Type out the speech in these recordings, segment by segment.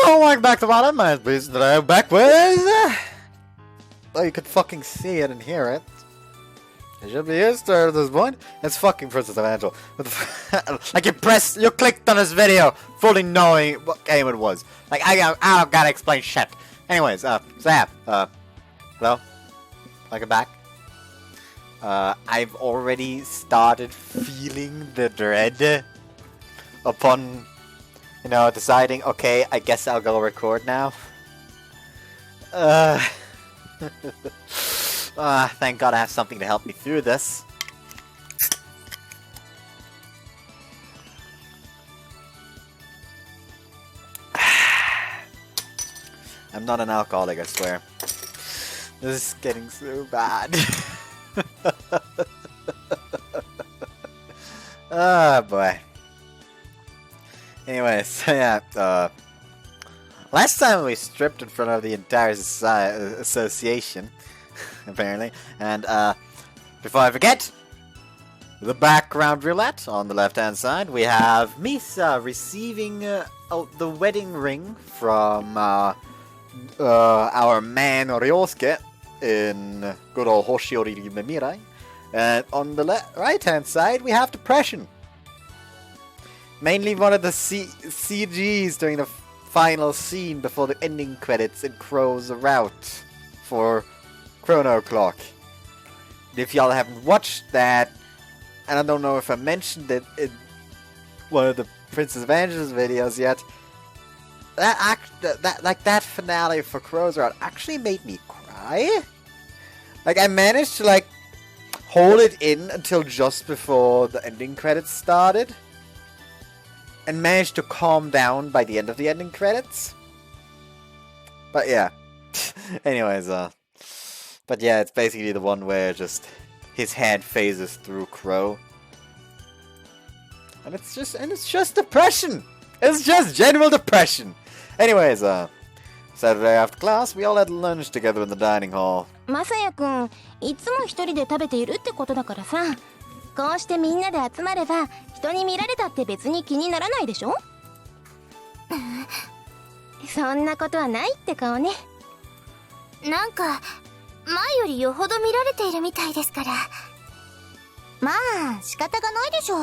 Welcome back to Modern Man's Beast. Today I'm back with... Oh, you could fucking see it and hear it. It should be used to at this point. It's fucking Princess Evangile. Like you clicked on this video fully knowing what game it was. Like I don't gotta explain shit. Anyways, so yeah, hello, welcome back. I've already started feeling the dread upon, you know, deciding, okay, I guess I'll go record now. Thank God I have something to help me through this. I'm not an alcoholic, I swear. This is getting so bad. Oh boy. Anyways, so yeah, last time we stripped in front of the entire association, apparently, and before I forget, the background roulette on the left-hand side, we have Misa receiving the wedding ring from our man Ryosuke in good old Hoshiori Mirai, and on the right-hand side, we have depression. Mainly one of the CGs during the final scene before the ending credits and Crow's route for Chrono Clock. If y'all haven't watched that, and I don't know if I mentioned it in one of the Princess Evangel's videos yet, that finale for Crow's route actually made me cry. Like, I managed to like hold it in until just before the ending credits started, and managed to calm down by the end of the ending credits. But yeah. Anyways, but yeah, it's basically the one where just his hand phases through Crow. And it's just depression. It's just general depression. Anyways, Saturday after class, we all had lunch together in the dining hall. まさやくん、いつも一人で食べているってことだからさ、こうしてみんなで集まれば人に見られたって別に気にならないでしょ。そんなことはないって顔ね。なんか前よりよほど見られているみたいですから。まあ仕方がないでしょう。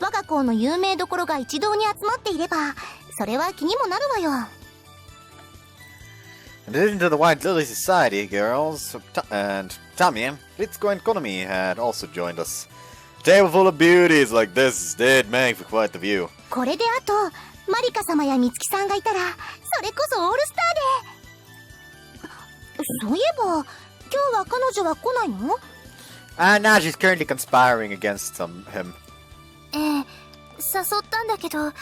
我が校の有名どころが一堂に集まっていればそれは気にもなるわよ。In addition to the White Lily Society girls and Tamiya, Ritsuko and Konomi had also joined us. A table full of beauties like this did make for quite the view. これであとマリカ様や美月さんがいたらそれこそオールスターで。そういえば今日は彼女は来ないの？ Now she's currently conspiring against him. 誘ったんだけどな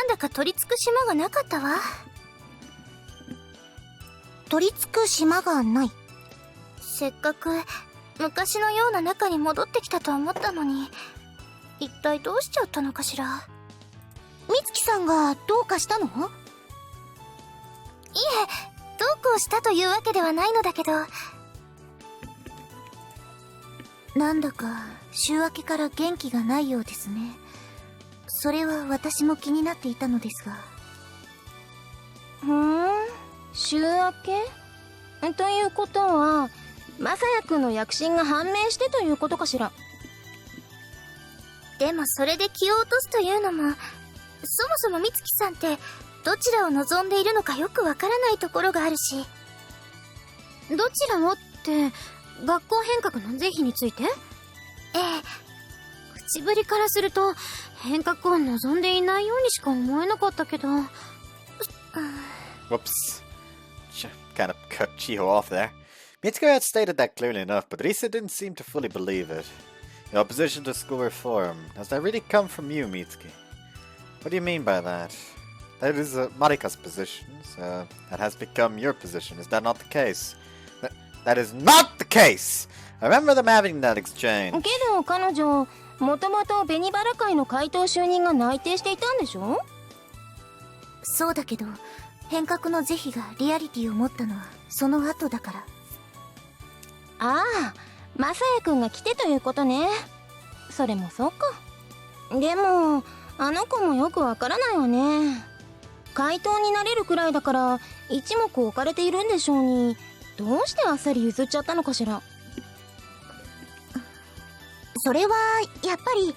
んだか取り付く島がなかったわ。取り付く島がない。せっかく昔のような仲に戻ってきたと思ったのに、一体どうしちゃったのかしら。美月さんがどうかしたの？いえ、どうこうしたというわけではないのだけど、なんだか週明けから元気がないようですね。それは私も気になっていたのですが。週明け？ということは、まさやくんの躍進が判明してということかしら。でもそれで気を落とすというのも、そもそも美月さんってどちらを望んでいるのかよくわからないところがあるし。どちらをって学校変革の是非について？口ぶりからすると変革を望んでいないようにしか思えなかったけど。Whoops. Kind of cut Chiho off there. Mitsuko had stated that clearly enough, but Risa didn't seem to fully believe it. Your opposition to school reform, does that really come from you, Mitsuki? What do you mean by that? That is Marika's position, so that has become your position. Is that not the case? That is not the case! I remember them having that exchange. けど彼女、もともと紅バラ会の会頭就任が内定していたんでしょ？そうだけど、変革の是非がリアリティを持ったのはその後だから。ああ、まさやくんが来てということね。それもそうか。でもあの子もよくわからないわね。怪盗になれるくらいだから一目置かれているんでしょうに、どうしてあっさり譲っちゃったのかしら。それはやっぱり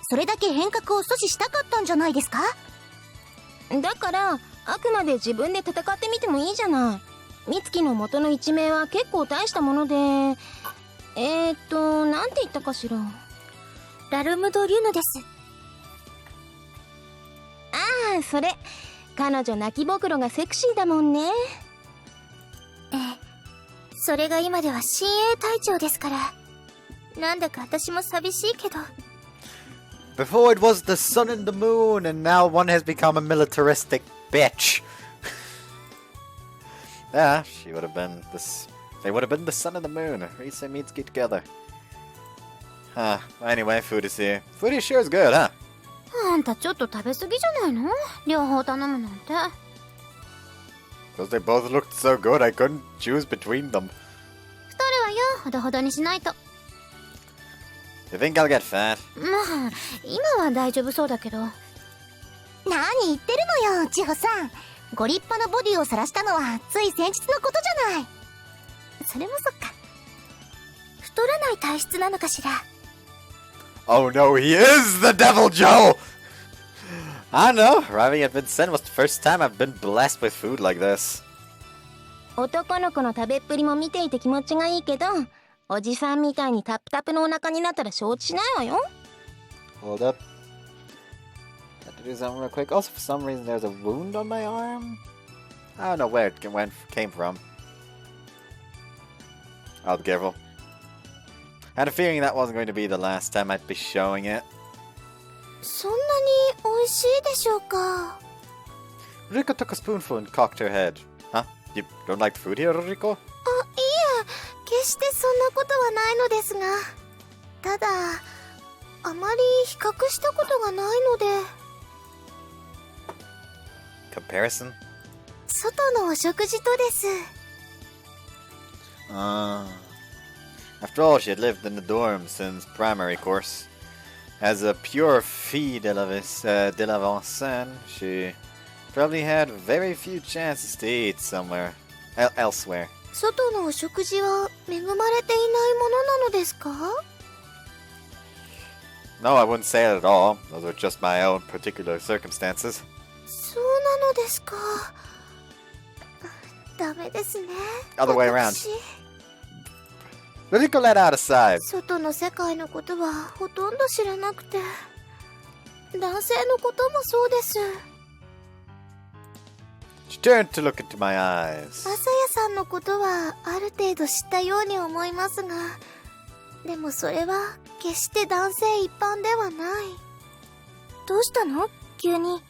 それだけ変革を阻止したかったんじゃないですか？だからあくまで自分で戦ってみてもいいじゃない。美月の元の一命は結構大したもので、なんて言ったかしら。ラルムド・リュヌです。ああ、それ彼女泣きぼくろがセクシーだもんね。ええ、それが今では親衛隊長ですから、なんだか私も寂しいけど。 Before it was the sun and the moon, and now one has become a militaristic bitch. Yeah, she would have been this. They would have been the sun and the moon. Risa and Mitsuki together. Huh. Anyway, food is here. Food is sure is good, huh? あんたちょっと食べ過ぎじゃないの？両方頼むなんて。Because they both looked so good, I couldn't choose between them. 太るわよ、ほどほどにしないと。You think I'll get fat? まあ今は大丈夫そうだけど。何言ってるのよ、千穂さん。ご立派なボディを晒したのはつい先日のことじゃない。それもそっか。太らない体質なのかしら。 Oh no, he is the Devil Joe! I know, arriving at Vincent was the first time I've been blessed with food like this. 男の子の食べっぷりも見ていて気持ちがいいけど、おじさんみたいにタップタプのお腹になったら承知しないわよ。 Hold up. Have to do something real quick. Also, for some reason, there's a wound on my arm. I don't know where it came from. I'll be careful. I had a feeling that wasn't going to be the last time I'd be showing it. そんなに美味しいでしょうか？ Riko took a spoonful and cocked her head. Huh? You don't like the food here, Riko? いえ、決してそんなことはないのですが、ただあまり比較したことがないので。 Comparison? 外のお食事とです。 After all, she had lived in the dorm since primary course. As a pure fille de l'avancée, she probably had very few chances to eat somewhere elsewhere. 外のお食事は恵まれていないものなのですか？ No, I wouldn't say it at all. Those are just my own particular circumstances. そうなのですか。ダメですね。 Other way around. 私 Riko let out a sigh. 外の世界のことはほとんど知らなくて、男性のこともそうです。 She turned to look into my eyes. 朝やさんのことはある程度知ったように思いますが、でもそれは決して男性一般ではない。どうしたの？急に。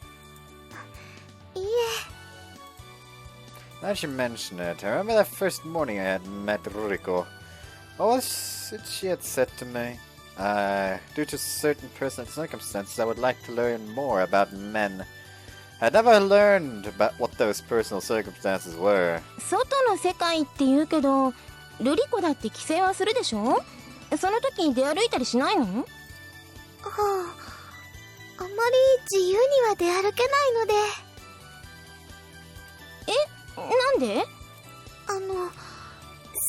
いいえ。 Now she mentioned it, I remember that first morning I had met Riko. What was it she had said to me? Due to certain personal circumstances, I would like to learn more about men. I never learned about what those personal circumstances were. 外の世界って言うけど、ルリコだって帰省はするでしょ？その時に出歩いたりしないの？はあ、あまり自由には出歩けないので。なんで？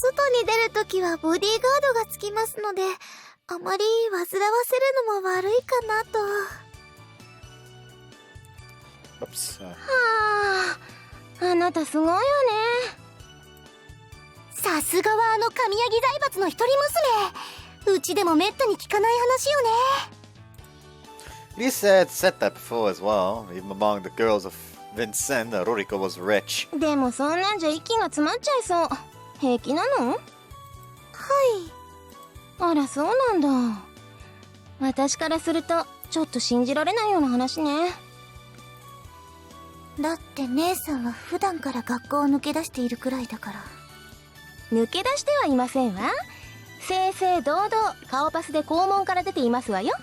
外に出るときはボディーガードがつきますので、あまり煩わせるのも悪いかなと。 Oops. はあ、あなたすごいよね。さすがはあの神谷財閥の一人娘。うちでもめったに聞かない話よね。 Lisa had said that before as well. Even among the girls of Vincent, Ruriko was rich. でもそんなんじゃ息が詰まっちゃいそう。平気なの？はい。あら、そうなんだ。私からするとちょっと信じられないような話ね。だって姉さんは普段から学校を抜け出しているくらいだから。抜け出してはいませんわ。正々堂々顔パスで校門から出ていますわよ。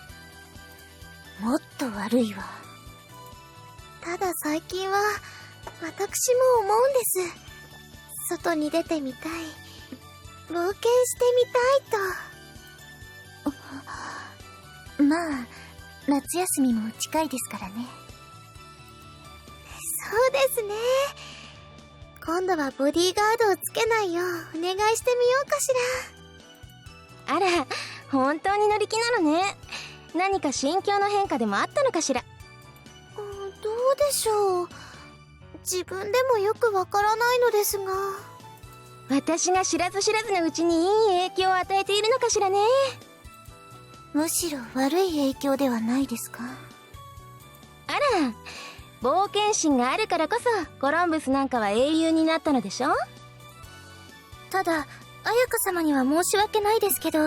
もっと悪いわ。ただ最近は私も思うんです。外に出てみたい、冒険してみたいと。まあ夏休みも近いですからね。そう今度はボディーガードをつけないようお願いしてみようかしあら、本当に乗り気なのね。何か心境の変化でもあったのかしら。ら。どうでしょう。自分でもよくわからないのですが。私が知らず知らずのうちにいい影響を与えているのかしらね。むしろ悪い影響ではないですか。あら、冒険心があるからこそコロンブスなんかは英雄になったのでしょ。ただ彩香様には申し訳ないですけど、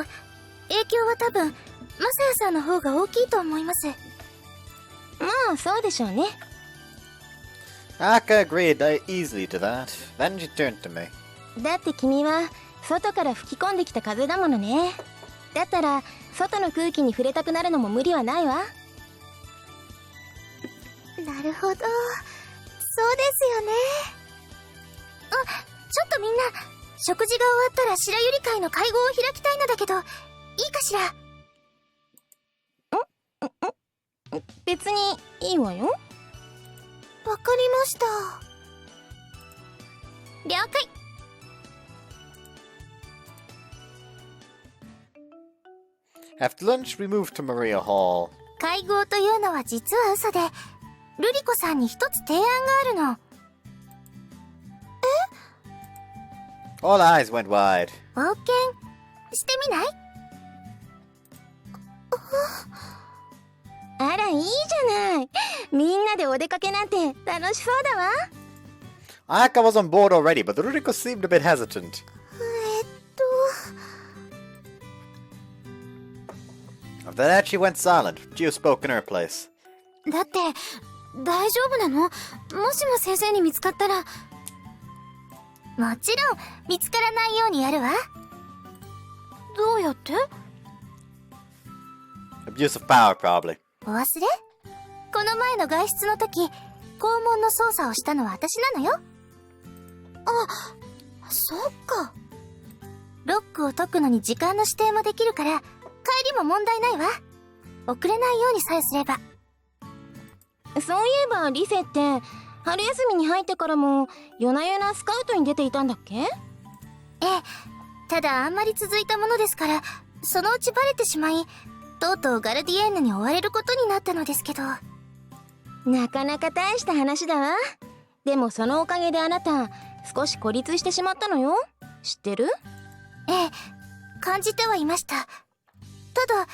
影響は多分マサヤさんの方が大きいと思います。まあそうでしょうね。 Aka agreed easily to that. Then she turned to me. だって君は外から吹き込んできた風だものね。だったら外の空気に触れたくなるのも無理はないわ。なるほど、そうですよね。ちょっとみんな、食事が終わったら白百合会の会合を開きたいのだけど、いいかしら。別にいいわよ。わかりました。了解。After lunch, we moved to Maria Hall. 会合というのは実は嘘で、ルリコさんに一つ提案があるの。All eyes went wide. 冒険してみない？あら、いいじゃない。みんなでお出かけなんて楽しそうだわ。 Aka was on board already, but Ruriko seemed a bit hesitant. After that, she went silent. Gio spoke in her place. だって大丈夫なの？もしも先生に見つかったら。もちろん見つからないようにやるわ。どうやって？ Abuse of power, probably. お忘れ？この前の外出の時、校門の操作をしたのは私なのよ。そっか。ロックを解くのに時間の指定もできるから、帰りも問題ないわ。遅れないようにさえすれば。そういえばリセって春休みに入ってからも夜な夜なスカウトに出ていたんだっけ？ええ、ただあんまり続いたものですから、そのうちバレてしまい、とうとうガルディエーヌに追われることになったのですけど。なかなか大した話だわ。でもそのおかげであなた少し孤立してしまったのよ。知ってる？ええ、感じてはいました。ただ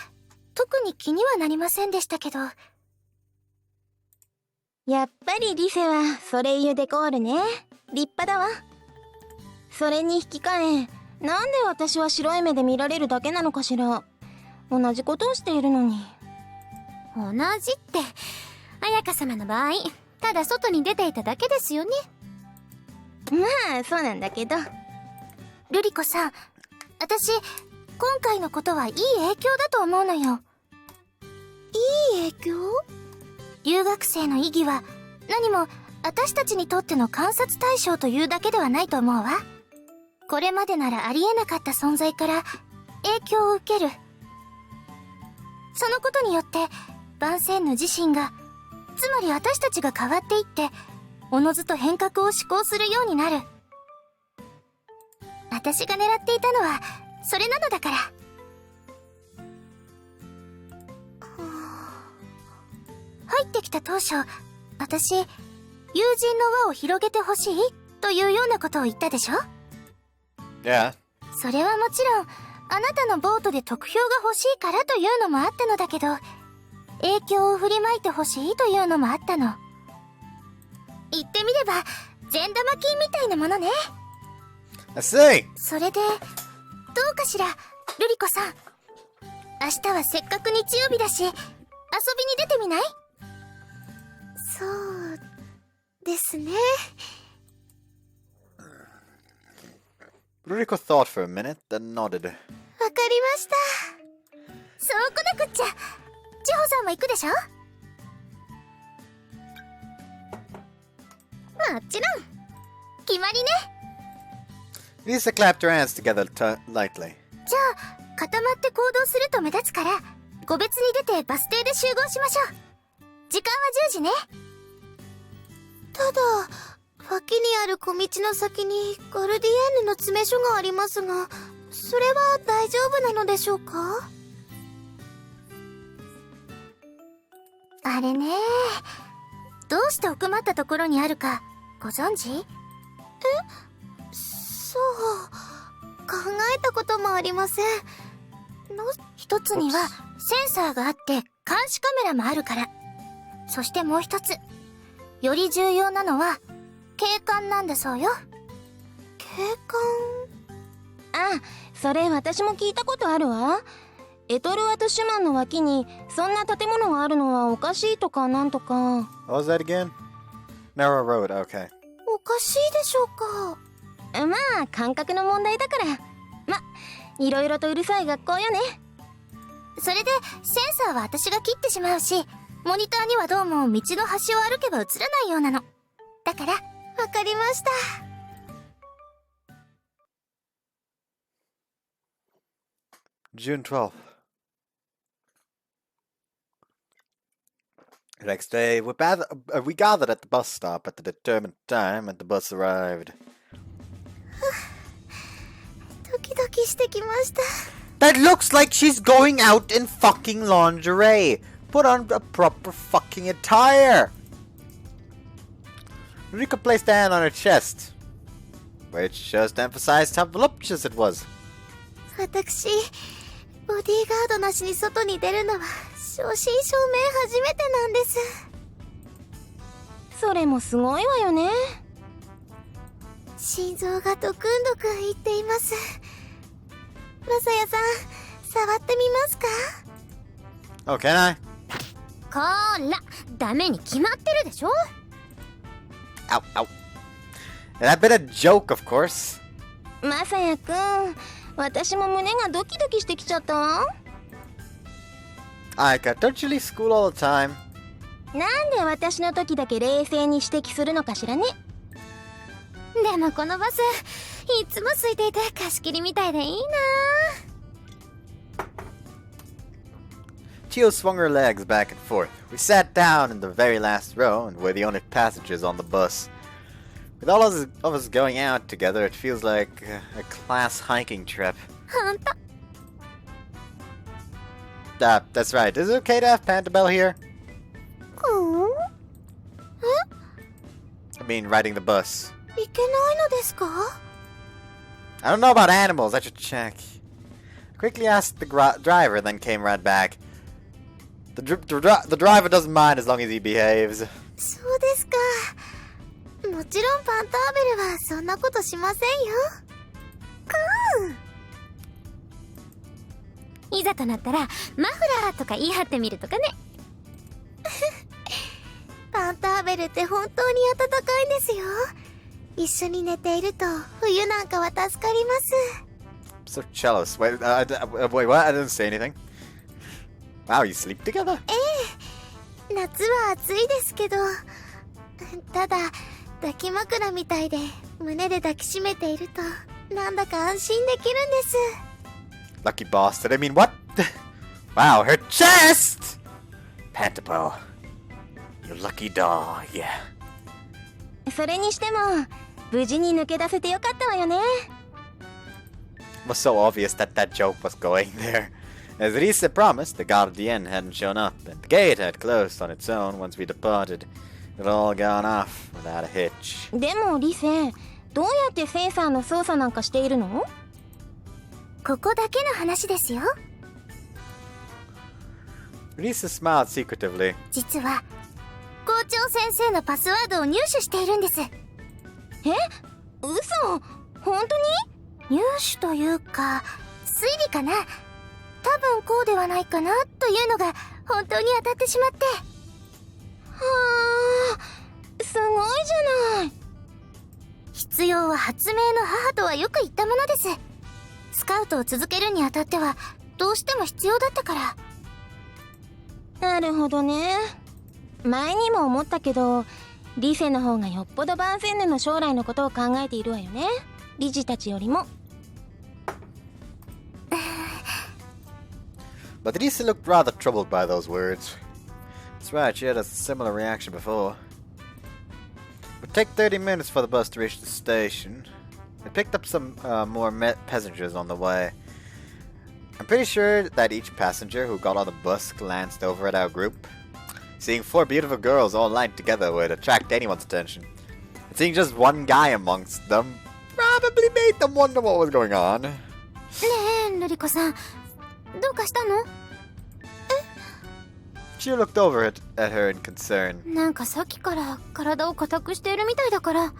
特に気にはなりませんでしたけど。やっぱりリセはソレイユデコールね。立派だわ。それに引き換え、なんで私は白い目で見られるだけなのかしら。同じことをしているのに。同じって彩香様の場合ただ外に出ていただけですよね。まあそうなんだけど。ルリコさん、私今回のことはいい影響だと思うのよ。いい影響？留学生の意義は何も私たちにとっての観察対象というだけではないと思うわ。これまでならありえなかった存在から影響を受ける。そのことによってバンセンヌ自身が、つまり私たちが変わっていっておのずと変革を施行するようになる。私が狙っていたのはそれなのだから。入ってきた当初、私、友人の輪を広げてほしいというようなことを言ったでしょ？ Yeah. それはもちろん、あなたのボートで得票が欲しいからというのもあったのだけど、影響を振りまいてほしいというのもあったの。言ってみれば、善玉菌みたいなものね。I see. それで、どうかしら、ルリコさん。明日はせっかく日曜日だし、遊びに出てみない？そうですね。 Ruriko thought for a minute, then nodded. わかりました。そう来なくっちゃ。千穂さんも行くでしょ？もちろん。決まりね。Lisa clapped her hands together lightly. じゃあ、固まって行動すると目立つから、個別に出てバス停で集合しましょう。時間は10時ね。ただ、わ脇にある小道の先にガルディエンヌの詰め所がありますが、それは大丈夫なのでしょうか？あれね、どうして奥まったところにあるかご存知？そう、考えたこともありません。一つにはセンサーがあって監視カメラもあるから。そしてもう一つ、より重要なのは警官なんだそうよ。警官？あ、それ私も聞いたことあるわ。エトルワト・シュマンの脇にそんな建物があるのはおかしいとかなんとか。What was that again? Narrow road, okay. おかしいでしょうか？まあ感覚の問題だから。ま、いろいろとうるさい学校よね。それでセンサーは私が切ってしまうし、モニターにはどうも道の端を歩けば映らないようなの。だから、わかりました。June 12th. The next day, we gathered at the bus stop at the determined time, and the bus arrived. ドキドキしてきました。That looks like she's going out in fucking lingerie. Put on a proper fucking attire. Rika placed a hand on her chest, which just emphasized how voluptuous it was. 私、ボディーガードなしに外に出るのは正真正銘初めてなんです。それもすごいわよね。心臓がドクンドクンいっています。マサヤさん、触ってみますか？ Oh, can I? こーら、ダメに決まってるでしょ。 Ow, ow. And I've been a joke, of course. マサヤくん、私も胸がドキドキしてきちゃったわ。Aika, don't you leave school all the time? なんで私の時だけ冷静に指摘するのかしらね。でもこのバス、いつも空いていて貸し切りみたいでいいな。Tio swung her legs back and forth. We sat down in the very last row and were the only passengers on the bus. With all of us going out together, it feels like a class hiking trip. ほんと。That's right. Is it okay to have Pantabelle here? I mean, riding the bus. いけないのですか？ I don't know about animals. I should check. I quickly asked the driver, then came right back. The driver doesn't mind as long as he behaves. そうですか。もちろんパンターベルはそんなことしませんよ。いざとなったらマフラーとか言い張ってみるとかね。パンターベルって本当に暖かいんですよ。一緒に寝ていると冬なんかは助かります。 I'm so jealous. Wait, wait, what? I didn't say anything. Wow, you sleep together? 夏は暑いですけど、ただ抱き枕みたいで胸で抱きしめているとなんだか安心できるんです。 Lucky bastard. I mean, what? Wow, her chest! Pantabelle. You lucky dog, yeah. それにしても無事に抜け出せてよかったわよね。 It was so obvious that that joke was going there. As Risa promised, the guardian hadn't shown up, and the gate had closed on its own once we departed. It had all gone off without a hitch. でもリセ、どうやってセンサーの操作なんかしているの？ここだけの話ですよ。 Risa smiled secretively. 実は校長先生のパスワードを入手しているんです。え？嘘？本当に？入手というか推理かな。多分こうではないかなというのが本当に当たってしまって。はあ、すごいじゃない。必要は発明の母とはよく言ったものです。スカウトを続けるにあたってはどうしても必要だったから。なるほどね。前にも思ったけど、リセの方がよっぽどバンセンヌの将来のことを考えているわよね。理事たちよりも。But Risa looked rather troubled by those words. That's right, she had a similar reaction before. It would take 30 minutes for the bus to reach the station. It picked up some more passengers on the way. I'm pretty sure that each passenger who got on the bus glanced over at our group. Seeing 4 beautiful girls all lined together would attract anyone's attention. And seeing just one guy amongst them probably made them wonder what was going on. ねえ、ルリコさん、どうかしたの？ She looked over at her in concern. なんかさっきから体を硬くしているみたいだから。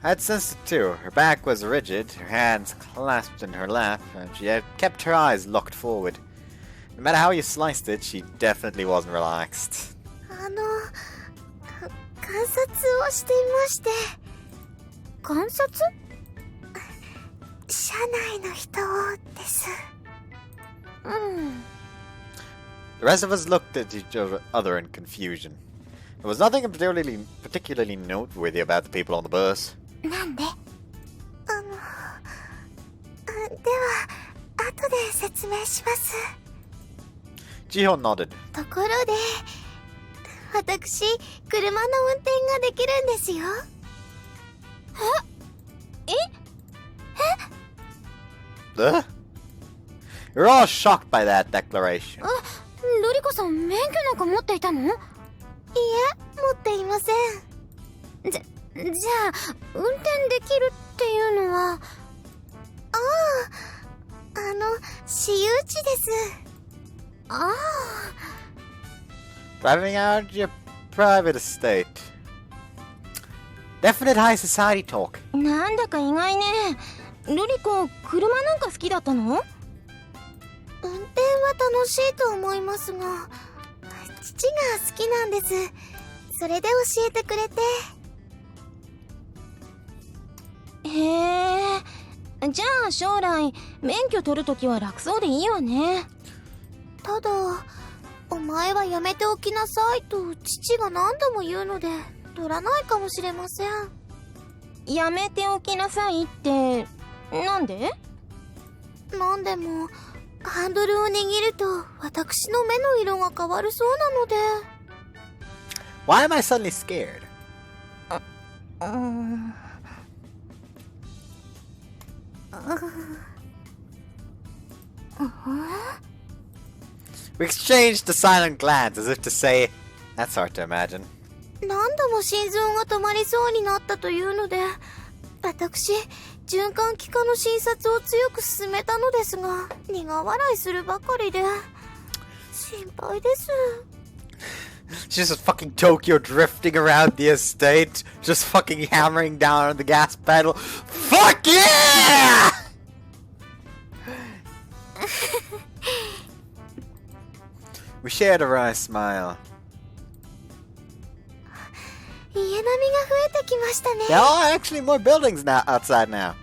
I had sensed it too. Her back was rigid, her hands clasped in her lap, and she had kept her eyes locked forward. No matter how you sliced it, she definitely wasn't relaxed. 観察をしていまして。観察？車内の人です。The rest of us looked at each other in confusion. There was nothing particularly noteworthy about the people on the bus. なんで？では、後で説明します。Jiho nodded. ところで、私、車の運転ができるんですよ。You're all shocked by that declaration. ルリコさん、免許なんか持っていたの？いいえ、持っていません。じゃあ、運転できるっていうのは？私有地です。ああ。Driving out your private estate. Definite high society talk. なんだか意外ね。ルリコ、車なんか好きだったの？運転は楽しいと思いますが、父が好きなんです。それで教えてくれて。へえ。じゃあ将来免許取るときは楽そうでいいわね。ただ、お前はやめておきなさいと父が何度も言うので取らないかもしれません。やめておきなさいってなんで？なんでもハンドルを握ると私の目の色が変わるそうなので。 Why am I suddenly scared? We exchanged a silent glance as if to say, that's hard to imagine. 何度も心臓が止まりそうになったというので、私、循環器科の診察を強く勧めたのですが、苦笑いするばかりで、心配です。 She's just fucking Tokyo drifting around the estate, just fucking hammering down on the gas pedal. Fuck yeah! We shared a wry smile. 家並みが増えてきましたね。 There are actually more buildings now outside now.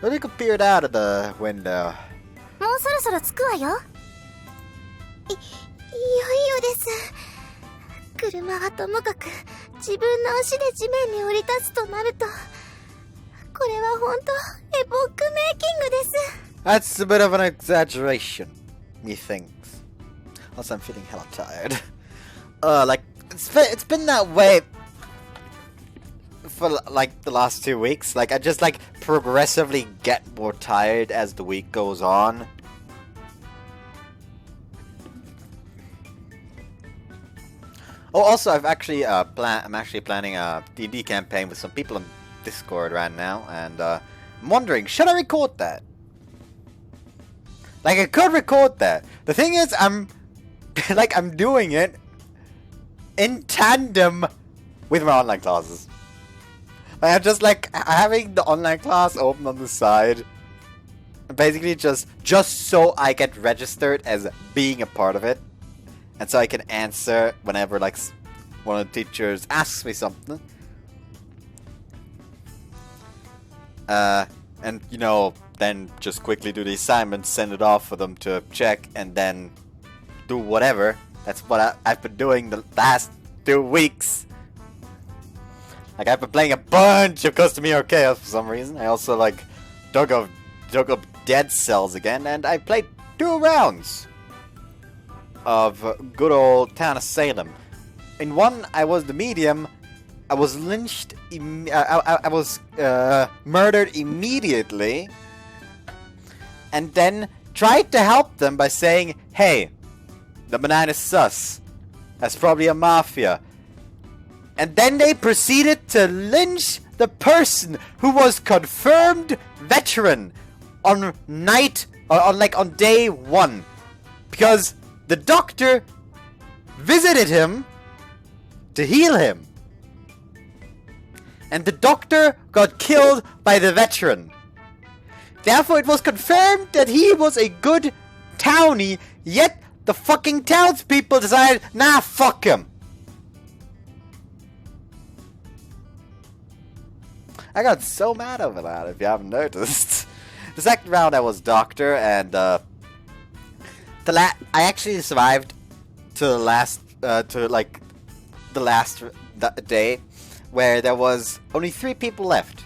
Rodrigo peered out of the window. もうそろそろ着くわよ。いよいよです。車はともかく自分の足で地面に降り立つとなると、これは本当エポックメイキングです。 That's a bit of an exaggeration, methinks. Also, I'm feeling hella tired. Like, it's been that way for, like, the last 2 weeks. Like, I just, like, progressively get more tired as the week goes on. Oh, also, I'm actually planning a D&D campaign with some people on Discord right now, and I'm wondering, should I record that? Like, I could record that. The thing is, I'm doing it in tandem with my online classes. I'm just, like, having the online class open on the side. Basically, just so I get registered as being a part of it. And so I can answer whenever, like, one of the teachers asks me something. And, you know, then just quickly do the assignment, send it off for them to check, and then do whatever. That's what I've been doing the last 2 weeks. Like, I've been playing a bunch of Custom Hero Chaos for some reason. I also, like, dug up Dead Cells again, and I played 2 rounds of good old Town of Salem. in one, I was the medium. I was lynched. I was murdered immediately, and then tried to help them by saying, "Hey, the banana is sus. That's probably a mafia." And then they proceeded to lynch the person who was confirmed veteran on on day 1, because the doctor visited him to heal him. And the doctor got killed by the veteran. Therefore, it was confirmed that he was a good townie, yet the fucking townspeople decided, nah, fuck him. I got so mad over that, if you haven't noticed. The second round I was doctor, and I actually survived to the last day, where there was only 3 people left.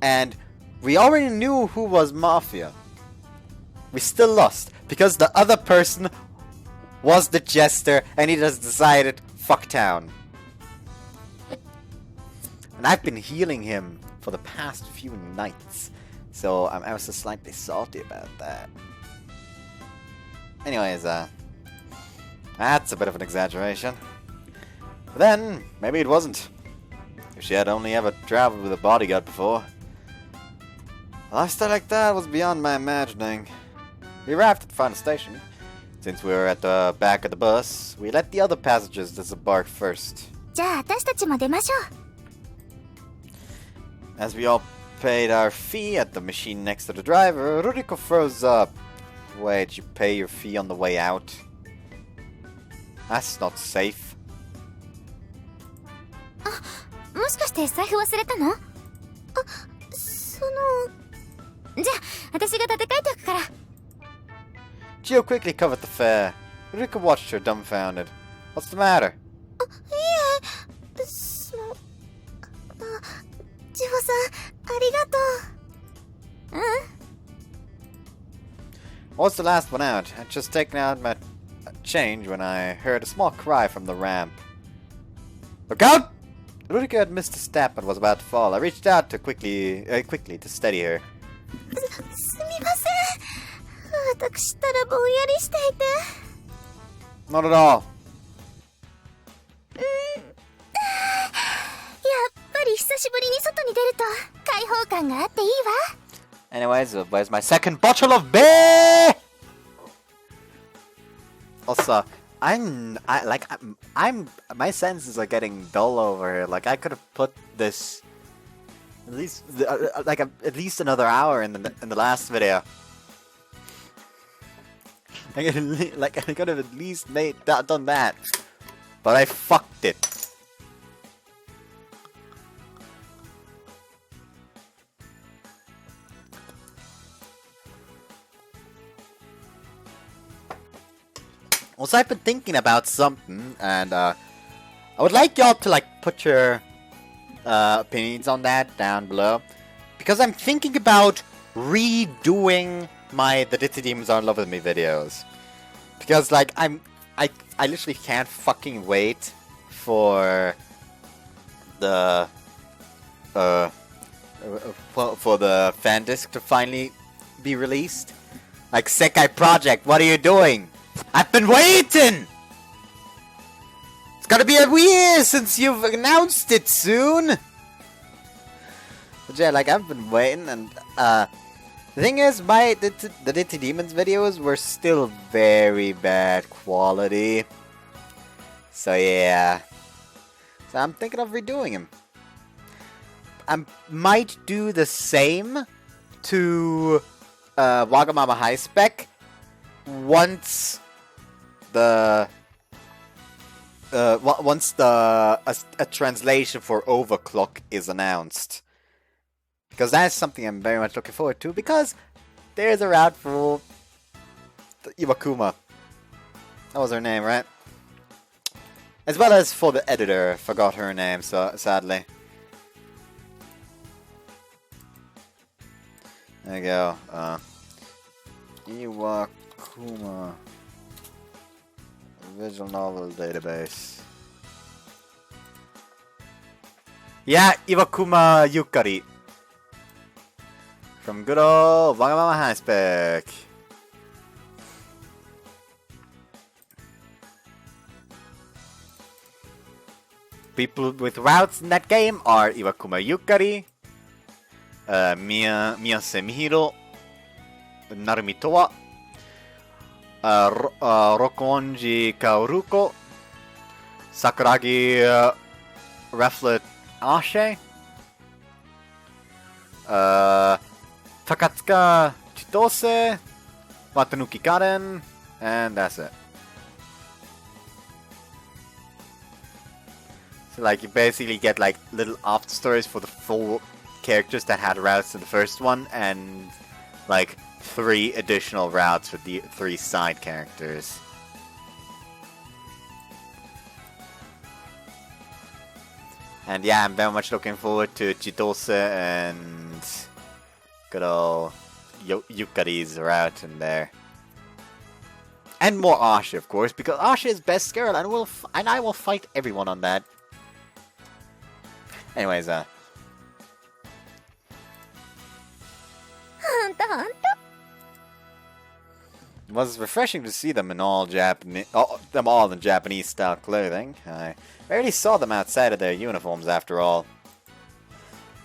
And we already knew who was Mafia. We still lost, because the other person was the Jester, and he just decided, fuck town. And I've been healing him for the past few nights, so I was just slightly salty about that. Anyways, that's a bit of an exaggeration. But then, maybe it wasn't. If she had only ever traveled with a bodyguard before. A lifestyle like that was beyond my imagining. We arrived at the final station. Since we were at the back of the bus, we let the other passengers disembark first. じゃあ私たちも出ましょう。 As we all paid our fee at the machine next to the driver, Ruriko froze up. Wait, you pay your fee on the way out? That's not safe. もしかして財布忘れたの？じゃあ私が立て替えておくから。 Gio quickly covered the fare. Ruriko watched her dumbfounded. What's the matter? ジオさん、ありがとう。What's the last one out? I'd just taken out my change when I heard a small cry from the ramp. Look out! Ruriko had missed a step and was about to fall. I reached out to quickly to steady her. すみません。私たらぼんやりしていて。 Not at all. やっぱり久しぶりに外に出ると開放感があっていいわ。 Anyways, where's my second bottle of beer? Also, my senses are getting dull over here. Like, I could have put this at least at least another hour in the last video. I could have at least done that, but I fucked it. Also, I've been thinking about something, and I would like y'all to put your opinions on that down below, because I'm thinking about redoing my "The Ditty Demons Are in Love with Me" videos, because I literally can't fucking wait for the fan disc to finally be released. Like, Sekai Project, what are you doing? I've been waiting! It's gonna be a year since you've announced it soon! But yeah, I've been waiting, and the thing is, the Ditty Demons videos were still very bad quality. So yeah. So I'm thinking of redoing them. I might do the same to Wagamama High Spec once a translation for Overclock is announced, because that's something I'm very much looking forward to, because there's a route for Iwakuma. That was her name, right? As well as for the editor. I forgot her name, so sadly. There you go. Iwakuma Visual novel database. Yeah, Iwakuma Yukari. From good old Wagamama High Spec. People with routes in that game are Iwakuma Yukari, Miyase Mihiro, Narumi Towa, Rokonji Kaoruko, Sakuragi Reflet Ashe, Takatsuka Chitose, Watanuki Karen, and that's it. So like you basically get like little after stories for the full characters that had routes in the first one, and like 3 additional routes for the 3 side characters. And yeah, I'm very much looking forward to Chitose and good old Yukari's route in there. And more Ashe, of course, because Ashe is best girl, and I will fight everyone on that. Anyways, It was refreshing to see them in all Japanese, them all in Japanese style clothing. I rarely saw them outside of their uniforms after all.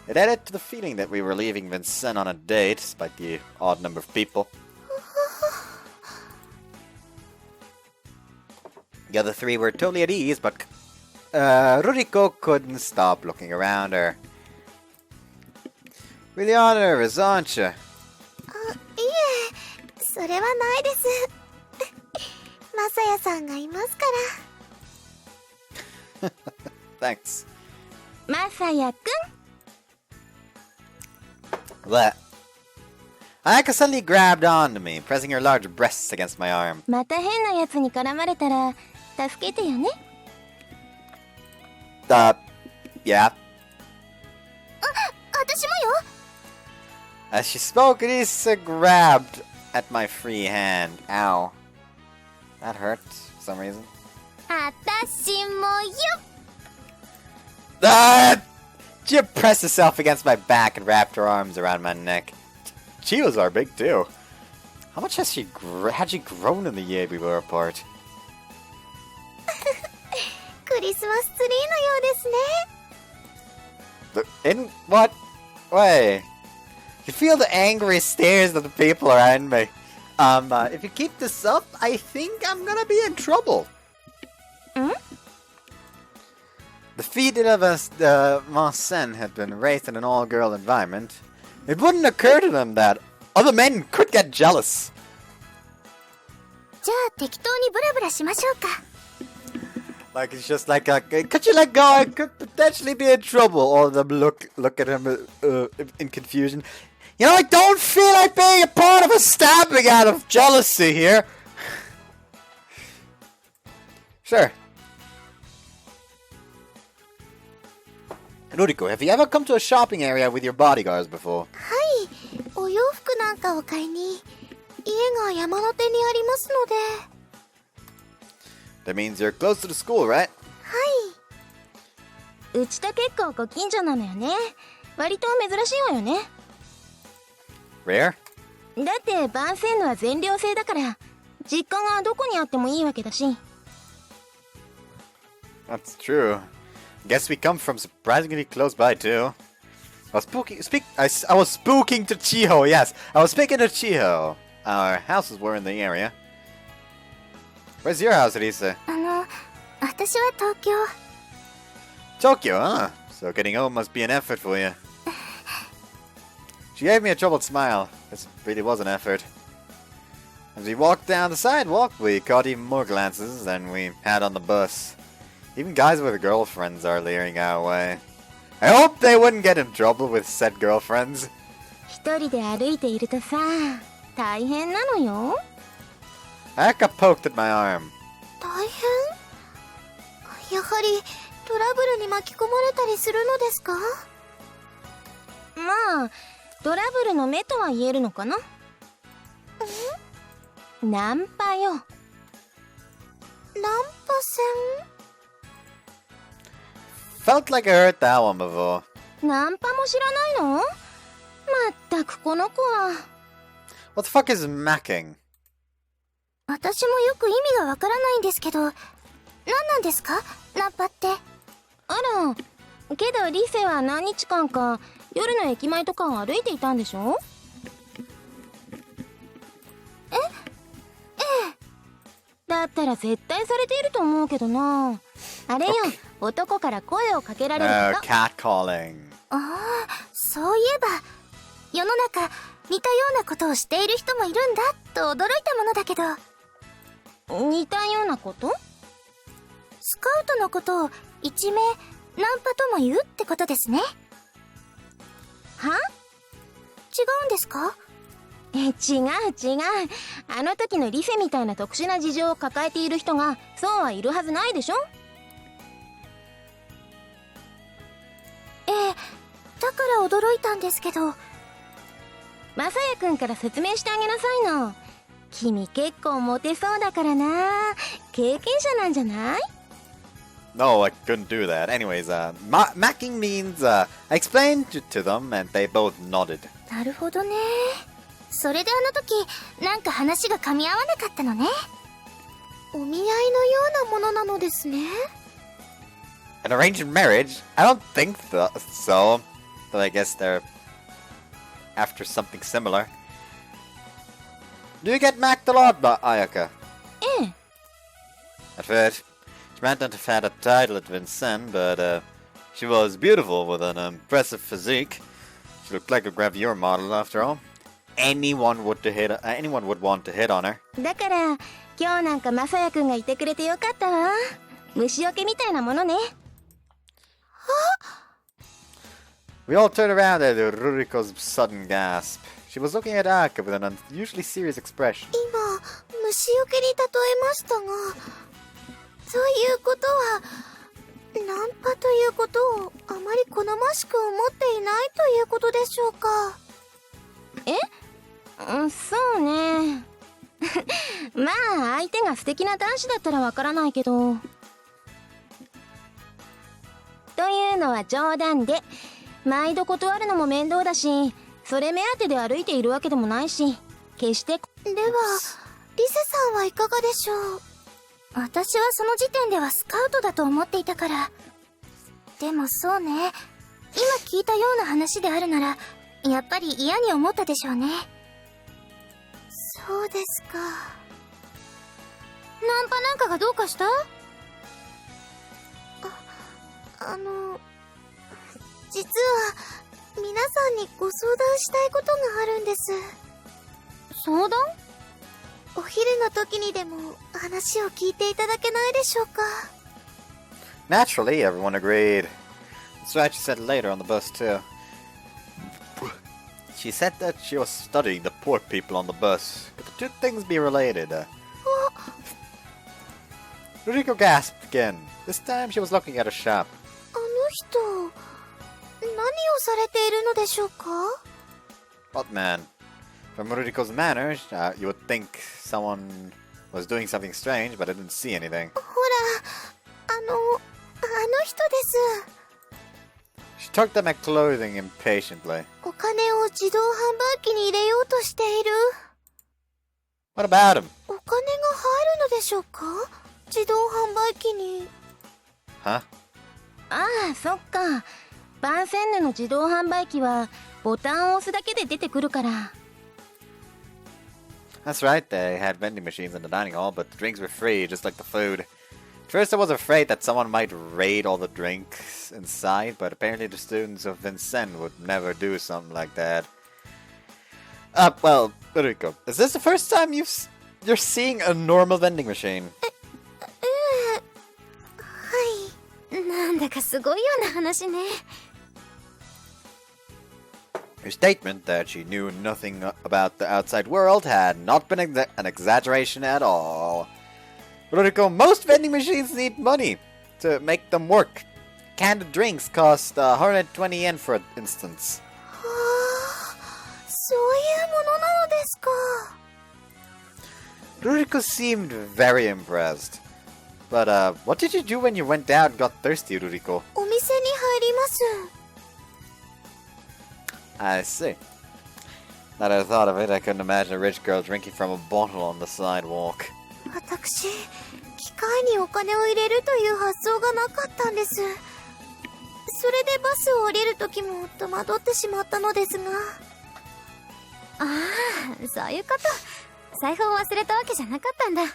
It added to the feeling that we were leaving Vincent on a date, despite the odd number of people. The other 3 were totally at ease, but Ruriko couldn't stop looking around her. Really on nervous, aren't you? いえ、それはないです。マサヤさんがいますから。Thanks. マサヤくん What? Ayaka suddenly grabbed onto me, pressing her large breasts against my arm. また変なやつに絡まれたら助けてよね。Yeah. 私もよ。 As she spoke, Lisa grabbed at my free hand. Ow. That hurt for some reason. 私もよ。 She pressed herself against my back and wrapped her arms around my neck. She was our big too. How much had she grown in the year we were apart? クリスマスツリーのようですね。 In what way? You feel the angry stares of the people around me. If you keep this up, I think I'm gonna be in trouble. The feet of Vincent had been raised in an all-girl environment. It wouldn't occur to them that other men could get jealous. じゃあ適当にブラブラしましょうか。 Like it's just like, could you let go? I could potentially be in trouble. All of them look at him in confusion. You know, I don't feel like being a part of a stabbing out of jealousy here. Sure. Ruriko, have you ever come to a shopping area with your bodyguards before? はい、お洋服なんかを買いに家が山の手にありますので。 That means you're close to the school, right? はい。うちと結構ご近所なのよね。割と珍しいわよね。 Rare? だって番線のは全寮制だから実家がどこにあってもいいわけだし。 That's true. Guess we come from surprisingly close by too. I was spooking to Chiho, yes. I was speaking to Chiho. Our houses were in the area. Where's your house, Elisa? 私は東京。 Tokyo, huh? So getting home must be an effort for you. She gave me a troubled smile. This really was an effort. As we walked down the sidewalk, we caught even more glances than we had on the bus. Even guys with girlfriends are leering our way. I hope they wouldn't get in trouble with said girlfriends. 一人で歩いているとさ、大変なのよ。 Aka poked at my arm. 大変？やはりトラブルに巻き込まれたりするのですか？まあ、トラブルの目とは言えるのかな。ナンパよ。ランパ船 Felt like I heard that one before. ナンパも知らないの？まったくこの子は。What the fuck is macking? 私もよく意味がわからないんですけど、何なんですかナンパって。あら、けどリセは何日間か夜の駅前とかを歩いていたんでしょ？ええ。だったら絶対されていると思うけどな。あれよ、男から声をかけられること。Catcalling. ああ、そういえば世の中似たようなことをしている人もいるんだと驚いたものだけど。似たようなこと？スカウトのことを一名ナンパとも言うってことですね。は？違うんですか？違う。あの時のリセみたいな特殊な事情を抱えている人がそうはいるはずないでしょ？ええ、だから驚いたんですけど。まさやくんから説明してあげなさいの。君結構モテそうだからな。経験者なんじゃない？ No, I couldn't do that. Anyways, macking means, I explained to them and they both nodded. なるほどね。それであの時なんか話が噛み合わなかったのね。お見合いのようなものなのですね。An arranged marriage? I don't think so. But I guess they're after something similar. Do you get macked a lot, Ayaka? ええ。 At first, she might not have had a title at Vincent, but she was beautiful with an impressive physique. She looked like a gravure model after all. Anyone would want to hit on her. だから今日なんかまさやくんがいてくれてよかったわ。虫除けみたいなものね。We all turned around at Ruriko's sudden gasp. She was looking at Aka with an unusually serious expression. 今虫除けに例えましたが、ということはナンパということをあまり好ましく思っていないということでしょうか。そうね。まあ相手が素敵な男子だったらわからないけど。というのは冗談で、毎度断るのも面倒だし、それ目当てで歩いているわけでもないし、決して。ではリセさんはいかがでしょう。私はその時点ではスカウトだと思っていたから。でもそうね、今聞いたような話であるならやっぱり嫌に思ったでしょうね。そうですか。ナンパなんかがどうかした？実は皆さんにご相談したいことがあるんです。相談？お昼の時にでも話を聞いていただけないでしょうか。 Naturally, everyone agreed. That's right, she said later on the bus too. She said that she was studying the poor people on the bus. Could the two things be related? Ruriko gasped again. This time she was looking at a shop. あの人何をされているのでしょうか。 What man? From Ruriko's manner, you would think someone was doing something strange, but I didn't see anything. ほら、あの人です。 She tugged at my clothing impatiently. お金を自動販売機に入れようとしている。 What about him? お金が入るのでしょうか、自動販売機に。 Huh? ああ、そっか。番宣布の自動販売機はボタンを押すだけで出てくるから。That's right, they had vending machines in the dining hall, but the drinks were free, just like the food. At first I was afraid that someone might raid all the drinks inside, but apparently the students of Vincent would never do something like that. Well, Ruriko, is this the first time you're seeing a normal vending machine? はい。なんだかすごいような話ね。Her statement that she knew nothing about the outside world had not been an exaggeration at all. Ruriko, most vending machines need money to make them work. Canned drinks cost 120 yen, for instance. はあ、そういうものなのですか。 Ruriko seemed very impressed. But, what did you do when you went out and got thirsty, Ruriko? お店に入ります。 I see. Now that I thought of it, I couldn't imagine a rich girl drinking from a bottle on the sidewalk. 私、機械にお金を入れるという発想がなかったんです。それでバスを降りるときも戸惑ってしまったのですが。ああ、そういうこと。財布を忘れたわけじゃなかったんだ。はい。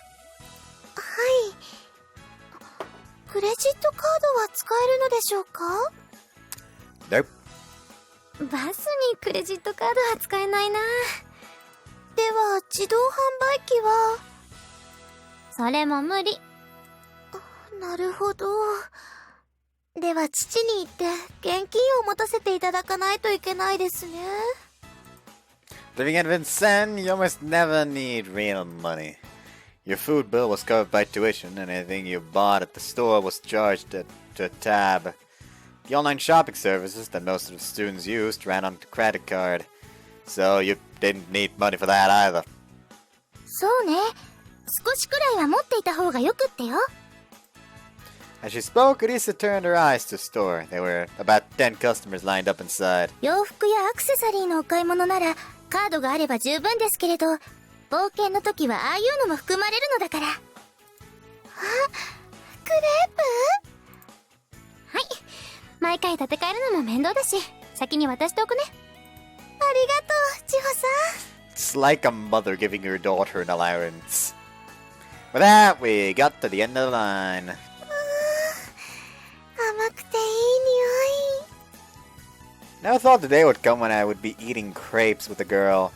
クレジットカードは使えるのでしょうか？ Nope. バスにクレジットカードは使えないな。では、自動販売機は？それも無理。なるほど。では、父に言って現金を持たせていただかないといけないですね。Living at Vincennes, you almost never need real money. Your food bill was covered by tuition, and anything you bought at the store was charged to a tab. The online shopping services that most of the students used ran on the credit card, so you didn't need money for that either. そうね。少しくらいは持っていた方がよくってよ。As she spoke, Elisa turned her eyes to the store. There were about 10 customers lined up inside. 洋服やアクセサリーのお買い物ならカードがあれば十分ですけれど、冒険の時はああいうのも含まれるのだから。あ、クレープ？はい。毎回立て替えるのも面倒だし、先に渡しておくね。ありがとう、千穂さん。It's like a mother giving her daughter an allowance. With that, we got to the end of the line. 甘くていい匂い。 Never thought the day would come when I would be eating crepes with a girl.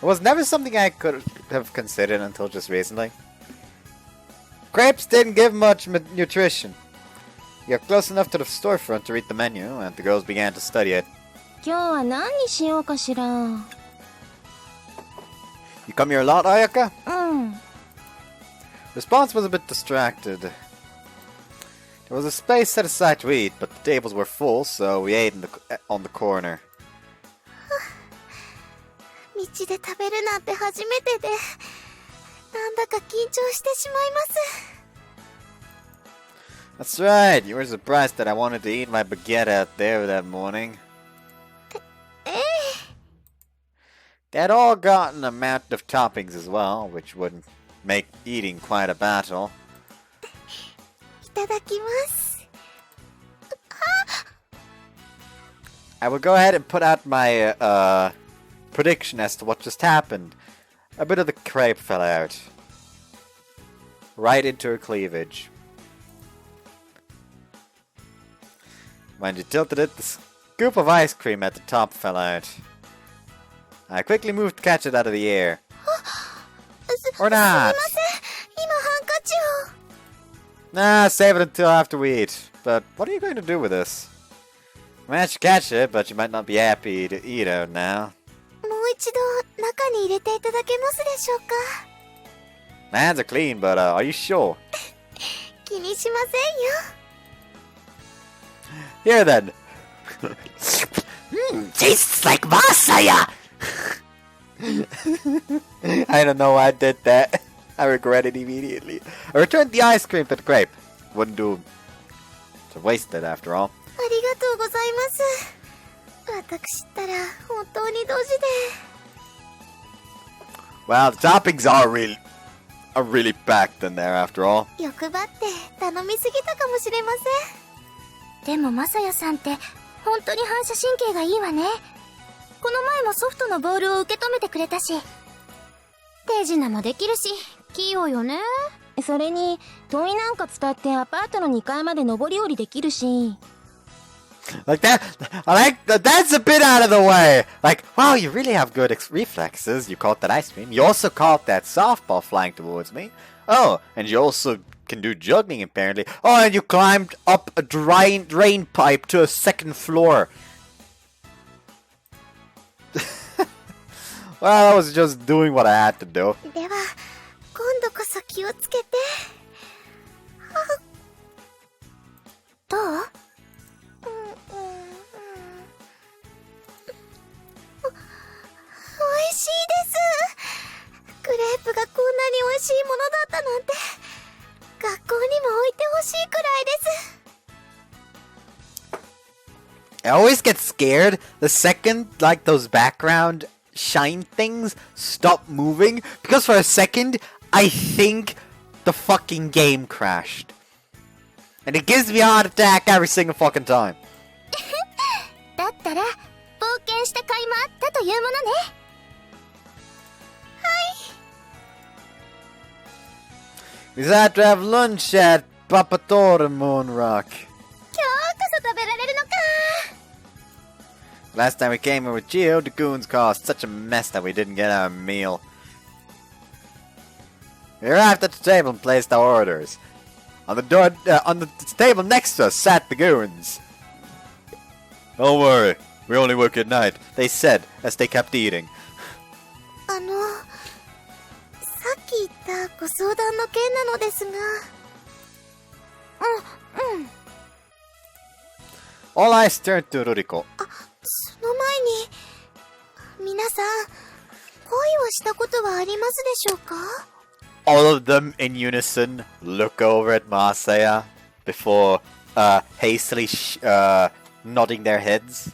It was never something I could have considered until just recently. Crepes didn't give much nutrition. You got close enough to the storefront to read the menu, and the girls began to study it. 今日は何にしようかしら。You come here a lot, Ayaka? うん。Response was a bit distracted. There was a space set aside to eat, but the tables were full, so we ate on the corner. 道で食べるなんて初めてで、なんだか緊張してしまいます。 That's right, you were surprised that I wanted to eat my baguette out there that morning. ええ。 They had all got an amount of toppings as well, which would make eating quite a battle. いただきます。I will go ahead and put out my prediction as to what just happened. A bit of the crepe fell out. Right into her cleavage. When she tilted it, the scoop of ice cream at the top fell out. I quickly moved to catch it out of the air. Or not. すみません。今ハンカチを。 Nah, save it until after we eat. But what are you going to do with this? I managed to catch it, but you might not be happy to eat out now. もう一度中に入れていただけますでしょうか。 My hands are clean, but are you sure? 気にしませんよ。 Here then. Tastes like masaya! I don't know why I did that. I regret it immediately. I returned the ice cream to the crepe. Wouldn't do to waste it after all. ありがとうございます。私ったら本当にドジで。 Well, the toppings are really packed in there after all. 欲張って頼みすぎたかもしれません。でもマサヤさんって本当に反射神経がいいわね。この前もソフトのボールを受け止めてくれたし。手品もできるし、器用よね。それに問いなんか伝ってアパートの2階まで上り下りできるし。 Like that, that's a bit out of the way. Like, wow, you really have good reflexes. You caught that ice cream. You also caught that softball flying towards me. Oh, and you also can do juggling apparently. Oh, and you climbed up a drain pipe to a second floor. Well, I was just doing what I had to do. では今度こそ気をつけて。どう？美味しいです。クレープがこんなに美味しいものだったなんて。がっ I always get scared the second, like, those background shine things stop moving, because for a second, I think the fucking game crashed. And it gives me a heart attack every single fucking time. だったら冒険した甲斐もあったというものね。We had to have lunch at Papatore Moonrock. 今日こそ食べられるのか。 Last time we came here with Gio, the goons caused such a mess that we didn't get our meal. We arrived at the table and placed our orders. On the table next to us sat the goons. Don't worry, we only work at night, they said as they kept eating. さっき言ったご相談の件なのですが。All eyes turned to Ruriko. その前に、皆さん、恋をしたことはありますでしょうか？ All of them in unison look over at Masaya before hastily nodding their heads.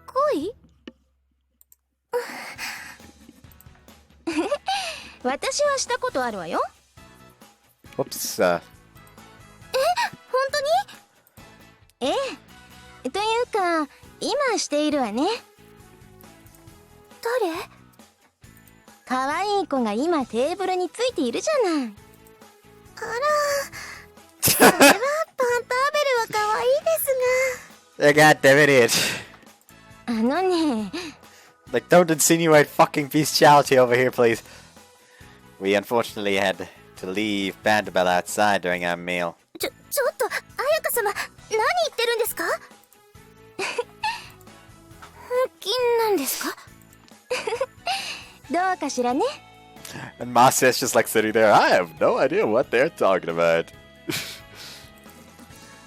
恋？私はしたことあるわよ。 Whoops. 本当に？ええ。というか、今しているわね。誰？可愛い子が今テーブルについているじゃない。あら、それはパンターベルは可愛いですが。 You goddamn idiot. あのね、 Like, don't insinuate fucking bestiality over here, please. We unfortunately had to leave Bandabella outside during our meal. ちょっと、彩香様、何言ってるんですか？本気なんですか？どうかしらね。 And Masaya's just like sitting there. I have no idea what they're talking about.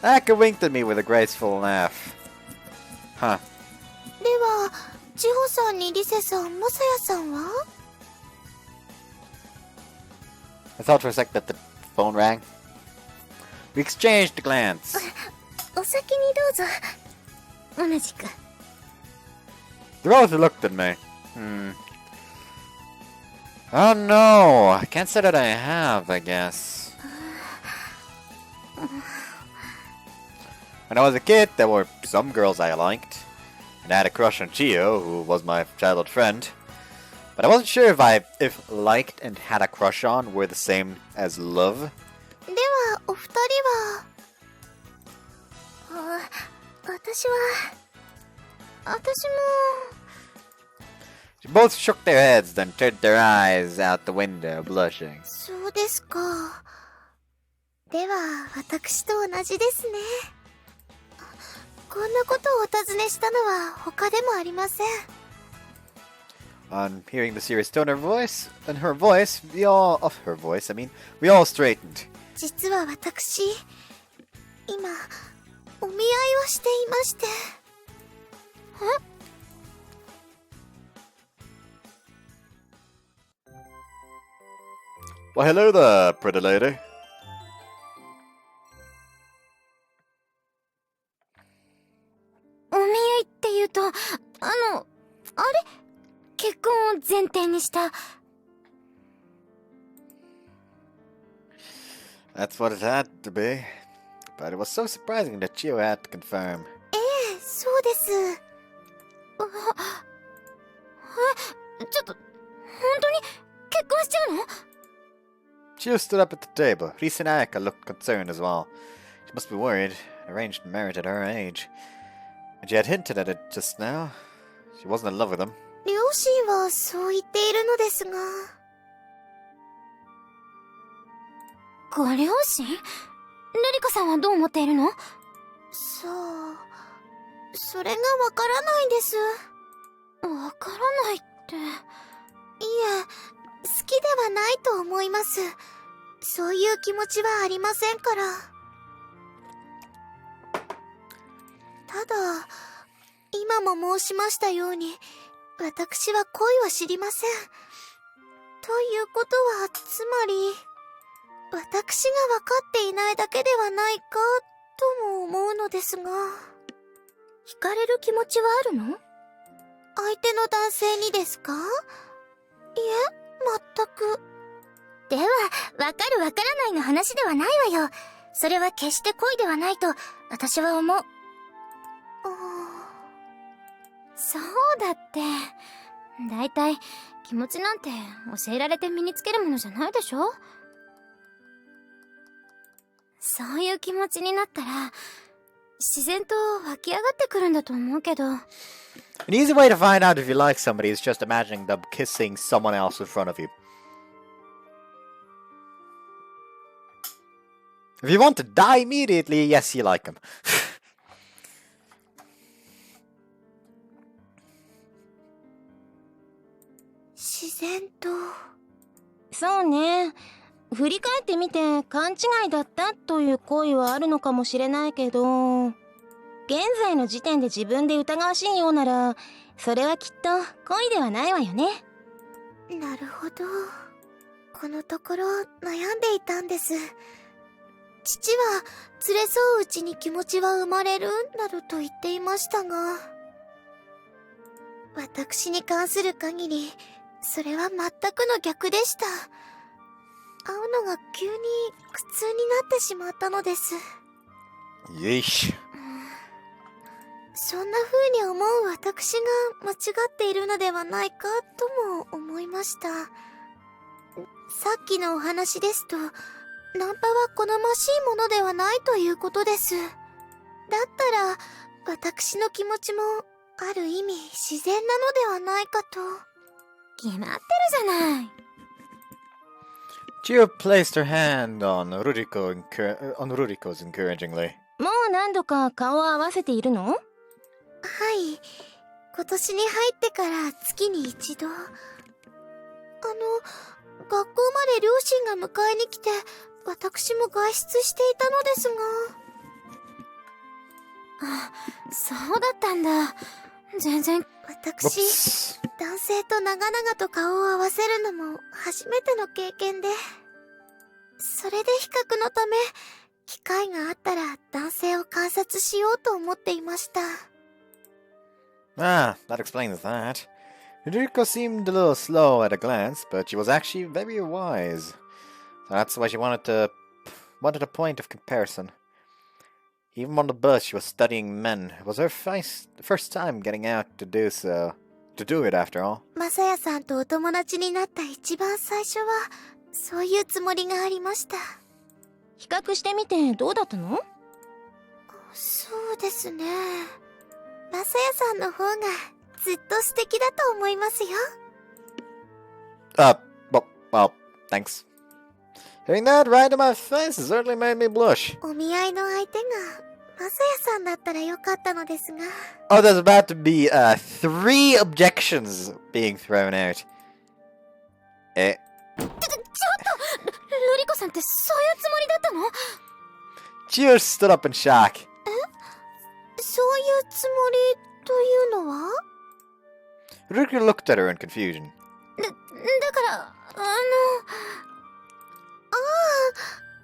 Aka winked at me with a graceful laugh. Huh. では、千穂さんにリセさん、マサヤさんは？ I thought for a sec that the phone rang. We exchanged a glance. お先にどうぞ。同じく。 They both looked at me. Oh no, I can't say that I have, I guess. When I was a kid, there were some girls I liked. And I had a crush on Chio, who was my childhood friend. But I wasn't sure if liked and had a crush on were the same as love. では、お二人は。私も。 Both shook their heads, then turned their eyes out the window, blushing. そうですか。では、私と同じですね。こんなことをお尋ねしたのは他でもありません。On hearing the serious tone of her voice, we all straightened. 実は私、今、お見合いをしていまして。Well, hello there, pretty lady. お見合いって言うと、あれ？結婚を前提にした。That's what it had to be. But it was so surprising that Chio had to confirm. そうです。ちょっと、本当に結婚しちゃうの？ Chio stood up at the table. Risa and Ayaka looked concerned as well. She must be worried. Arranged marriage at her age. And she had hinted at it just now. She wasn't in love with him. 両親はそう言っているのですが。ご両親？ルリカさんはどう思っているの？そう。それがわからないんです。わからないって。いえ、好きではないと思います。そういう気持ちはありませんから。ただ、今も申しましたように、私は恋は知りません。ということは、つまり、私が分かっていないだけではないか、とも思うのですが。惹かれる気持ちはあるの？相手の男性にですか？いえ、全く。では、わかるわからないの話ではないわよ。それは決して恋ではないと、私は思う。そうだって。だいたい気持ちなんて教えられて身につけるものじゃないでしょ？そういう気持ちになったら、自然と湧き上がってくるんだと思うけど。An easy way to find out if you like somebody is just imagining them kissing someone else in front of you. If you want to die immediately, yes, you like him. 自然と。そうね。振り返ってみて勘違いだったという恋はあるのかもしれないけど、現在の時点で自分で疑わしいようなら、それはきっと恋ではないわよね。なるほど。このところ悩んでいたんです。父は連れ添ううちに気持ちは生まれるなどと言っていましたが、私に関する限りそれは全くの逆でした。会うのが急に苦痛になってしまったのです。Yeesh. そんな風に思う私が間違っているのではないかとも思いました。さっきのお話ですと、ナンパは好ましいものではないということです。だったら私の気持ちもある意味自然なのではないかと。決まってるじゃない。Gio placed her hand on Ruriko's encouragingly. もう何度か顔を合わせているの？はい。今年に入ってから月に一度。学校まで両親が迎えに来て、私も外出していたのですが。あ、そうだったんだ。全然。私、男性と長々と顔を合わせるのも初めての経験で。それで比較のため、機会があったら男性を観察しようと思っていました。Ah, that explains that. Ruriko seemed a little slow at a glance, but she was actually very wise. So that's why she wanted a point of comparison. Even on the bus, she was studying men. It was her first time getting out to do so. To do it, after all. マサヤさんとお友達になった一番最初は、そういうつもりがありました。比較してみてどうだったの？そうですね。マサヤさんの方がずっと素敵だと思いますよ。Well, thanks. Hearing that right in my face certainly made me blush. お見合いの相手がマサヤさんだったらよかったのですが。Oh, there's about to be 3 objections being thrown out. ちょっとルリコさんってそういうつもりだったの？ Gio stood up in shock. そういうつもりというのは？ Ruriko looked at her in confusion. だから、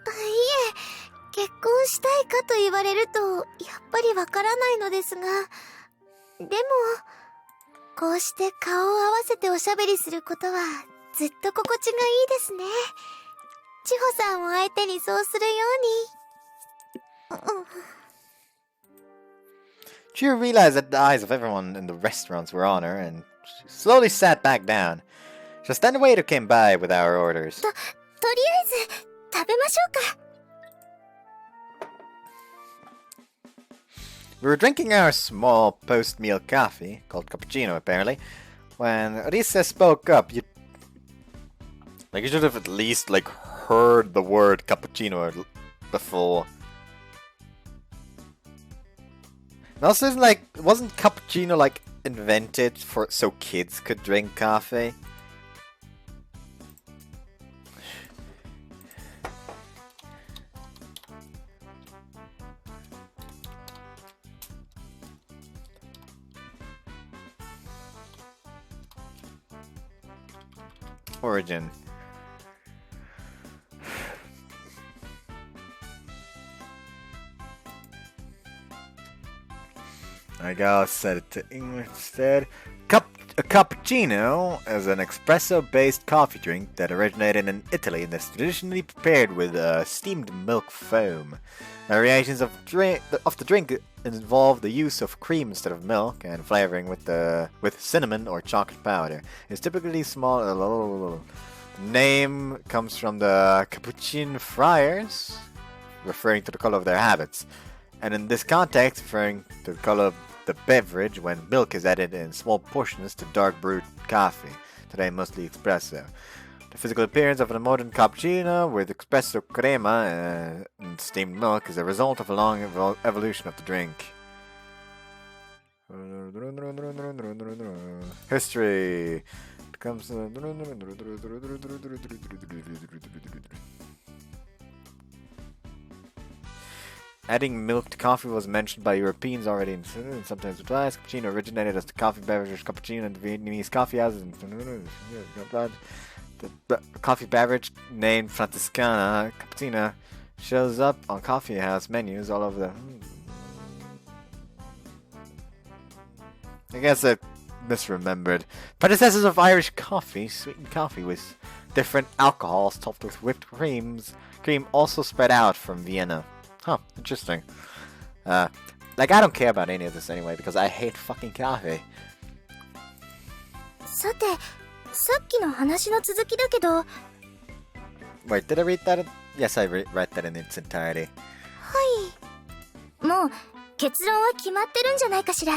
いえ、結婚したいかと言われると、やっぱりわからないのですが、でも、こうして顔を合わせておしゃべりすることは、ずっと心地がいいですね。千穂さんを相手にそうするように。Gio realized that the eyes of everyone in the restaurants were on her, and she slowly sat back down. Just then the waiter came by with our orders. とりあえず、食べましょうか。We were drinking our small post-meal coffee, called cappuccino apparently, when Risa spoke up. You should have at least, heard the word cappuccino before. And also, wasn't cappuccino, invented so kids could drink coffee? Origin. I go set it to English instead. A cappuccino is an espresso-based coffee drink that originated in Italy and is traditionally prepared with steamed milk foam. Variations of the drink involve the use of cream instead of milk and flavoring with cinnamon or chocolate powder. It's typically small. Name comes from the Capuchin friars, referring to the color of their habits, and in this context, referring to the color of the beverage when milk is added in small portions to dark brewed coffee, today mostly espresso. The physical appearance of a modern cappuccino with espresso crema and steamed milk is a result of a long evolution of the drink. History. Adding milk to coffee was mentioned by Europeans already and sometimes twice. Cappuccino originated as the coffee beverage cappuccino in the Vietnamese coffee houses. The coffee beverage named Franciscana Cappuccino shows up on coffee house menus all over the... I guess I misremembered. Predecessors of Irish coffee, sweetened coffee with different alcohols topped with whipped cream also spread out from Vienna. Huh, interesting. I don't care about any of this anyway because I hate fucking coffee. さて、さっきの話の続きだけど。 Wait, did I read that? Yes, I read that in its entirety. はい。もう結論は決まってるんじゃないかしら。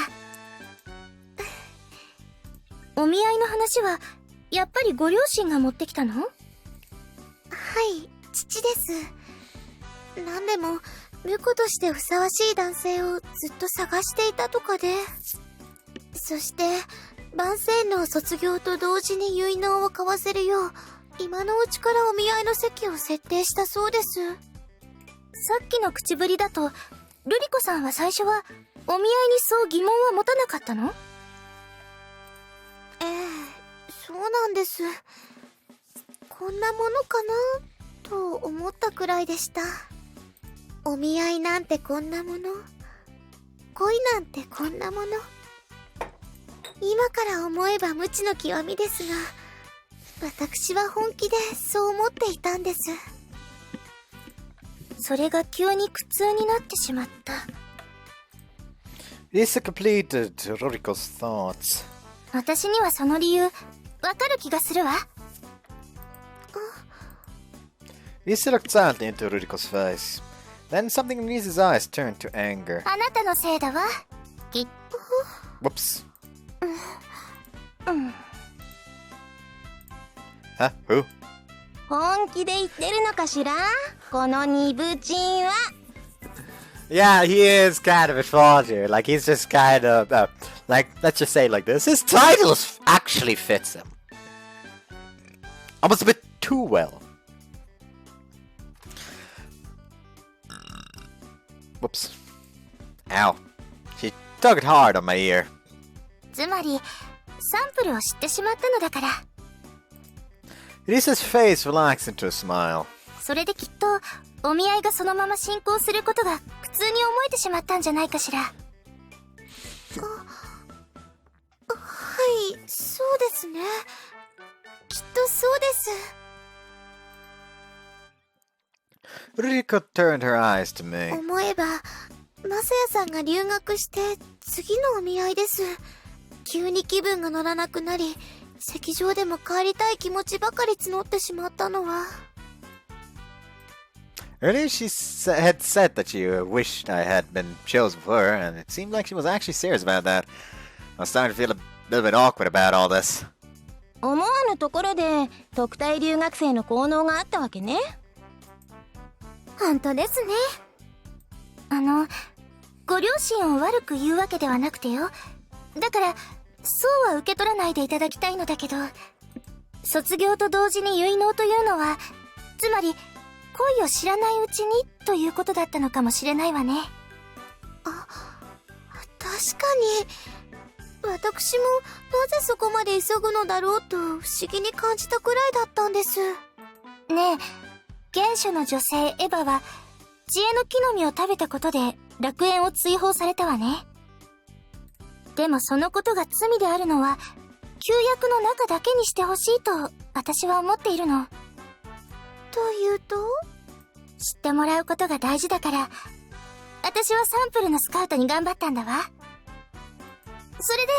お見合いの話はやっぱりご両親が持ってきたの？はい、父です。なんでも婿としてふさわしい男性をずっと探していたとかで、そして万世の卒業と同時に結納を交わせるよう今のうちからお見合いの席を設定したそうです。さっきの口ぶりだとルリコさんは最初はお見合いにそう疑問は持たなかったの？そうなんです。こんなものかなと思ったくらいでした。お見合いなんてこんなもの、恋なんてこんなもの。今から思えば無知の極みですが、私は本気でそう思っていたんです。それが急に苦痛になってしまった。This completed Roriko's thoughts. 私にはその理由わかる気がするわ。Lisa looked silently into Ruriko's face. Then something in Lisa's eyes turned to anger. あなたのせいだわ。きっと。 Whoops. Huh? Who? 本気で言ってるのかしらこのニブチンは。 Yeah, he is kind of a fraud here. Like, he's just kind of, let's just say it like this. His title actually fits him. Almost a bit too well. Whoops. Ow. She tugged hard on my ear. つまりサンプルを知ってしまったのだから。 Lisa's face relaxed into a smile. それできっとお見合いがそのまま進行することが苦痛に思えてしまったんじゃないかしら。はい、そうですね。きっとそうです。 Ruriko turned her eyes to me. 思えばマサヤさんが留学して次のお見合いです。急に気分が乗らなくなり、席上でも帰りたい気持ちばかり募ってしまったのは。 Earlier she had said that she wished I had been chosen for her, and it seemed like she was actually serious about that. I was starting to feel a little bit awkward about all this. 思わぬところで特待留学生の効能があったわけね。本当ですね。ご両親を悪く言うわけではなくてよ。だからそうは受け取らないでいただきたいのだけど、卒業と同時に結納というのはつまり恋を知らないうちにということだったのかもしれないわね。あ、確かに私もなぜそこまで急ぐのだろうと不思議に感じたくらいだったんです。ねえ、原初の女性エヴァは知恵の木の実を食べたことで楽園を追放されたわね。でもそのことが罪であるのは旧約の中だけにしてほしいと私は思っているの。というと、知ってもらうことが大事だから私はサンプルのスカウトに頑張ったんだわ。それで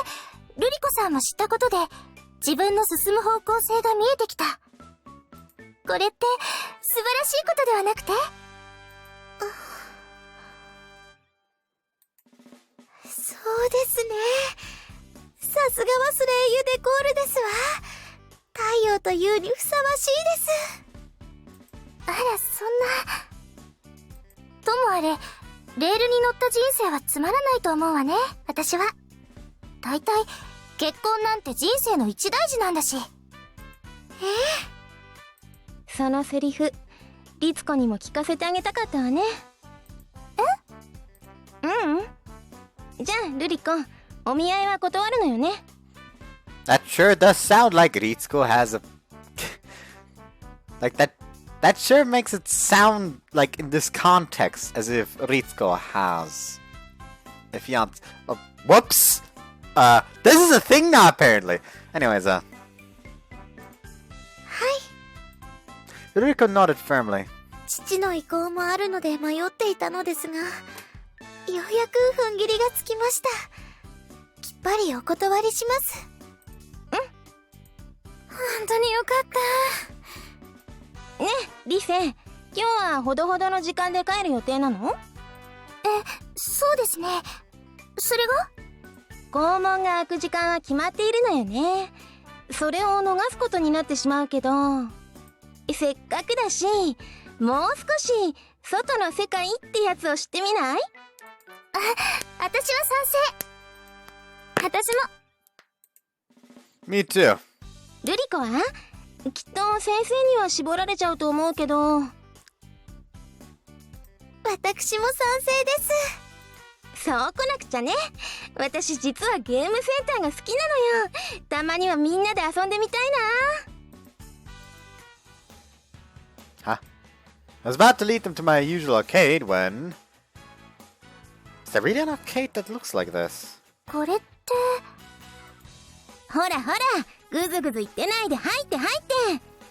ルリコさんも知ったことで自分の進む方向性が見えてきた。これって素晴らしいことではなくて？そうですね。さすがはスレイユ・デコールですわ。太陽というにふさわしいです。あら、そんな。ともあれ、レールに乗った人生はつまらないと思うわね、私は。大体、結婚なんて人生の一大事なんだし。そのセリフ律子にも聞かせてあげたかったわね。じゃあルリ子、お見合いは断るのよね。 That sure does sound like Ritsuko has a... like that sure makes it sound like in this context as if Ritsuko has a fiance. Whoops! This is a thing now apparently. Anyways, Ruriko nodded firmly. 父の意向もあるので迷っていたのですが、ようやく踏ん切りがつきました。きっぱりお断りします。本当によかったねえリセ、今日はほどほどの時間で帰る予定なの？そうですね。それが？校門が開く時間は決まっているのよね。それを逃すことになってしまうけど、せっかくだしもう少し外の世界ってやつを知ってみない？私は賛成。私も。 Me too. ルリコはきっと先生には絞られちゃうと思うけど。私も賛成です。そう来なくちゃね。私実はゲームセンターが好きなのよ。たまにはみんなで遊んでみたいな。 Huh? I was about to lead them to my usual arcade when... Is there really an arcade that looks like this? これってほらほら、ぐずぐず言ってないで入って入って。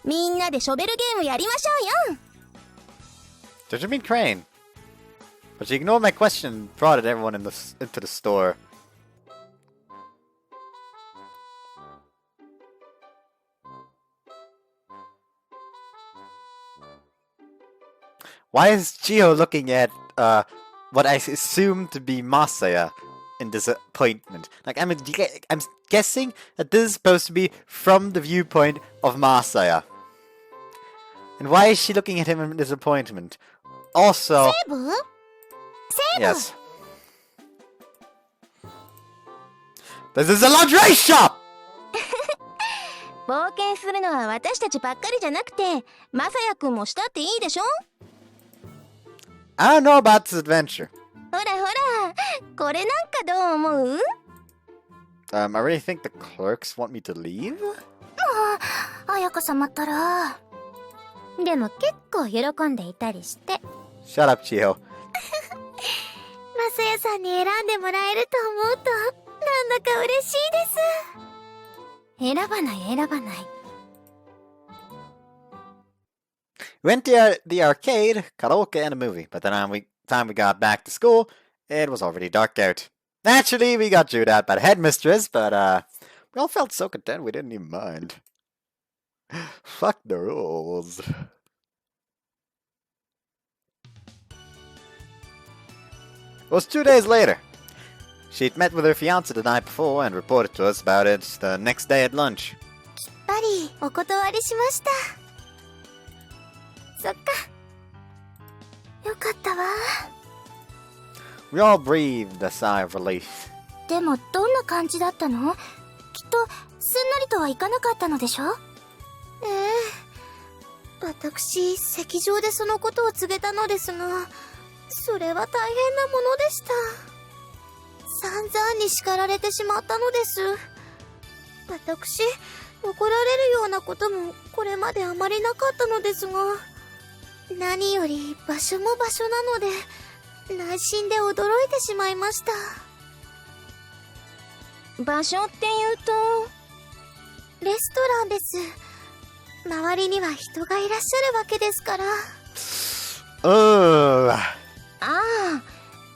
みんなでショベルゲームやりましょうよ。 Did you mean Crane? But she ignored my question and prodded everyone into the store. Why is Chio looking at what I assume to be Masaya in disappointment? Like I'm guessing that this is supposed to be from the viewpoint of Masaya. And why is she looking at him in disappointment? Also, セーブ yes. This is a lingerie shop! 冒険するのは私たちばっかりじゃなくて、まさやくんもしたっていいでしょ？ I don't know about this adventure. ほらほら、これなんかどう思う？ I really think the clerks want me to leave? 彩香様ったら。でも結構喜んでいたりして。 Shut up, Chio. マサヤさんに選んでもらえると思うとなんだか嬉しいです。選ばない選ばない。 We went to the arcade, karaoke, and a movie. By the time we got back to school, it was already dark out. Naturally, we got chewed out by the headmistress, but we all felt so content we didn't even mind. Fuck the rules. It was 2 days later. She'd met with her fiancé the night before and reported to us about it the next day at lunch. きっぱりお断りしました。そっか。よかったわ。We all breathed a sigh of relief. でもどんな感じだったの？きっとすんなりとはいかなかったのでしょ？私、席上でそのことを告げたのですが、それは大変なものでした。散々に叱られてしまったのです。私、怒られるようなこともこれまであまりなかったのですが、何より場所も場所なので、内心で驚いてしまいました。場所っていうと。レストランです。周りには人がいらっしゃるわけですから。ああ、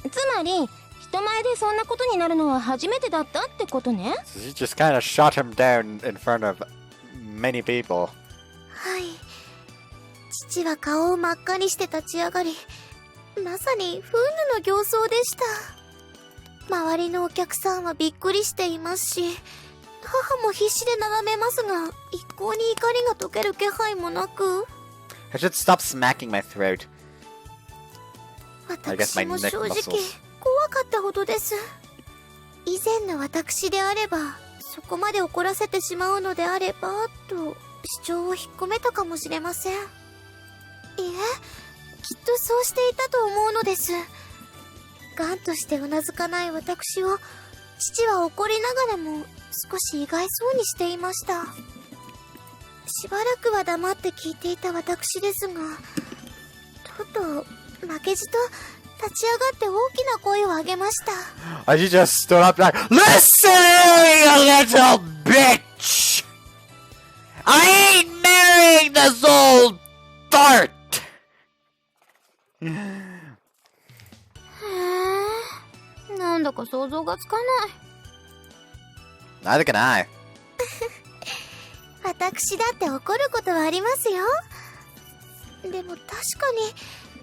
つまり人前でそんなことになるのは初めてだったってことね。So she just kind of shot him down in front of many people. はい。父は顔を真っ赤にして立ち上がり、まさに憤怒の形相でした。周りのお客さんはびっくりしていますし、母も必死で眺めますが、一向に怒りが解ける気配もなく。I should stop smacking my throat. 私も正直怖かったほどです。以前の私であれば、そこまで怒らせてしまうのであればと主張を引っ込めたかもしれません。いえ、きっとそうしていたと思うのです。ガンとしてうなずかない私を父は怒りながらも少し意外そうにしていました。しばらくは黙って聞いていた私ですが、とうとう負けじと立ち上がって大きな声を上げました。And she just stood up like, Listen, you little bitch! I ain't marrying this old fart! なんだか想像がつかない。 Neither can I. 私だって怒ることはありますよ。でも確かに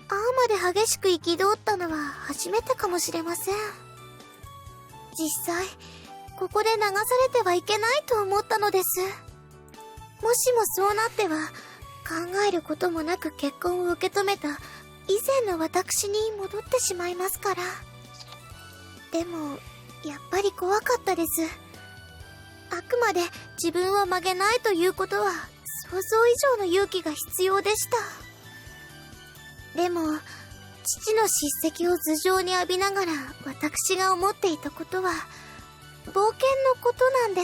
ああまで激しく憤ったのは初めてかもしれません。実際ここで流されてはいけないと思ったのです。もしもそうなっては考えることもなく結婚を受け止めた以前の私に戻ってしまいますから。でもやっぱり怖かったです。あくまで自分は曲げないということは想像以上の勇気が必要でした。でも父の叱責を頭上に浴びながら私が思っていたことは冒険のことなんで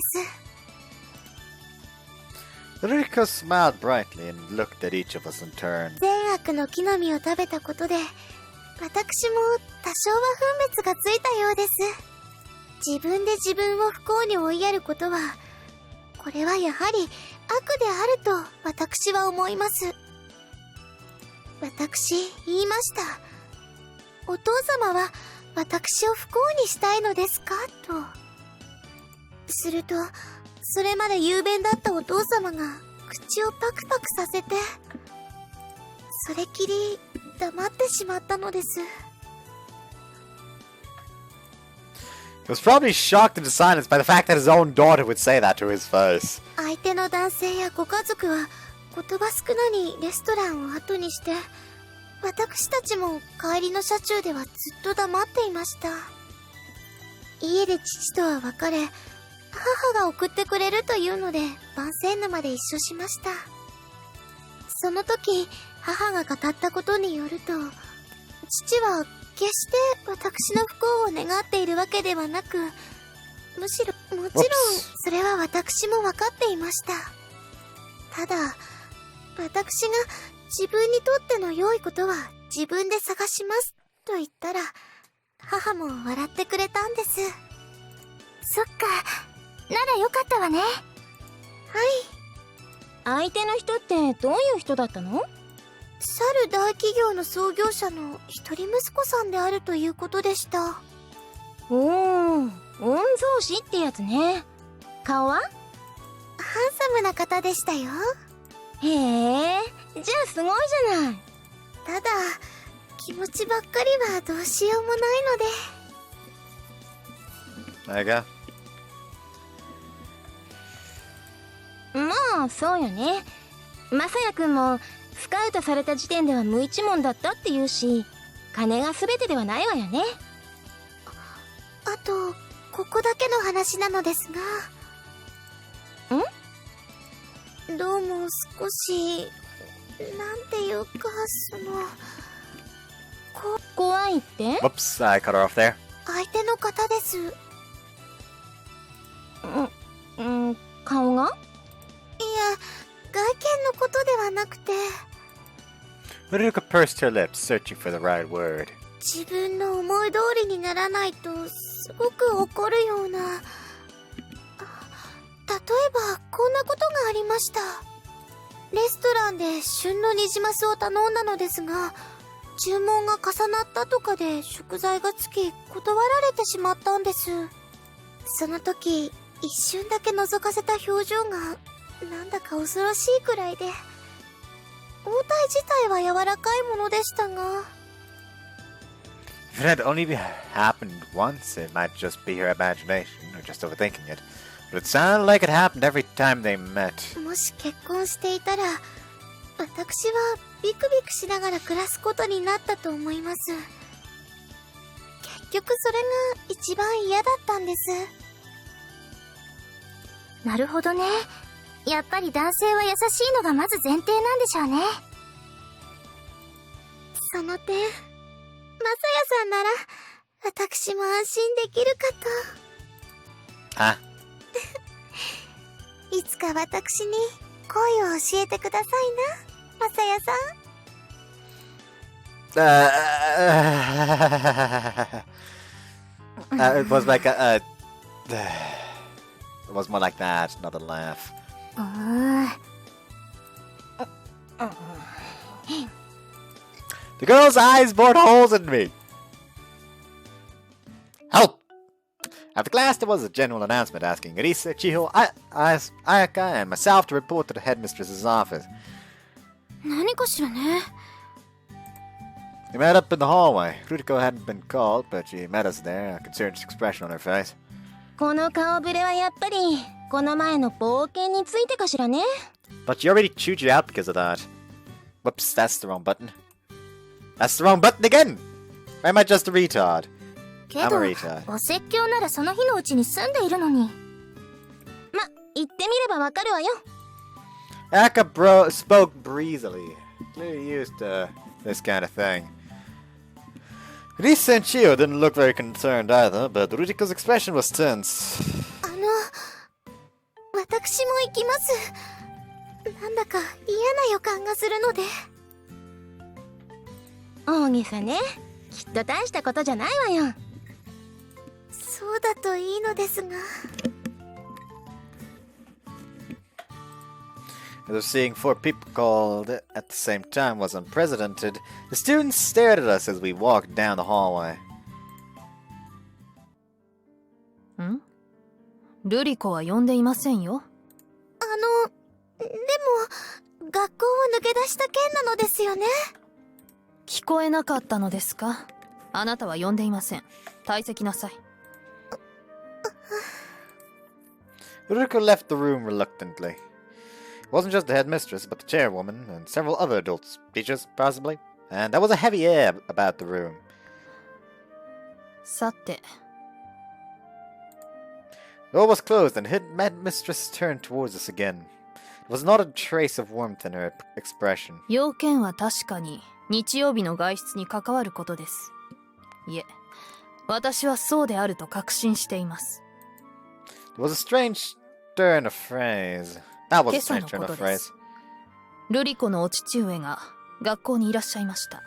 す。 Ruriko smiled brightly and looked at each of us in turn. 善悪の木の実を食べたことで私も多少は分別がついたようです。自分で自分を不幸に追いやることは、これはやはり悪であると私は思います。私言いました。お父様は私を不幸にしたいのですかと。するとそれまで雄弁だったお父様が口をパクパクさせて、それきり黙ってしまったのです。 He was probably shocked into silence by the fact that his own daughter would say that to his face. 相手の男性やご家族は言葉少なにレストランを後にして、私たちも帰りの車中ではずっと黙っていました。家で父とは別れ、母が送ってくれるというので番宣沼で一緒しました。その時母が語ったことによると、父は決して私の不幸を願っているわけではなく、むしろもちろんそれは私も分かっていました。ただ私が自分にとっての良いことは自分で探しますと言ったら、母も笑ってくれたんです。そっか、ならよかったわね。はい。相手の人ってどういう人だったの？去る大企業の創業者の一人息子さんであるということでした。おー、御曹司ってやつね。顔は？ハンサムな方でしたよ。へえ、じゃあすごいじゃない。ただ気持ちばっかりはどうしようもないので。There you go. まあそうよね。まさやくんもスカウトされた時点では無一文だったって言うし、金が全てではないわよね。あとここだけの話なのですが、どうも少しなんていうか、怖いって？ Whoops, I cut her off there. 相手の方です。顔が？いや、外見のことではなくて、Ruriko pursed her lips, searching for the right word. 自分の思い通りにならないとすごく怒るような、例えばこんなことがありました。レストランで旬のニジマスを頼んだのですが、注文が重なったとかで食材がつき断られてしまったんです。その時一瞬だけ覗かせた表情がなんだか恐ろしいくらいで、応対自体は柔らかいものでしたが。 If it had only happened once, it might just be her imagination, or just overthinking it. But it sounded like it happened every time they met. もし結婚していたら、私はビクビクしながら暮らすことになったと思います。結局それが一番嫌だったんです。なるほどね。やっぱり男性は優しいのがまず前提なんでしょうね。その点、マサヤさんなら私も安心できるかと。Huh? いつか私に恋を教えてくださいな、マサヤさん。It was like a, it was more like that, not a laugh. The girl's eyes bored holes in me. Help! After class, there was a general announcement asking Risa, Chiho, Ayaka, and myself to report to the headmistress's office. 何かしらね。 We met up in the hallway. Ruriko hadn't been called, but she met us there, a concerned expression on her face. この顔ぶれはやっぱりこの前の冒険についてかしらね。 But she already chewed you out because of that. Whoops, that's the wrong button. That's the wrong button again! Or am I just a retard? け I'm ど a retard. お説教ならその日のうちに住んでいるのに。ま、言ってみればわかるわよ。Aka spoke breezily. Clearly used to this kind of thing. Risa and Chio didn't look very concerned either, but Ruriko's expression was tense. 私も行きます。なんだか嫌な予感がするので。大げさね。きっと大したことじゃないわよ。そうだといいのですが。As if seeing 4 people called at the same time was unprecedented, the students stared at us as we walked down the hallway. ん？ルリコは呼んでいませんよ。でも、学校を抜け出した件なのですよね。聞こえなかったのですか？あなたは呼んでいません。退席なさい。Ruriko left the room reluctantly. It wasn't just the headmistress, but the chairwoman and several other adults, teachers, possibly, and there was a heavy air about the room. さて。 The door was closed, and headmistress turned towards us again. There was not a trace of warmth in her expression. 要件は確かに日曜日の外出に関わることです。いえ、私はそうであると確信しています。There was a strange turn of phrase. That was a 今朝 strange の turn こ of とで phrase. す。ルリコのお父上が学校にいらっしゃいました。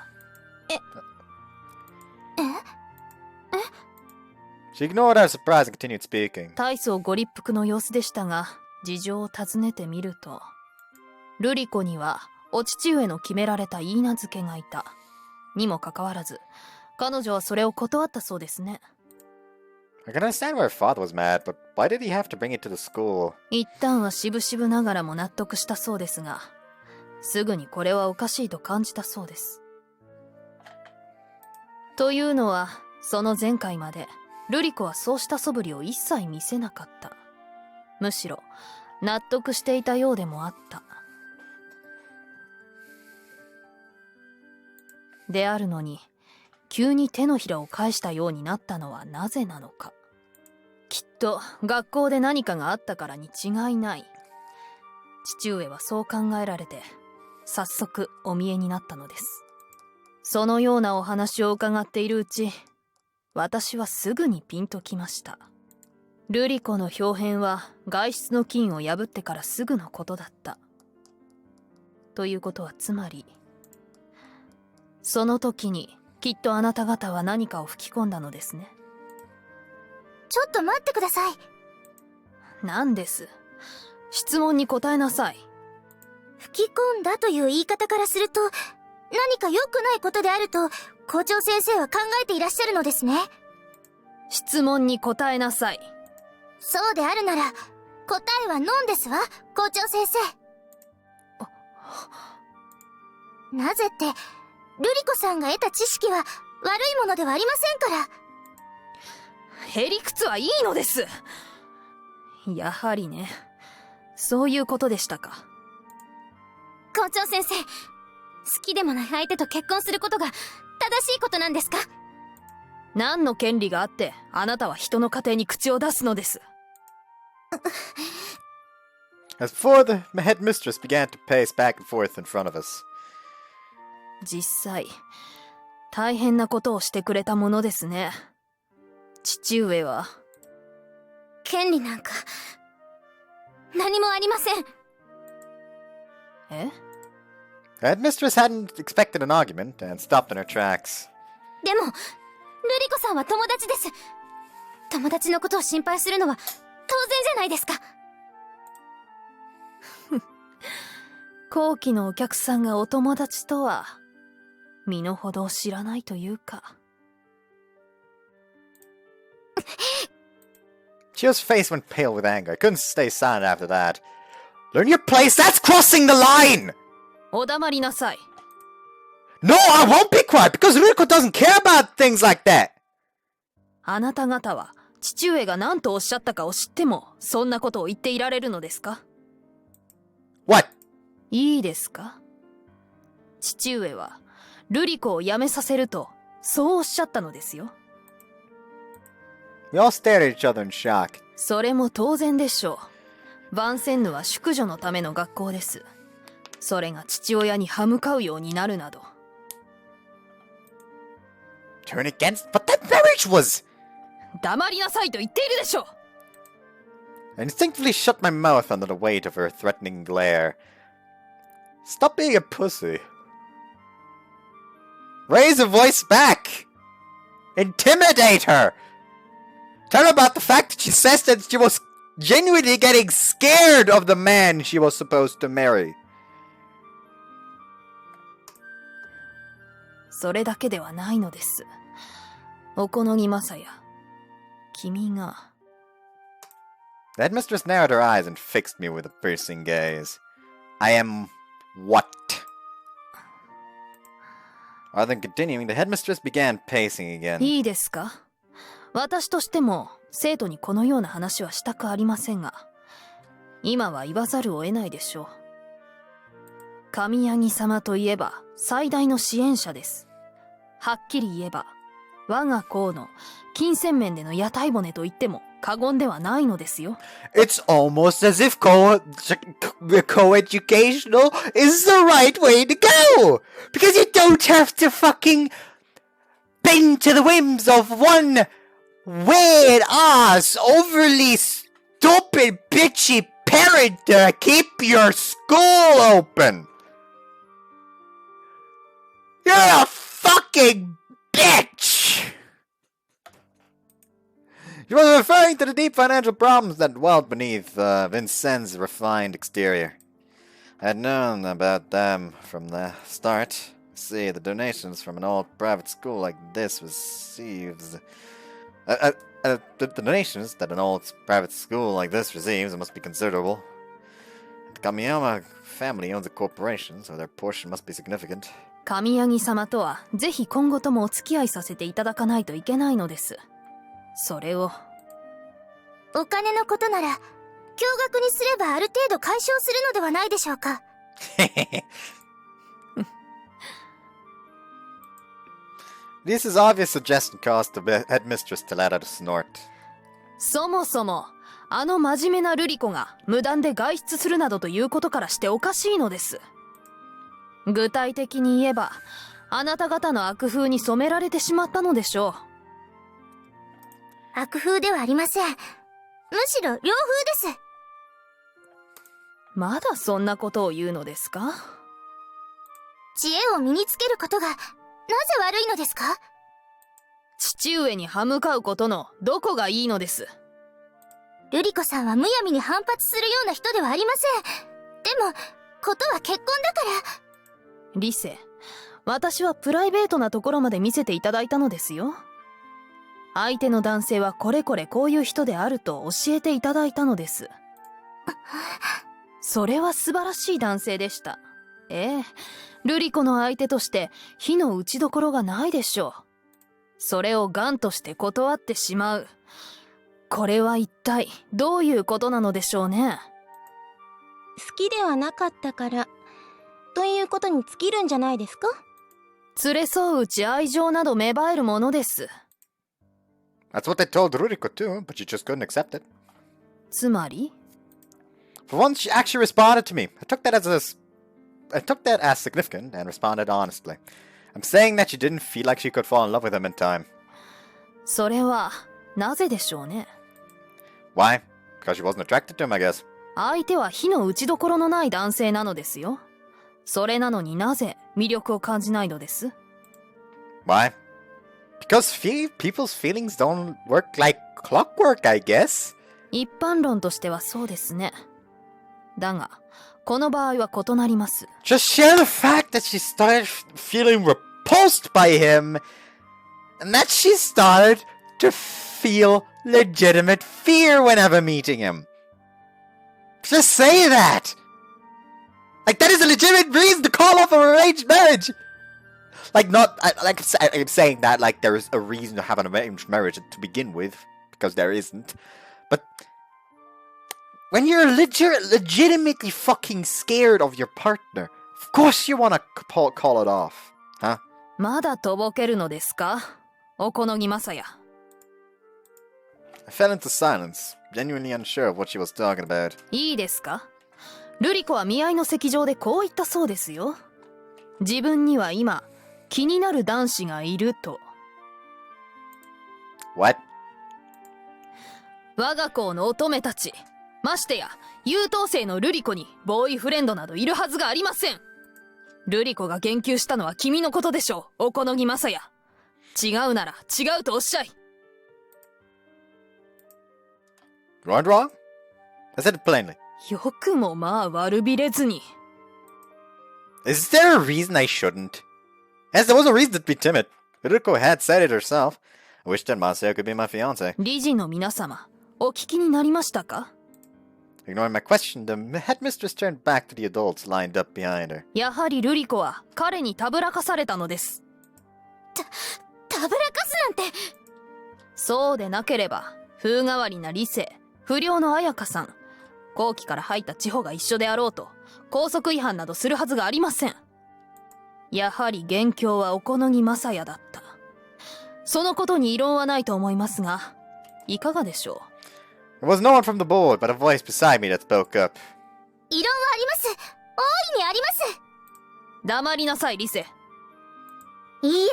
She ignored our surprise and continued speaking. 大層ご立腹の様子でしたが、事情を尋ねてみると、ルリコにはお父上の決められた許嫁がいた。にもかかわらず、彼女はそれを断ったそうですね。I can understand why her father was mad, but why did he have to bring it to the school? 一旦はしぶしぶながらも納得したそうですが、すぐにこれはおかしいと感じたそうです。というのは、その前回まで、ルリコはそうした素振りを一切見せなかった。むしろ、納得していたようでもあった。であるのに、急に手のひらを返したようになったのはなぜなのか。きっと学校で何かがあったからに違いない。父上はそう考えられて、早速お見えになったのです。そのようなお話を伺っているうち、私はすぐにピンときました。ルリコの表変は外出の禁を破ってからすぐのことだった。ということはつまり、その時にきっとあなた方は何かを吹き込んだのですね。ちょっと待ってください。なんです。質問に答えなさい。吹き込んだという言い方からすると、何か良くないことであると、校長先生は考えていらっしゃるのですね。質問に答えなさい。そうであるなら、答えはノンですわ、校長先生。なぜって、瑠璃子さんが得た知識は悪いものではありませんから。へりくつはいいのです。やはりね、そういうことでしたか。校長先生、好きでもない相手と結婚することが正しいことなんですか？何の権利があってあなたは人の家庭に口を出すのです。As before, the headmistress began to pace back and forth in front of us. 実際、大変なことをしてくれたものですね。父上は。権利なんか、何もありません。え？ The headmistress hadn't expected an argument and stopped in her tracks. でも、瑠璃子さんは友達です。友達のことを心配するのは当然じゃないですか。後期のお客さんがお友達とは、身の程を知らないというか。Chio's face went pale with anger. I couldn't stay silent after that. Learn your place! That's crossing the line! お黙りなさい。No, I won't be quiet because Ruriko doesn't care about things like that! あなた方は、父上が何とおっしゃったかを知っても、そんなことを言っていられるのですか？ What? いいですか？父上は、瑠璃子を辞めさせると、そうおっしゃったのですよ。We all stared at each other in shock. それも当然でしょう。バンセンヌは淑女のための学校です。それが父親に歯向かうようになるなど。Turn against? But that marriage was... 黙りなさいと言っているでしょう。 I instinctively shut my mouth under the weight of her threatening glare. Stop being a pussy. Raise a voice back! Intimidate her! Tell her about the fact that she says that she was genuinely getting scared of the man she was supposed to marry. それだけではないのです。おこのぎまさや、君が。The headmistress narrowed her eyes and fixed me with a piercing gaze. I am what? Rather than continuing, the headmistress began pacing again. いいですか？私としても生徒にこのような話はしたくありませんが、今は言わざるを得ないでしょう。神柳様といえば最大の支援者です。はっきり言えば、我が校の金銭面での屋台骨と言っても過言ではないのですよ。It's almost as if co-educational is the right way to go! Because you don't have to fucking bend to the whims of one weird-ass, overly stupid, bitchy parent to keep your school open! You're a fucking bitch! She was referring to the deep financial problems that dwelt beneath Vincenne's refined exterior. I had known about them from the start. See, the donations from an old private school like this receives... the donations that an old private school like this receives must be considerable. The Kamiyama family owns a corporation, so their portion must be significant. 神柳様とはぜひ今後ともお付き合いさせていただかないといけないのです。それを。お金のことなら、驚愕にすればある程度解消するのではないでしょうか。This is obvious suggestion caused the headmistress to let out a snort. そもそも、あの真面目な瑠璃子が無断で外出するなどということからしておかしいのです。具体的に言えば、あなた方の悪風に染められてしまったのでしょう。悪風ではありません。むしろ良風です。まだそんなことを言うのですか？知恵を身につけることが、なぜ悪いのですか？父上に歯向かうことのどこがいいのです？瑠璃子さんはむやみに反発するような人ではありません。でも、ことは結婚だから。リセ、私はプライベートなところまで見せていただいたのですよ。相手の男性はこれこれこういう人であると教えていただいたのです。それは素晴らしい男性でした。ええ、瑠璃子の相手として火の打ちどころがないでしょう。それを頑として断ってしまう。これは一体どういうことなのでしょうね。好きではなかったからということに尽きるんじゃないですか？連れ添ううち愛情など芽生えるものです。That's what they told Ruriko too, but she just couldn't accept it. つまり For once, she actually responded to me. I took that as significant and responded honestly. I'm saying that she didn't feel like she could fall in love with him in time. それはなぜでしょうね。Why? Because she wasn't attracted to him, I guess. 相手は火の打ちどころのない男性なのですよ。それなのになぜ魅力を感じないのです？ Why? Because people's feelings don't work like clockwork, I guess. 一般論としてはそうですね。だが、この場合は異なります。Just share the fact that she started feeling repulsed by him, and that she started to feel legitimate fear whenever meeting him. Just say that! Like, that is a legitimate reason to call off an arranged marriage! Like, I'm saying that like there is a reason to have an arranged marriage to begin with, because there isn't. But when you're legitimately fucking scared of your partner, of course you want to call it off, huh? まだとぼけるのですか？おこのぎまさや。I fell into silence, genuinely unsure of what she was talking about. いいですか？瑠璃子は見合いの席上でこう言ったそうですよ。自分には今気になる男子がいると。What? 我が校の乙女たち、ましてや優等生の瑠璃子にボーイフレンドなどいるはずがありません。瑠璃子が言及したのは君のことでしょう、おこのぎまさや。違うなら違うとおっしゃい。Going wrong? I said it plainly. よくもまあ悪びれずに。Is there a reason I shouldn't? Yes, there was a reason to be timid. Ruko had said it herself. I wish that Masaya could be my fiance. 理事の皆様、お聞きになりましたか？ Ignoring my question, the headmistress turned back to the adults lined up behind her. やはり瑠璃子は彼にたぶらかされたのです。たぶらかすなんて。そうでなければ、風変わりな理性、不良の彩香さん、後期から入った地方が一緒であろうと、校則違反などするはずがありません。やはり元凶はおこのぎまさやだった。そのことに異論はないと思いますが、いかがでしょう？ It was no one from the board, but a voice beside me that spoke up. 異論はあります。大いにあります。黙りなさい、リセ。いいえ、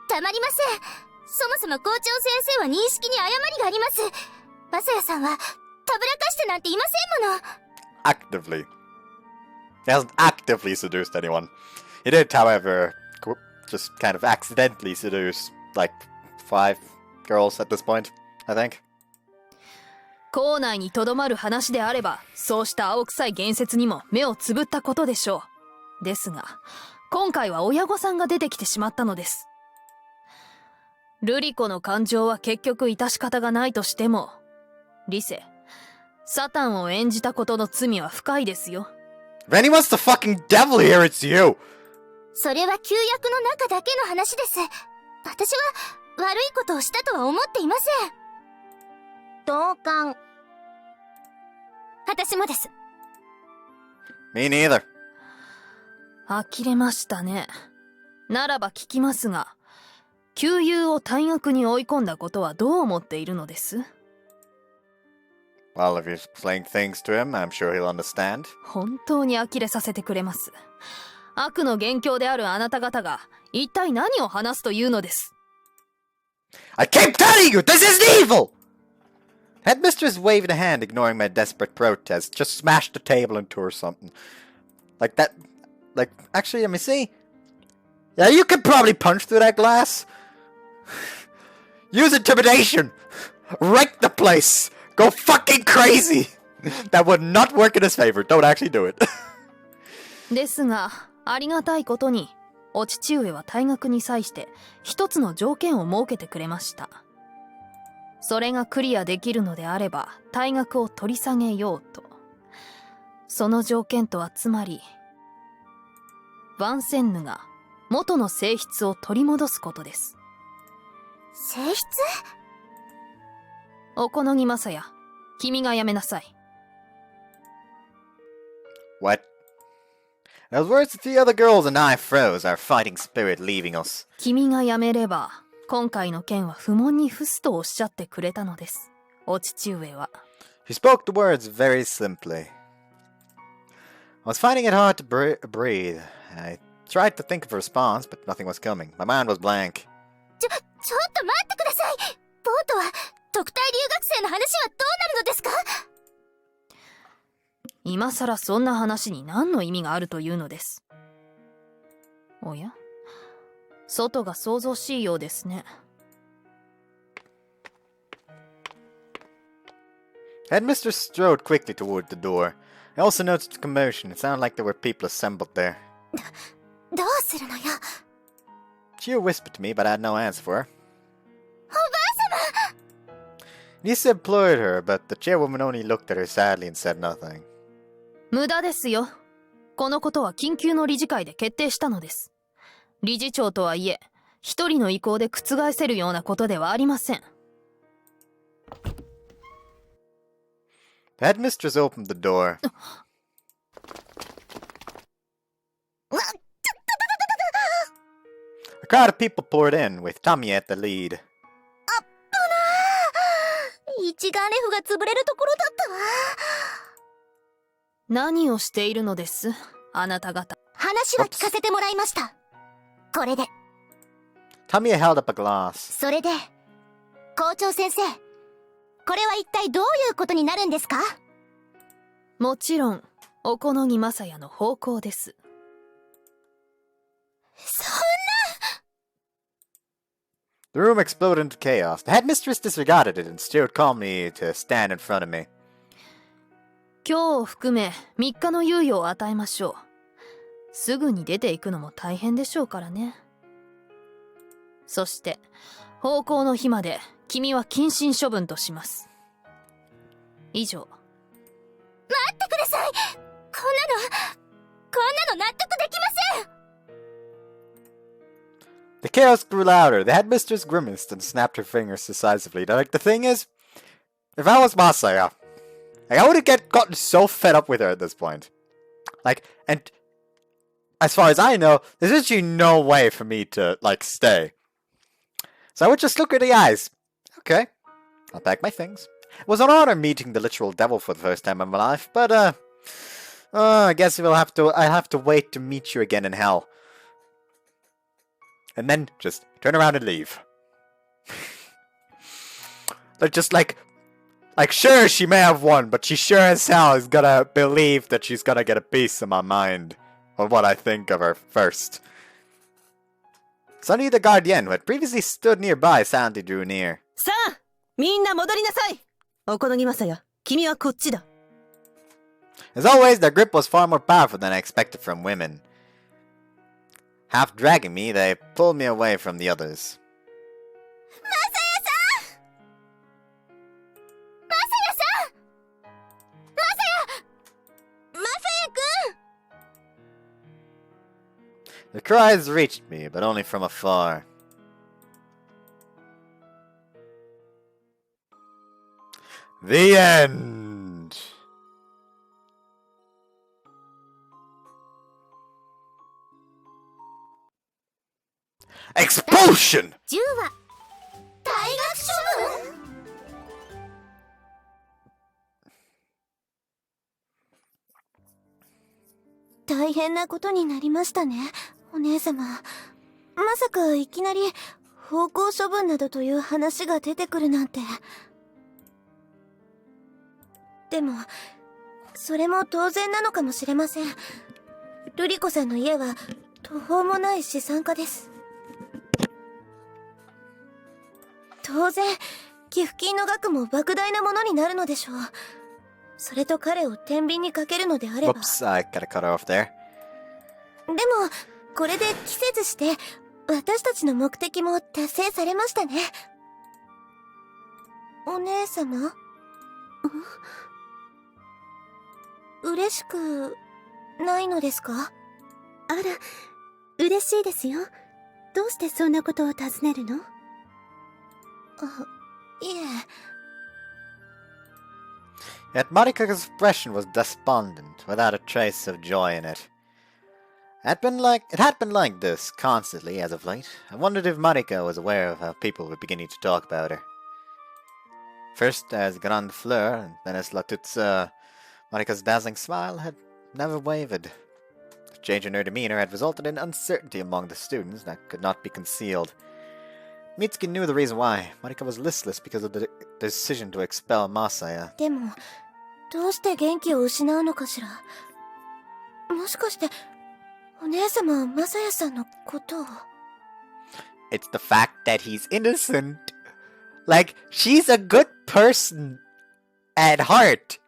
たまりません。そもそも校長先生は認識に誤りがあります。マサヤさんはたぶらかしてなんていませんもの。Actively. He hasn't actively seduced anyone. He did, however, just kind of accidentally seduce, like, 5 girls at this point, I think. 校内にとどまる話であれば、そうした青臭い言説にも目をつぶったことでしょう。ですが、今回は親御さんが出てきてしまったのです。瑠璃子の感情は結局致し方がないとしても、リセ、サタンを演じたことの罪は深いですよ。If anyone's the fucking devil here, it's you! それは旧約の中だけの話です。私は悪いことをしたとは思っていません。同感。私もです。Me neither. 呆れましたね。ならば聞きますが、旧友を退学に追い込んだことはどう思っているのです？ Well, if you're explaining things to him, I'm sure he'll understand. 本当に呆れさせてくれます。悪の元凶であるあなた方が一体何を話すというのです？ I keep telling you, this is evil! Headmistress waved a hand, ignoring my desperate protest. Just smashed the table into or something. Like that. Like, actually, let me see. Yeah, you could probably punch through that glass. Use intimidation. Wreck the place. Go fucking crazy! That would not work in his favor. Don't actually do it. ですが、ありがたいことに、お父上は退学に際して一つの条件を設けてくれました。それがクリアできるのであれば、退学を取り下げようと。その条件とはつまり、ヴァンセンヌが元の性質を取り戻すことです。性質？おこのぎまさや、君がやめなさい。What? In other words, the three other girls and I froze, our fighting spirit leaving us. 君がやめれば、今回の件は不問に付すとおっしゃってくれたのです。お父上は。He spoke the words very simply. I was finding it hard to breathe. I tried to think of a response, but nothing was coming. My mind was blank. ちょっと待ってください。ボートは、特待留学生の話はどうなるのですか？今さらそんな話に何の意味があるというのです。おや？外が騒々しいようですね。Headmistress strode quickly toward the door. I also noticed a commotion. It sounded like there were people assembled there. どうするのよ。She whispered to me, but I had no answer for her. おばあ様！ Lisa implored her, but the chairwoman only looked at her sadly and said nothing. 無駄ですよ。このことは緊急の理事会で決定したのです。理事長とはいえ、一人の意向で覆せるようなことではありません。The headmistress opened the door. A crowd of people poured in, with Tommy at the lead. 一眼レフが潰れるところだったわ。何をしているのです、あなた方。話は聞かせてもらいました。これで。Tommy held up a glass. それで、校長先生、これは一体どういうことになるんですか？もちろん、おこのぎまさやの方向です。そんな！ The room exploded into chaos. The headmistress disregarded it and steered calmly to stand in front of me. 今日を含め3日の猶予を与えましょう。すぐに出ていくのも大変でしょうからね。そして、奉公の日まで君は謹慎処分とします。以上。待ってください！こんなの納得できません！ The chaos grew louder. The headmistress grimaced and snapped her fingers decisively. Like, the thing is, if I was Masaya, like, I would have gotten so fed up with her at this point. Like, and as far as I know, there's actually no way for me to, like, stay. So I would just look her in the eyes. Okay, I'll pack my things. It was an honor meeting the literal devil for the first time in my life, but, I guess I'll have to wait to meet you again in hell. And then just turn around and leave. They're just like, sure, she may have won, but she sure as hell is gonna believe that she's gonna get a piece of my mind, or what I think of her first. Suddenly the guardian, who had previously stood nearby, silently drew near. さあ、みんな戻りなさい。おこのぎまさや、君はこっちだ。As always, their grip was far more powerful than I expected from women. Half dragging me, they pulled me away from the others. マサヤさん！マサヤさん！マサヤくん！ The cries reached me, but only from afar. The end! Expulsion! 10話退学処分？大変なことになりましたね、お姉様。まさかいきなり奉公処分などという話が出てくるなんて。でもそれも当然なのかもしれません。瑠璃子さんの家は途方もない資産家です。当然寄付金の額も莫大なものになるのでしょう。それと彼を天秤にかけるのであれば。Whoops, I gotta cut off there. でも、これで期せずして、私たちの目的も達成されましたね。お姉様？嬉しくないのですか？あら、嬉しいですよ。どうしてそんなことを尋ねるの？いえ。Yet Marika's expression was despondent, without a trace of joy in it. It had been like this constantly as of late. I wondered if Marika was aware of how people were beginning to talk about her. First as Grande Fleur, and then as La Toute Sœur, Marika's dazzling smile had never wavered. The change in her demeanor had resulted in uncertainty among the students that could not be concealed. Mitsuki knew the reason why. Marika was listless because of the decision to expel Masaya. でも、どうして元気を失うのかしら。もしかして、お姉様はマサヤさんのことを。It's the fact that he's innocent. Like, she's a good person at heart.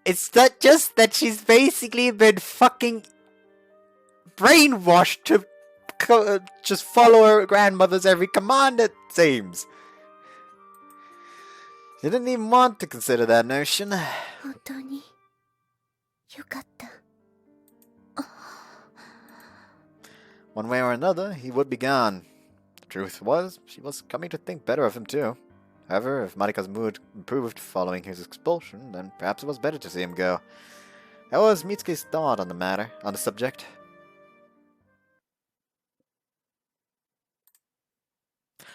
It's not just that she's basically been fucking brainwashed to just follow her grandmother's every command, it seems. She didn't even want to consider that notion. 本当によかった。One way or another, he would be gone. The truth was, she was coming to think better of him too. However, if Marika's mood improved following his expulsion, then perhaps it was better to see him go. That was Mitsuki's thought on the subject.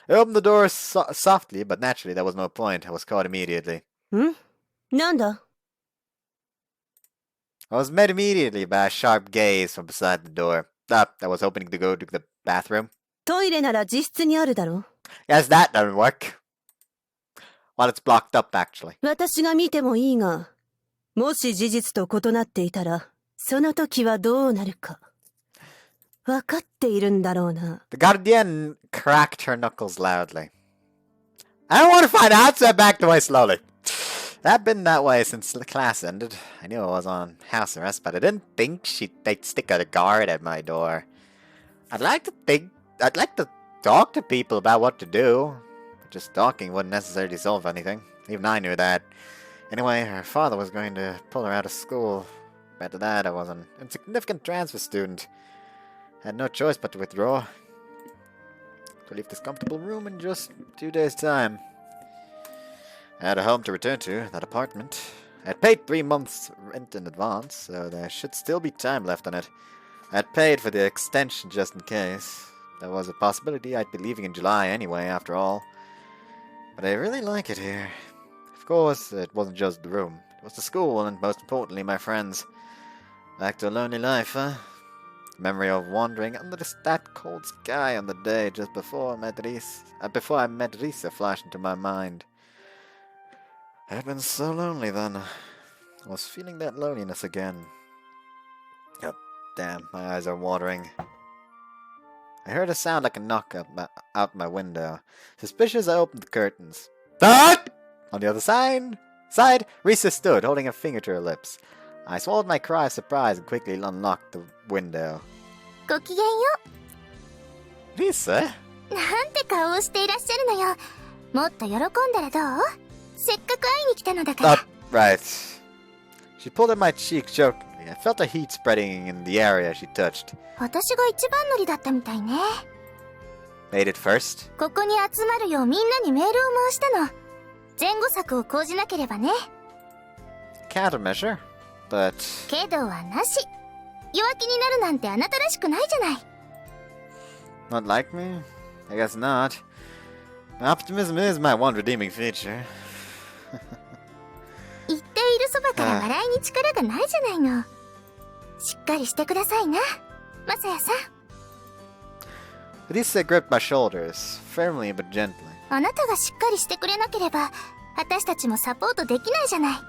I opened the door softly, but naturally there was no point. I was caught immediately. なんだ？ I was met immediately by a sharp gaze from beside the door. I was hoping to go to the bathroom. トイレなら自室にあるだろう。 Guess that doesn't work. Well, it's blocked up, actually. 私が見てもいいが、もし事実と異なっていたら、その時はどうなるか。わかっているんだろうな。The guardian cracked her knuckles loudly. I don't want to find out, so I backed away slowly. I've been that way since the class ended. I knew I was on house arrest, but I didn't think they'd stick a guard at my door. I'd like to talk to people about what to do. But just talking wouldn't necessarily solve anything. Even I knew that. Anyway, her father was going to pull her out of school. After that, I was an insignificant transfer student. I had no choice but to withdraw. To leave this comfortable room in just 2 days' time. I had a home to return to, that apartment. I had paid 3 months' rent in advance, so there should still be time left on it. I had paid for the extension just in case. There was a possibility I'd be leaving in July anyway, after all. But I really like it here. Of course, it wasn't just the room. It was the school, and most importantly, my friends. Back to a lonely life, huh? The memory of wandering under that cold sky on the day just before I met Risa flashed into my mind. I had been so lonely then. I was feeling that loneliness again. Oh, damn, my eyes are watering. I heard a sound like a knock out my window. Suspicious, I opened the curtains. But on the other side, Risa stood, holding a finger to her lips. I swallowed my cry of surprise and quickly unlocked the window. ごきげんよう。Risa? なんて顔をしていらっしゃるのよ。もっと喜んだらどう？せっかく会いに来たのだから。Right. She pulled at my cheek jokingly. I felt a heat spreading in the area she touched. 私が一番乗りだったみたいね。Made it first? ここに集まるようみんなにメールを回したの。前後策を講じなければね。Countermeasure? But... けどはなし。弱気になるなんてあなたらしくないじゃない。Not like me? I guess not. Optimism is my one redeeming feature. 言っているそばから笑いに力がないじゃないの。しっかりしてくださいな、マサヤさん。Risa gripped my shoulders, firmly but gently. あなたがしっかりしてくれなければ、私たちもサポートできないじゃない。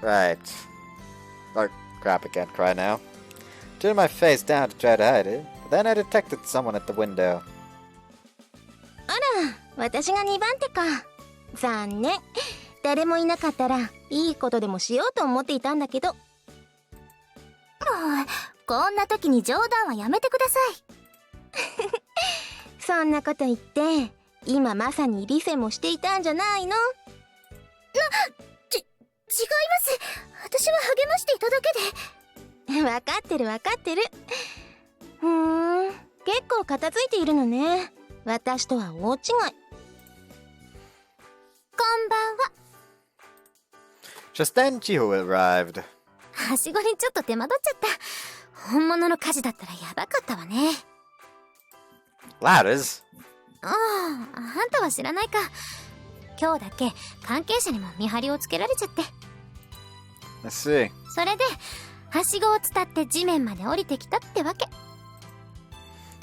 Right. Oh, crap, I can't cry now. Turned my face down to try to hide it, but then I detected someone at the window. 私が2番手か。残念。誰もいなかったらいいことでもしようと思っていたんだけど。もうこんな時に冗談はやめてください。そんなこと言って今まさにリセもしていたんじゃないの？違います。私は励ましていただけで。分かってる分かってる。結構片付いているのね。私とは大違い。こんばんは。Just then, Chiho arrived. はしごにちょっと手間取っちゃった。本物の火事だったらやばかったわね。Ladders? あんたは知らないか。今日だけ関係者にも見張りをつけられちゃって。Let's see. それではしごを伝って地面まで降りてきたってわけ。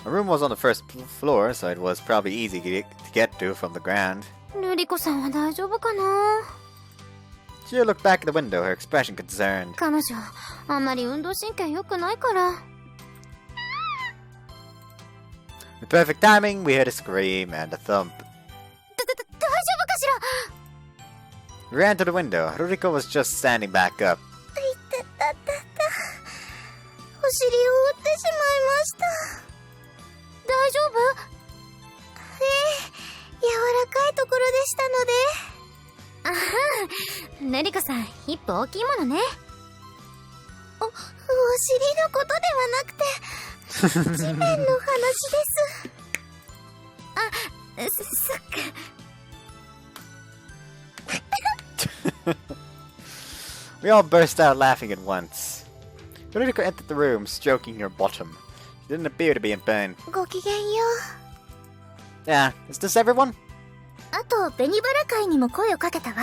My room was on the first floor, so it was probably easy to get to from the ground. ルリコさんは大丈夫かな。Chiho looked back at the window, her expression concerned. 彼女あんまり運動神経良くないから。 With perfect timing, we heard a scream and a thump. 大丈夫かしら。 We ran to the window. Ruriko was just standing back up. お尻を打ってしまいました。大丈夫？柔らかいところでしたので。あはん、ルリコさんヒップ大きいものね。お尻のことではなくて地面の話です。そっか。We all burst out laughing at once. Ruriko entered the room, stroking her bottom. She didn't appear to be in pain. ごきげんよう。 Yeah, is this everyone? あと紅バラ会にも声をかけたわ。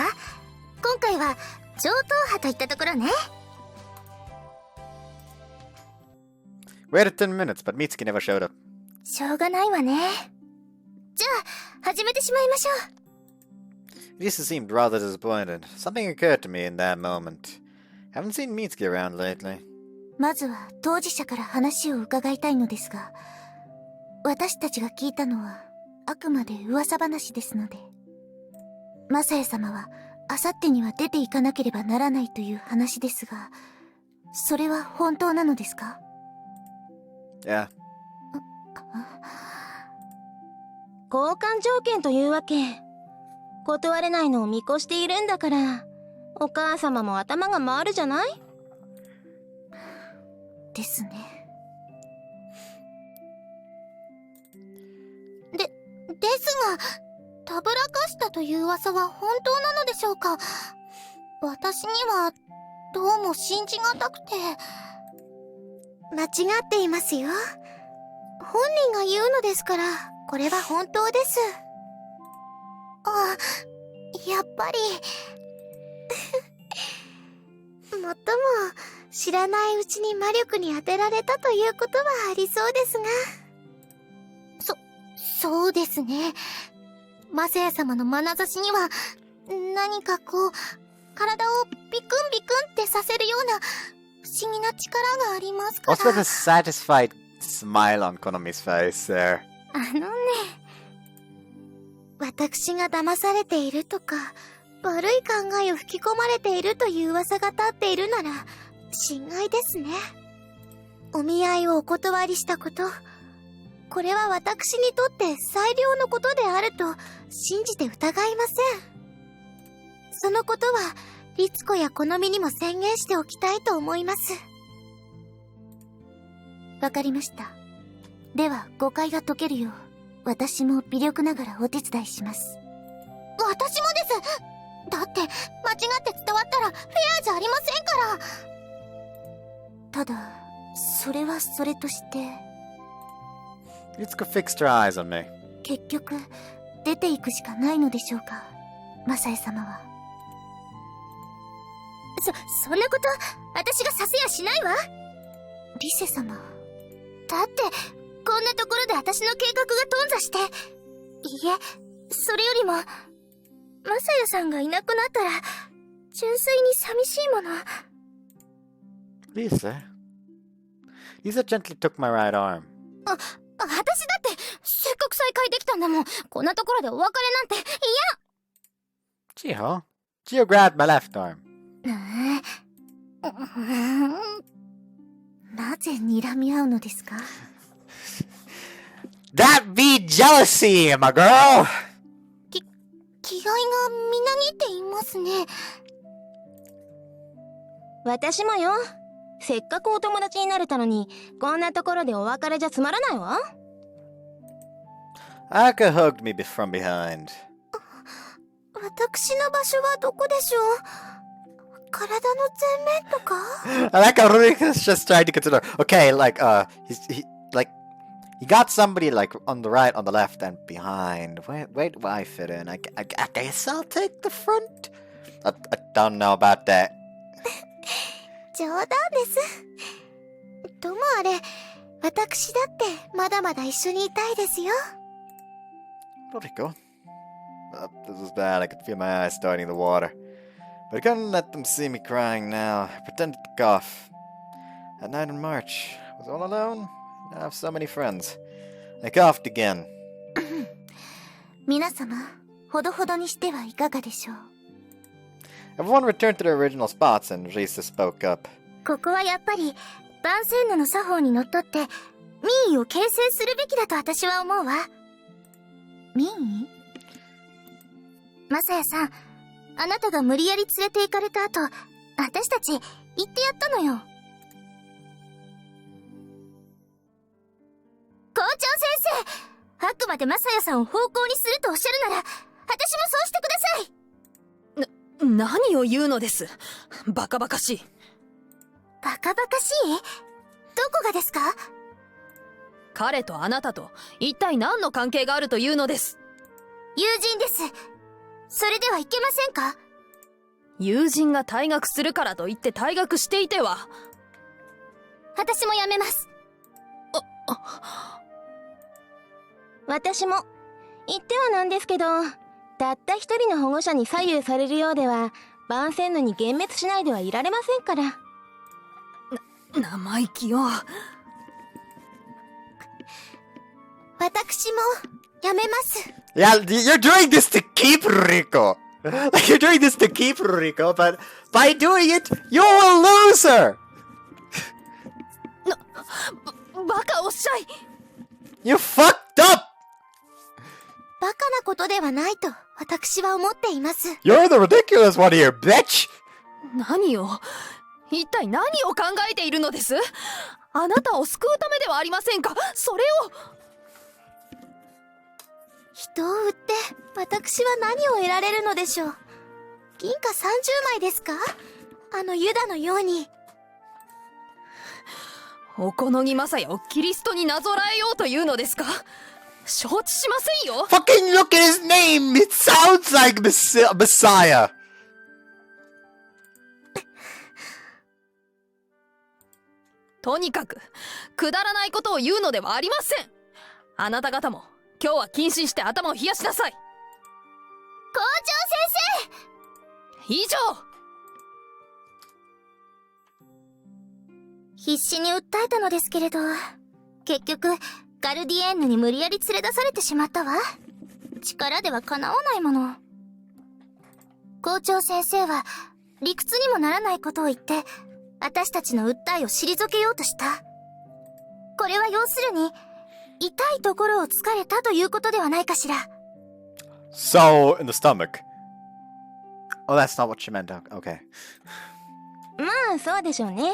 今回は超党派といったところね。Waited 10 minutes, but Mitsuki never showed up. しょうがないわね。じゃあ始めてしまいましょう。Lisa seemed rather disappointed. Something occurred to me in that moment. Haven't seen Mitsuki around lately. まずは当事者から話を伺いたいのですが、私たちが聞いたのはあくまで噂話ですので。マサヤ様はあさってには出ていかなければならないという話ですが、それは本当なのですか？ Yeah. 交換条件というわけ。断れないのを見越しているんだから、お母様も頭が回るじゃない？ですね。ですが、たぶらかしたという噂は本当なのでしょうか？私にはどうも信じがたくて。間違っていますよ。本人が言うのですから、これは本当です。あ、やっぱり。もっとも、知らないうちに魔力に当てられたということはありそうですが。そうですね。マサヤ様の眼差しには、何かこう、体をビクンビクンってさせるような、不思議な力がありますから。Also, the satisfied smile on Konomi's face there. 私が騙されているとか、悪い考えを吹き込まれているという噂が立っているなら、心外ですね。お見合いをお断りしたこと、これは私にとって最良のことであると信じて疑いません。そのことは律子や好みにも宣言しておきたいと思います。わかりました。では誤解が解けるよう私も微力ながらお手伝いします。私もです。だって間違って伝わったらフェアじゃありませんから。ただそれはそれとして、Ritsuko fixed her eyes on me. 結局出ていくしかないのでしょうか、マサエ様は。そんなこと私がさせやしないわ。リセ様、だってこんなところで私の計画が頓挫して。いいえ、それよりもマサヤさんがいなくなったら純粋に寂しいもの。Lisa gently took my right arm. 私だってせっかく再会できたゃんだもん。こんなところでお別れなんて嫌。 Gio. Gio grabbed my left arm. なぜ睨み合うのですか？ That be jealousy, my girl! 気概がみなぎっていますね。私もよ。せっかくお友達になれたのに、こんなところでお別れじゃつまらないわ。Aka hugged me from behind. 私の場所はどこでしょう？体の前面とか？ I like how Ruriko's just trying to consider. Okay, like, he got somebody, like, on the right, on the left, and behind. Where do I fit in? I guess I'll take the front? I don't know about that. 冗談です。ともあれ、私だってまだまだ一緒にいたいですよ。Ruriko? This is bad. I could feel my eyes starting the water. But I couldn't let them see me crying now. I pretended to cough. That night in March, I was all alone. I have so many friends. I coughed again. 皆様、ほどほどにしてはいかがでしょう。Everyone returned to their original spots and Risa spoke up. ここはやっぱり、万世の作法にのっとって、民意を形成するべきだと私は思うわ。民意？マサヤさん、あなたが無理やり連れて行かれた後、私たち言ってやったのよ。校長先生、あくまでマサヤさんを奉公にするとおっしゃるなら、私もそうしてください。何を言うのです。バカバカしい。バカバカしい？どこがですか？彼とあなたと一体何の関係があるというのです。友人です。それではいけませんか？友人が退学するからと言って退学していては。私も辞めます。私も。言ってはなんですけど、たった一人の保護者に左右されるようでは、万世のに幻滅しないではいられませんから。生意気よ。私も辞めます。Yeah, you're doing this to keep Ruriko. Like, you're doing this to keep Ruriko, but by doing it, you will lose her! バカおっしゃい。 You fucked up! バカなことではないと私は思っています。You're the ridiculous one here, bitch! 何を一体何を考えているのです。あなたを救うためではありませんか。それを。人を売って私は何を得られるのでしょう。銀貨30枚ですか？あのユダのように。おこのぎまさやをキリストになぞらえようというのですか。承知しませんよ。 Fucking look at his name! It sounds like Messiah! とにかくくだらないことを言うのではありません。あなた方も今日は謹慎して頭を冷やしなさい。校長先生。以上。必死に訴えたのですけれど、結局ガルディエンヌに無理やり連れ出されてしまったわ。力ではかなわないもの。校長先生は理屈にもならないことを言って私たちの訴えを退けようとした。これは要するに痛いところを突かれたということではないかしら。 So, in the stomach. Oh, that's not what she meant. Okay. まあそうでしょうね。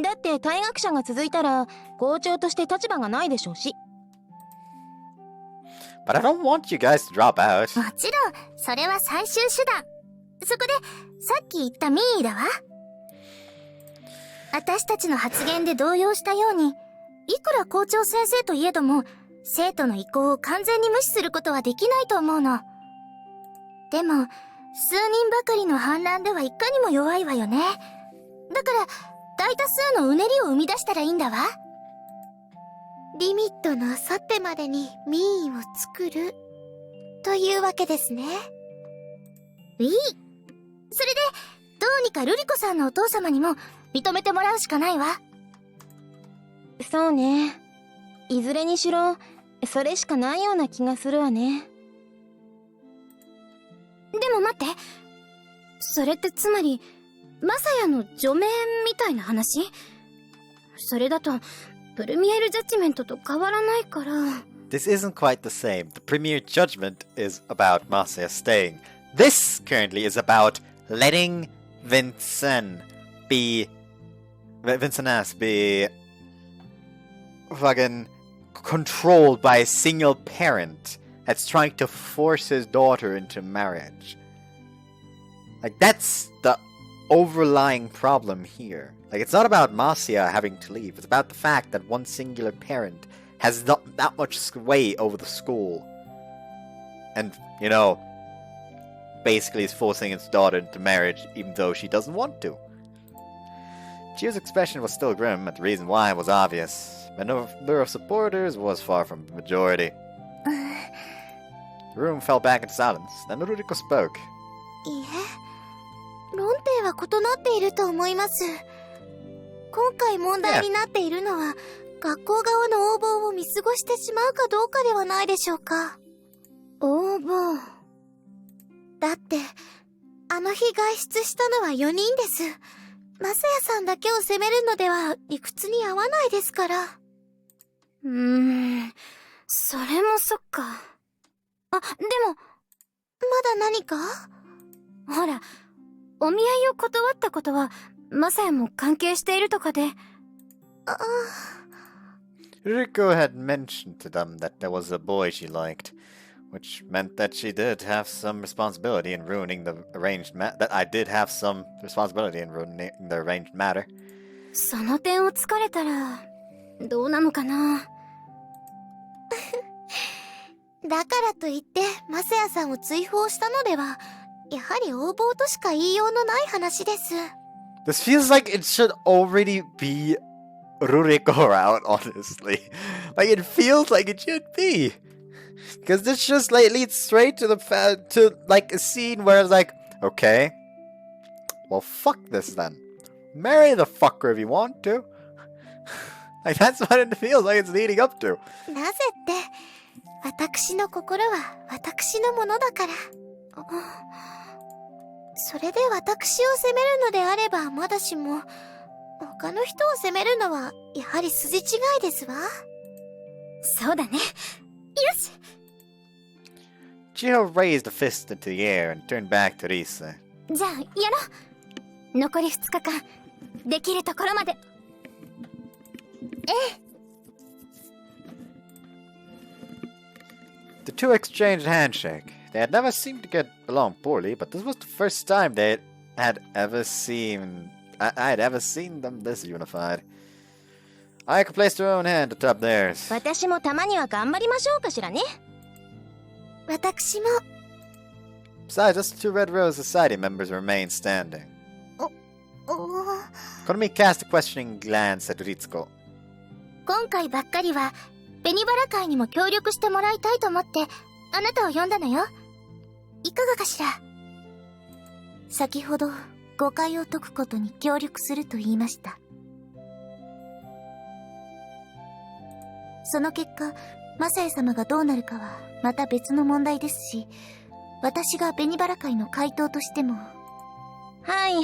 だって退学者が続いたら校長として立場がないでしょうし。 But I don't want you guys to drop out. もちろんそれは最終手段。そこでさっき言った民意だわ。私たちの発言で動揺したように、いくら校長先生といえども生徒の意向を完全に無視することはできないと思うの。でも数人ばかりの反乱ではいかにも弱いわよね。だから大多数のうねりを生み出したらいいんだわ。リミットの去ってまでに民意を作るというわけですね。いい。それでどうにかルリコさんのお父様にも認めてもらうしかないわ。そうね。いずれにしろそれしかないような気がするわね。でも待って。それってつまり、マサヤの除名みたいな話？それだと、プルミエルジャッジメントと変わらないから。This isn't quite the same. The premier judgment is about Masaya staying. This currently is about letting Vincent be fucking controlled by a single parent that's trying to force his daughter into marriage. Like, that's the overlying problem here. Like, it's not about Masaya having to leave. It's about the fact that one singular parent has not that much sway over the school. And, you know, basically is forcing his daughter into marriage even though she doesn't want to. Chio's expression was still grim, and the reason why was obvious. The number of supporters was far from the majority. The room fell back into silence. Then Ruriko spoke. いいえ、論点は異なっていると思います。今回問題になっているのは、学校側の横暴を見過ごしてしまうかどうかではないでしょうか。横暴。だって、あの日外出したのは4人です。マサヤさんだけを責めるのでは理屈に合わないですから。それもそっか。あ、でも、まだ何か？ほら、お見合いを断ったことは、マサヤも関係しているとかで。Ruriko had mentioned to them that there was a boy she liked, which meant that she did have some responsibility in ruining the arranged that I did have some responsibility in ruining the arranged matter. その点を突かれたら、どうなのかな。だからといって、マサヤさんを追放したのでは、やはり横暴としか言いようのない話です。This feels like it should already be Ruriko route, honestly. Like, it feels like it should be. Because this just like leads straight to like a scene where it's like, okay, well fuck this then. Marry the fucker if you want to. Like, that's what it feels like it's leading up to. なぜって、私の心は私のものだから。それで私を責めるのであればまだしも、他の人を責めるのはやはり筋違いですわ。そうだね。よし。Chiho raised a fist into the air and turned back to Risa. じゃあ、やろう。残り2日間、できるところまで。The two exchanged a handshake. They had never seemed to get along poorly, but this was the first time I had ever seen them this unified. Ayaka placed her own hand atop theirs. 私もたまには頑張りましょうかしらね。私も。 Besides, just the two Red Rose Society members remained standing. Konomi cast a questioning glance at Ritsuko. 今回ばっかりは、紅バラ会にも協力してもらいたいと思って、あなたを呼んだのよ。いかがかしら？先ほど、誤解を解くことに協力すると言いました。その結果、マサヤ様がどうなるかは、また別の問題ですし、私が紅バラ会の回答としても。はいはい、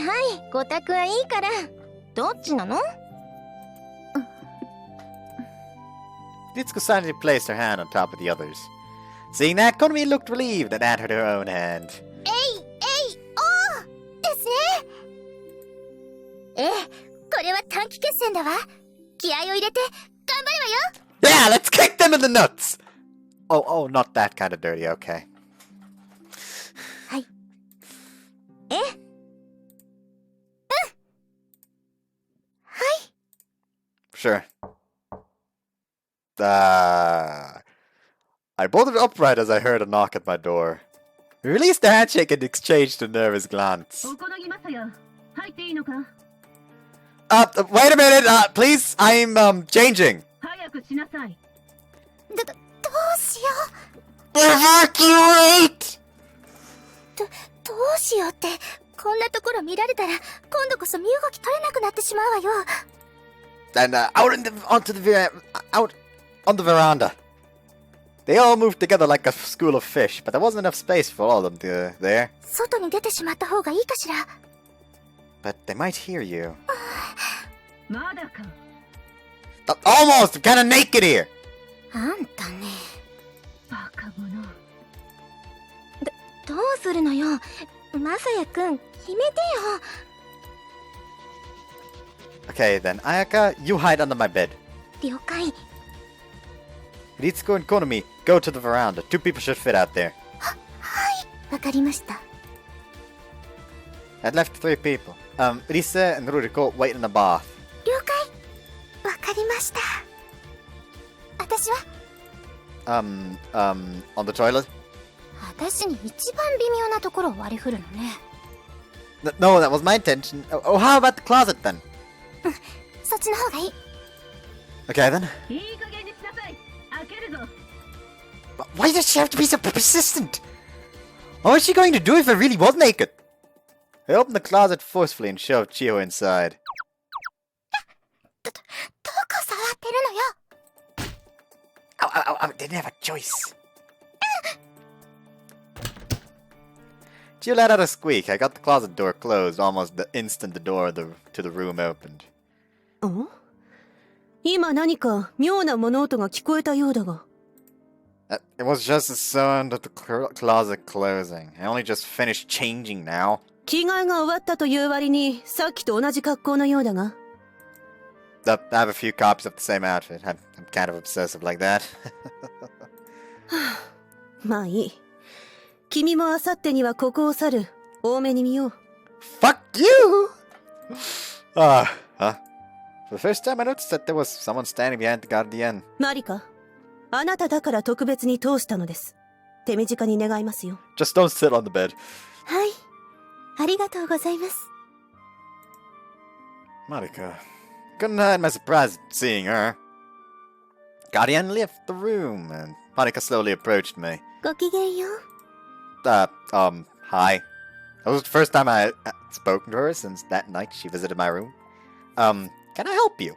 ご託はいいから。どっちなのRitsuko silently placed her hand on top of the others. Seeing that, Konomi looked relieved and added her own hand. ですね。これは短期決戦だわ。気合を入れて、頑張るわよ。Yeah, let's kick them in the nuts! Oh, not that kind of dirty, okay. はい。はい。Sure. I bolted upright as I heard a knock at my door. We released the handshake and exchanged a nervous glance. Wait a minute, please, I'm, changing. どうしよう。Evacuate! どうしようって、こんなところ見られたら、今度こそ身動き取れなくなってしまうわよ。And, out on the veranda. They all moved together like a school of fish, but there wasn't enough space for all of them there. 外に出てしまった方がいいかしら。 But they might hear you. まだか。 Almost! I'm kinda naked here! あんたね。バカ者。どうするのよ。まさやくん、決めてよ。Okay then, Ayaka, you hide under my bed. 了解。 Ritsuko and Konomi, go to the veranda. 2 people should fit out there. わかりました。 I'd left 3 people. Risa and Ruriko wait in the bath. 了解。わかりました。私は On the toilet? 私に一番微妙なところを割り振るのね。No, that was my intention. Oh, how about the closet then? そっちの方がいい。 Okay then. いい加減にしなさい。開けるぞ。 Why does she have to be so persistent? What was she going to do if I really was naked? I opened the closet forcefully and shoved Chiho inside. どこ触ってるのよ。 I didn't have a choice. Chiho let out a squeak. I got the closet door closed almost the instant the door to the room opened. ん？今何か妙な物音が聞こえたようだが。It was just the sound of the closet closing. I only just finished changing now. 着替えが終わったという割にさっきと同じ格好のようだが。I have a few copies of the same outfit. I'm kind of obsessive like that. まあいい。君もあさってにはここを去る。多めに見よう。Fuck you! For the first time I noticed that there was someone standing behind the guardian. マリカ、あなただから特別に通したのです。手短に願いますよ。Just don't sit on the bed. はい。ありがとうございます。 Marika. Couldn't hide my surprise at seeing her. Guardian left the room, and Marika slowly approached me. ごきげんよう。 Hi. That was the first time I had spoken to her since that night she visited my room. Can I help you?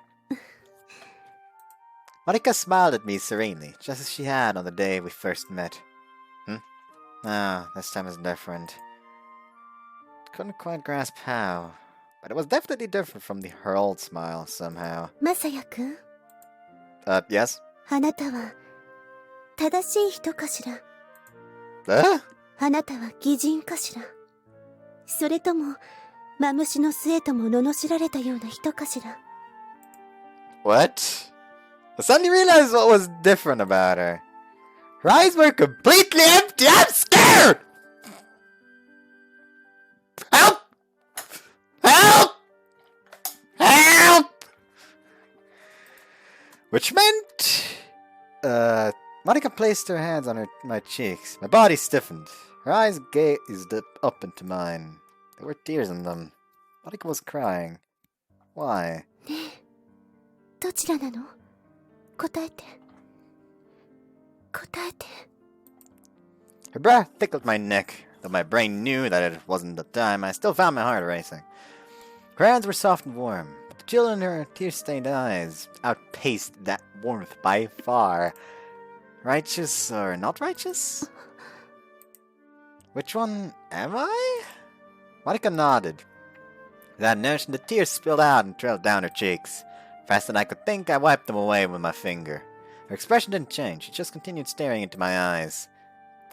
Marika smiled at me serenely, just as she had on the day we first met. This time is different. Couldn't quite grasp how, but it was definitely different from her old smile somehow. まさやくん、 Yes? あなたは正しい人かしら。 Huh? あなたは偽人かしら。それともマムシの末とも罵られたような人かしら。 What? I suddenly realized what was different about her. Her eyes were completely empty. I'm scared! Help! Help! Help! Which meant... Monica placed her hands on my cheeks. My body stiffened. Her eyes gazed up into mine. There were tears in them. Monica was crying. Why? どちらなの？答えて。答えて。 Her breath tickled my neck. Though my brain knew that it wasn't the time, I still found my heart racing. Her hands were soft and warm, but the chill in her tear-stained eyes outpaced that warmth by far. Righteous or not righteous? Which one am I? Monica nodded. Without notion, the tears spilled out and trailed down her cheeks. Faster than I could think, I wiped them away with my finger. Her expression didn't change. She just continued staring into my eyes.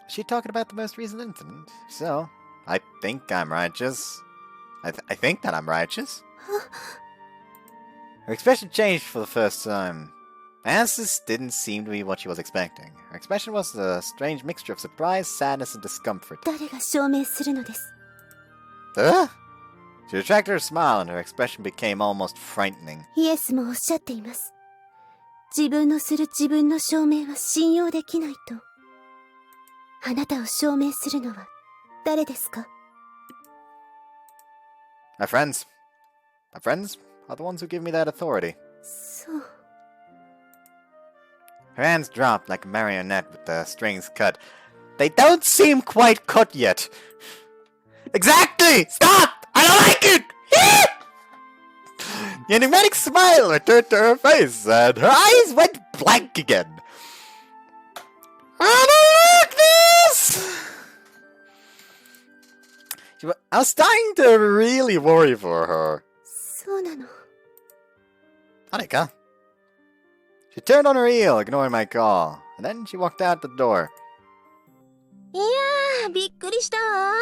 Was she talking about the most recent incident? So, I think I'm righteous. I think that I'm righteous. Her expression changed for the first time. My answers didn't seem to be what she was expecting. Her expression was a strange mixture of surprise, sadness, and discomfort. 誰が証明するのです。 She retracted her smile and her expression became almost frightening. イエスもおっしゃっています。自分のする自分の証明は信用できないと。あなたを証明するのは誰ですか？ My friends. My friends are the ones who give me that authority. そう。 Her hands dropped like a marionette with the strings cut. They don't seem quite cut yet. Exactly! Stop! I don't like it! The enigmatic smile returned to her face, and her eyes went blank again. I was starting to really worry for her. そうなの。 Monica. She turned on her heel, ignoring my call, and then she walked out the door. いやー、びっくりしたわ。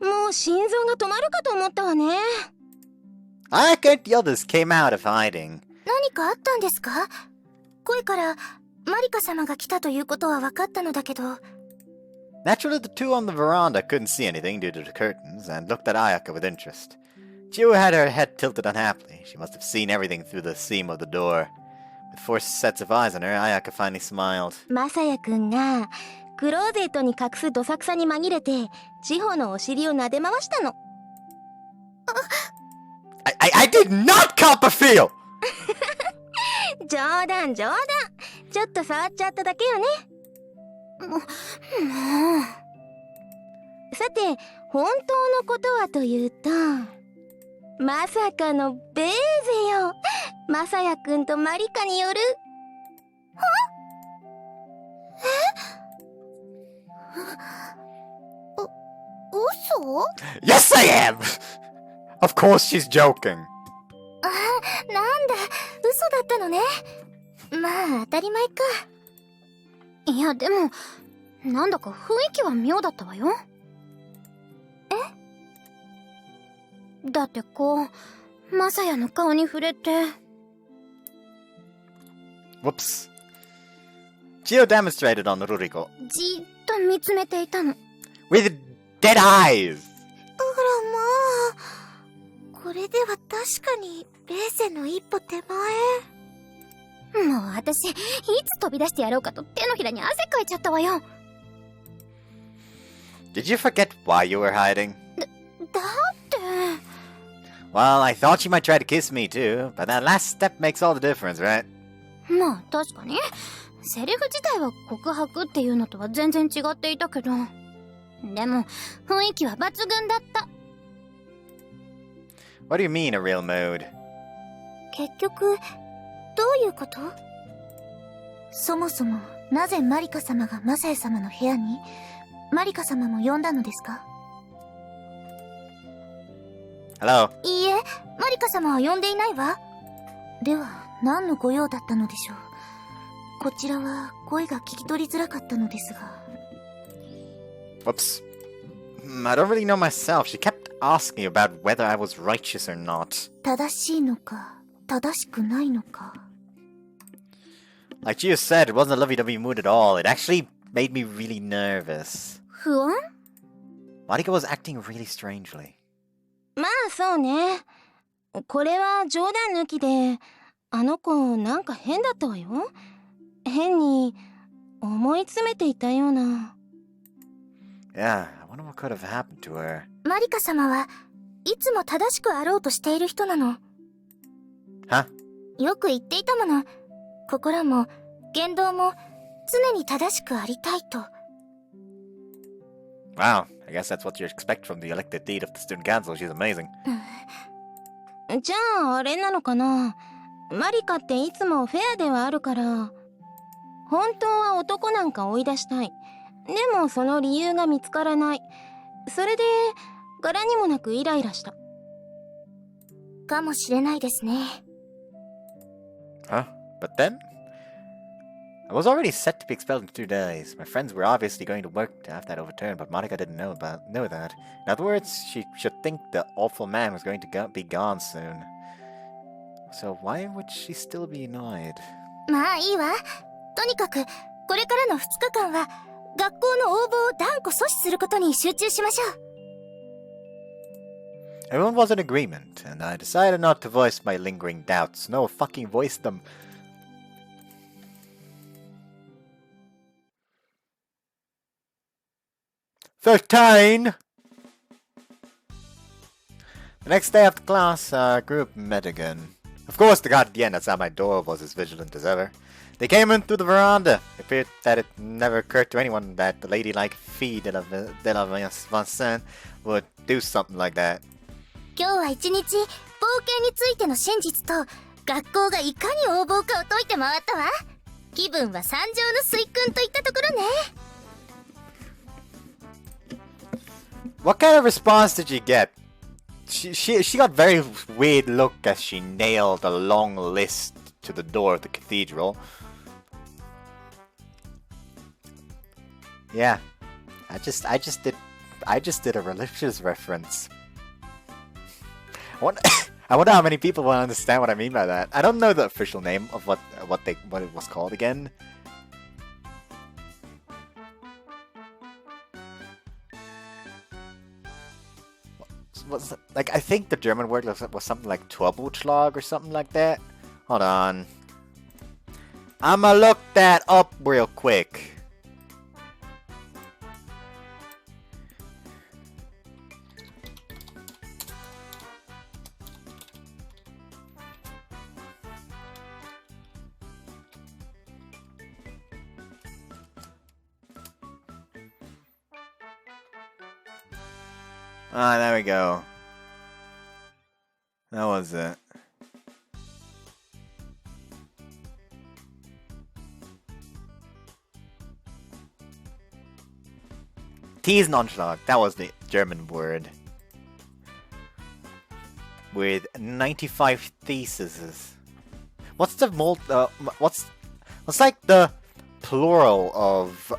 もう心臓が止まるかと思ったわね。Ayaka and the others came out of hiding. 何かあったんですか？声からマリカ様が来たということは分かったのだけど。 Naturally, the two on the veranda couldn't see anything due to the curtains and looked at Ayaka with interest. Chiyo had her head tilted unhappily. She must have seen everything through the seam of the door. With 4 sets of eyes on her, Ayaka finally smiled. マサヤくんがクローゼットに隠すどさくさに紛れて千穂のお尻を撫で回したの。I did not cop a feel! 冗談冗談。ちょっと触っちゃっただけよね。さて、本当のことはというと、まさかのベーゼよ。マサヤくんとマリカによる。嘘？ Yes, I am! Of course she's joking. なんだ、嘘だったのね。まあ当たり前か。いやでもなんだか雰囲気は妙だったわよ。だってこうマサヤの顔に触れて。 Whoops. Chiyo demonstrated on Ruriko. じーっと見つめていたの。 With dead eyes! あらまあ、これでは確かにベーゼの一歩手前。もう私いつ飛び出してやろうかと手のひらに汗かいちゃったわよ。 Did you forget why you were hiding? だって。 Well, I thought she might try to kiss me too, but that last step makes all the difference, right? まあ確かにセリフ自体は告白っていうのとは全然違っていたけど、でも雰囲気は抜群だった。 What do you mean, a real mood? 結局どういうこと？そもそもなぜマリカ様がマサヤ様の部屋に？マリカ様も呼んだのですか？ Hello? いいえ、マリカ様は呼んでいないわ。では何のご用だったのでしょう。こちらは声が聞き取りづらかったのですが。 Whoops. I don't really know myself. She kept asking about whether I was righteous or not. 正しいのか正しくないのか。 Like Gio said, it wasn't a lovey-dovey mood at all. It actually made me really nervous. 不安？ Marika was acting really strangely. まあそうね。これは冗談抜きで、あの子なんか変だったわよ。変に思い詰めていたような。 Yeah, I wonder what could have happened to her. マリカ様はいつも正しくあろうとしている人なの。 Huh? よく言っていたもの。心も言動も常に正しくありたいと。 Wow, I guess that's what you expect from the elected lead of the student council. She's amazing. じゃああれなのかな。マリカっていつもフェアではあるから、本当は男なんか追い出したい。でもその理由が見つからない。それで柄にもなくイライラした。かもしれないですね。 Huh? But then? I was already set to be expelled in 2 days. My friends were obviously going to work to have that overturned, but Monica didn't know that. In other words, she should think the awful man was going to be gone soon. So why would she still be annoyed? まあいいわ。とにかくこれからの2日間は学校の応募を断固阻止することに集中しましょう。 Everyone was in agreement, and I decided not to voice my lingering doubts. No, fucking voice them. "13!" The next day after class, our group met again. Of course, the guardian outside my door was as vigilant as ever. They came in through the veranda. It appeared that it never occurred to anyone that the ladylike fille de la Vincent would do something like that. 今日は一日冒険についての真実と学校がいかに横暴かを解いて回ったわ。気分は三条の水君といったところね。What kind of response did you get? She got very weird look as she nailed a long list to the door of the cathedral. Yeah, I just did a religious reference. I wonder how many people will understand what I mean by that. I don't know the official name of what it was called again. Like, I think the German word was something like Turbotschlag or something like that. Hold on. I'ma look that up real quick. Ah, there we go. That was it. Thiesenanschlag. That was the German word. With 95 theses. What's the what's like the plural of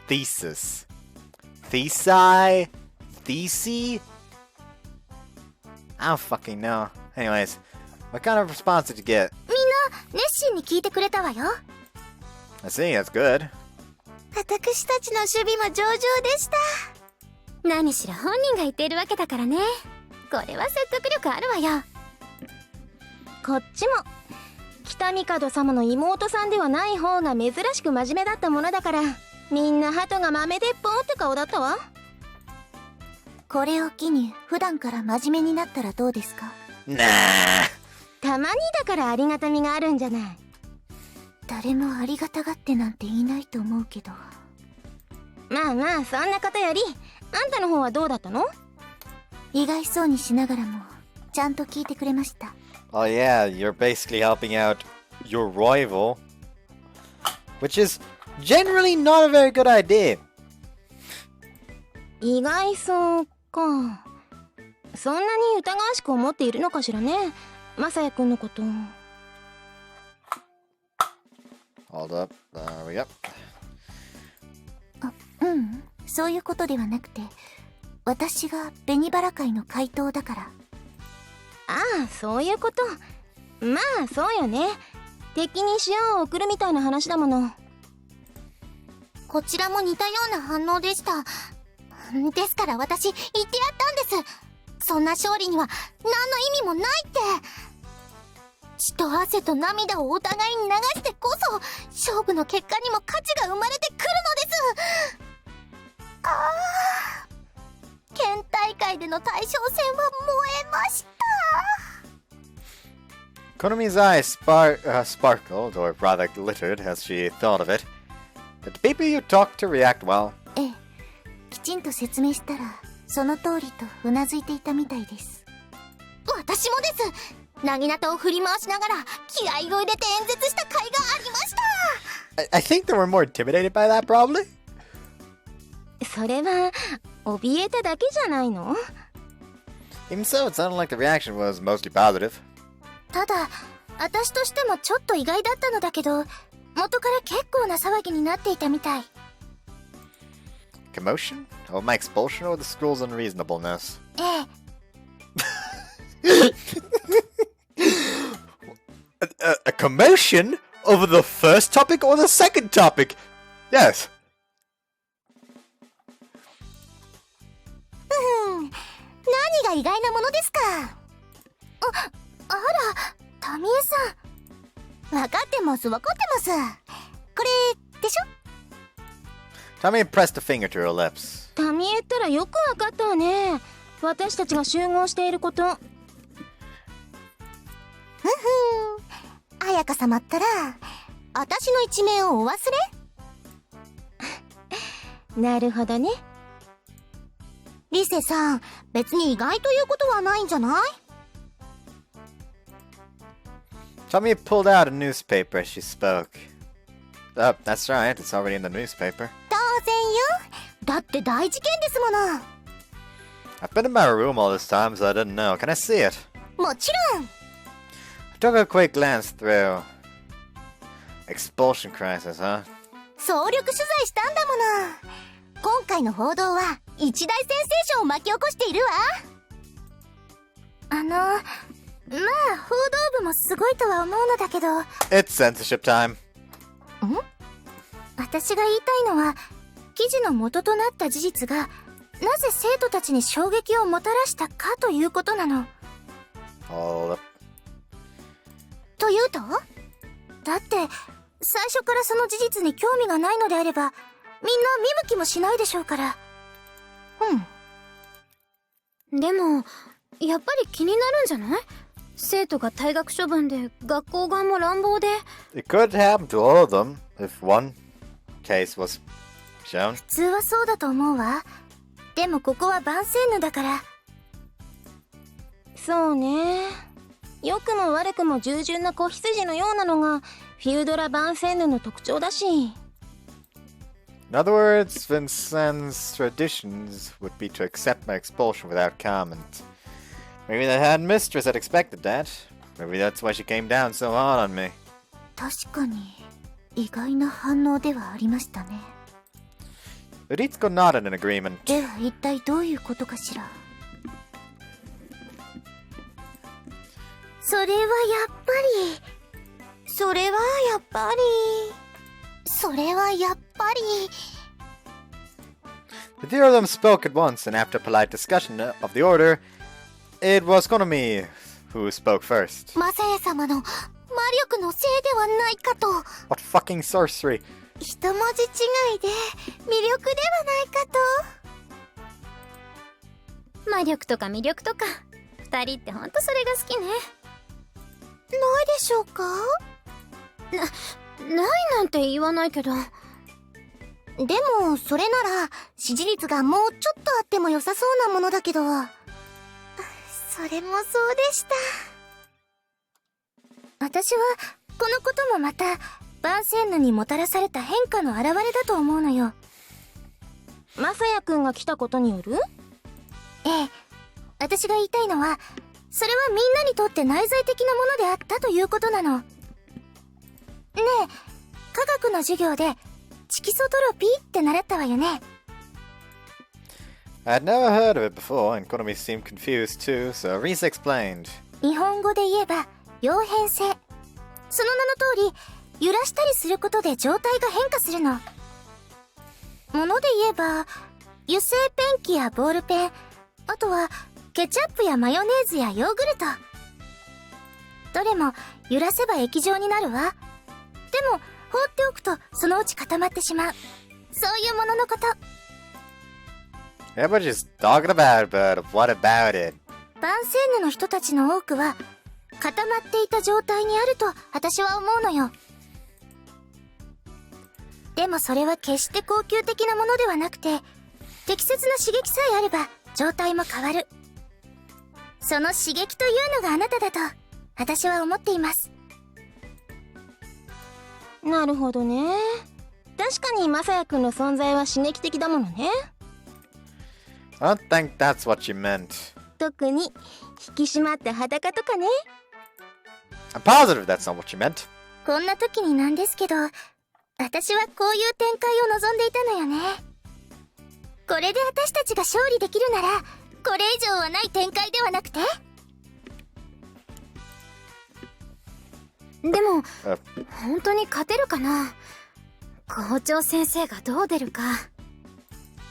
thesis? Thesi? Thesi? I don't fucking know. Anyways, what kind of response did you get? みんな熱心に聞いてくれたわよ。 I see, that's good. 私たちの守備も上々でした。何しろ本人が言っているわけだからね。これは説得力あるわよ。こっちも北帝様の妹さんではない方が珍しく真面目だったものだから、みんな鳩が豆鉄砲って顔だったわ。これを機に普段から真面目になったらどうですか？なたまにだからありがたみがあるんじゃない。誰もありがたがってなんていないと思うけど。まあまあ、そんなことよりあんたの方はどうだったの？意外そうにしながらもちゃんと聞いてくれました。 Oh yeah, you're basically helping out your rival, which is generally not a very good idea. 意外そうか。そんなに疑わしく思っているのかしらね、マサヤくんのこと。 Hold up, there we go. そういうことではなくて、私が紅バラ会の怪盗だから。ああ、そういうこと。まあそうよね。敵に塩を送るみたいな話だもの。こちらも似たような反応でした。ですから私言ってやったんです。そんな勝利には何の意味もないって。血と汗と涙をお互いに流してこそ勝負の結果にも価値が生まれてくるのです。ああ、県大会での大将戦は燃えました。 Konomi's eyes sparkled, or rather glittered, as she thought of it. Did the people you talked to react well? ええ、きちんと説明したらその通りとうなずいていたみたいです。私もです。なぎなたを振り回しながら気合を入れて演説した甲斐がありました。 I think they were more intimidated by that, probably. それは怯えただけじゃないの？ Even so, it sounded like the reaction was mostly positive. ただ私としてもちょっと意外だったのだけど、元から結構な騒ぎになっていたみたい。 Commotion? Over my expulsion or the school's unreasonableness? ええ。A commotion? Over the first topic or the second topic? Yes. 何が意外なものですか？あら、タミエさん。分かってます、分かってます。これでしょ？ Tommy pressed a finger to her lips. タミエったらよくわかったわね。私たちが集合していること。彩香様ったら私の一面をお忘れ？なるほどね。リセさん、別に意外ということはないんじゃない？ Tommy pulled out a newspaper as she spoke. Oh, that's right, it's already in the newspaper. 当然よ。だって大事件ですもの。I've been in my room all this time, so I didn't know. Can I see it? もちろん。 I took a quick glance through. Expulsion crisis, huh? 総力取材したんだもの。今回の報道は一大センセーションを巻き起こしているわ。まあ報道部もすごいとは思うのだけど。It's censorship time. 私が言いたいのは、記事の元となった事実がなぜ生徒たちに衝撃をもたらしたかということなの。Hold up. というと？だって最初からその事実に興味がないのであれば、みんな見向きもしないでしょうから。でもやっぱり気になるんじゃない？生徒が退学処分で学校側も乱暴で。 It could happen to all of them if one case was shown. 普通はそうだと思うわ。でもここは万世ヌだから。そうね。良くも悪くも従順な子羊のようなのがフィウドラ・バンセンヌの特徴だし。 In other words, Vincent's traditions would be to accept my expulsion without comment. Maybe the headmistress had expected that. Maybe that's why she came down so hard on me. 確かに意外な反応ではありましたね。Ritsuko nodded in agreement. では一体どういうことかしら。それはやっぱり。それはやっぱり。 The three of them spoke at once, and after polite discussion of the order, it was Konomi who spoke first. マサヤ様の魔力のせいではないかと。 What fucking sorcery! 一文字違いで魅力ではないかと。魔力とか魅力とか、二人ってほんとそれが好きね。ないでしょうか？ないなんて言わないけど。でもそれなら支持率がもうちょっとあっても良さそうなものだけど。それもそうでした。私はこのこともまたバンセンヌにもたらされた変化の表れだと思うのよ。マサヤくんが来たことによる？ええ、私が言いたいのは、それはみんなにとって内在的なものであったということなの。ねえ、科学の授業で色素トロピーって習ったわよね。 I had never heard of it before, and Konomi seemed confused too, so Risa explained. 日本語で言えば曜変性。その名の通り、揺らしたりすることで状態が変化するの。もので言えば油性ペンキやボールペン、あとはケチャップやマヨネーズやヨーグルト、どれも揺らせば液状になるわ。でも放っておくとそのうち固まってしまう、そういうもののこと。 Everybody's talking about it, but what about it? バンセーヌの人たちの多くは固まっていた状態にあると私は思うのよ。でもそれは決して高級的なものではなくて、適切な刺激さえあれば状態も変わる。その刺激というのがあなただと私は思っています。なるほどね。確かにマサヤくんの存在は刺激的だものね。I don't think that's what you meant. 特に引き締まった裸とかね。 I'm positive that's not what you meant. こんな時になんですけど、私はこういう展開を望んでいたのよね。これで私たちが勝利できるなら、これ以上はない展開ではなくて。でも本当に勝てるかな。校長先生がどう出るか。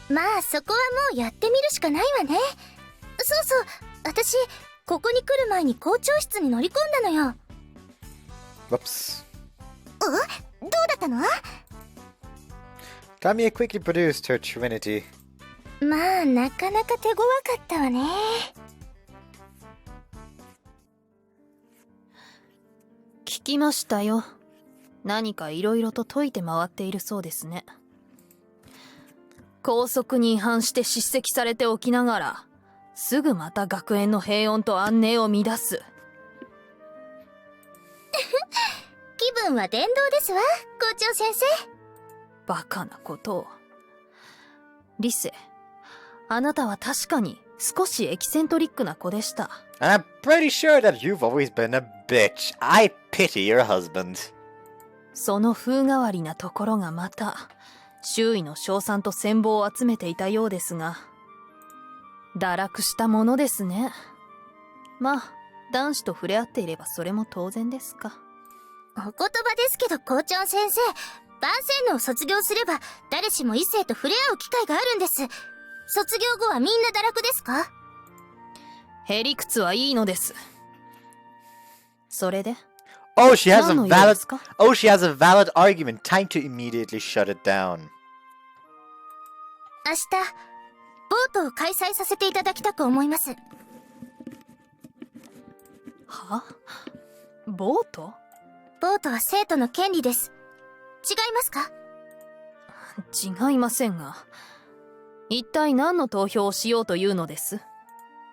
まあそこはもうやってみるしかないわね。そうそう、私ここに来る前に校長室に乗り込んだのよ。 Whoops. どうだったの？ Tamiya quickly produced her trinity. まあなかなか手強かったわね。聞きましたよ。何かいろいろと解いて回っているそうですね。校則に違反して叱責されておきながら、すぐまた学園の平穏と安寧を乱す。気分は伝道ですわ、校長先生。バカなことを。リセ、あなたは確かに少しエキセントリックな子でした。I'm pretty sure that you've always been a bitch. I pity your husband. その風変わりなところがまた、周囲の称賛と羨望を集めていたようですが、堕落したものですね。まあ、男子と触れ合っていればそれも当然ですか。お言葉ですけど、校長先生、万世能を卒業すれば誰しも異性と触れ合う機会があるんです。卒業後はみんな堕落ですか？へりくつはいいのです。それで Oh, she has a 何の用 valid. ですか？ Oh, she has a valid argument. Time to immediately shut it down. 明日ボートを開催させていただきたく思います。は？ボート？ボートは生徒の権利です。違いますか？違いませんが、一体何の投票をしようというのです？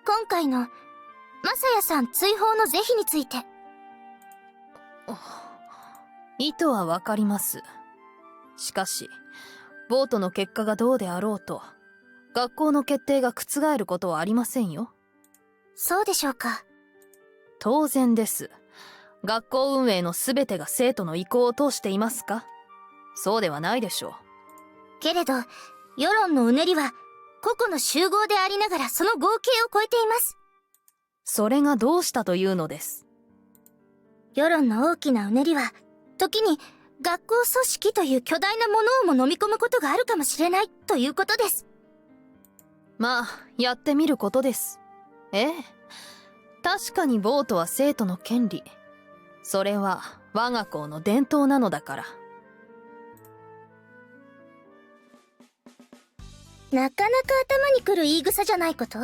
今回のマサヤさん追放の是非について。意図はわかります。しかし、ボートの結果がどうであろうと、学校の決定が覆ることはありませんよ。そうでしょうか。当然です。学校運営のすべてが生徒の意向を通していますか？そうではないでしょう。けれど、世論のうねりは個々の集合でありながらその合計を超えています。それがどうしたというのです？世論の大きなうねりは、時に学校組織という巨大なものをも飲み込むことがあるかもしれないということです。まあ、やってみることです。ええ。確かにボートは生徒の権利。それは我が校の伝統なのだから。なかなか頭にくる言い草じゃないこと。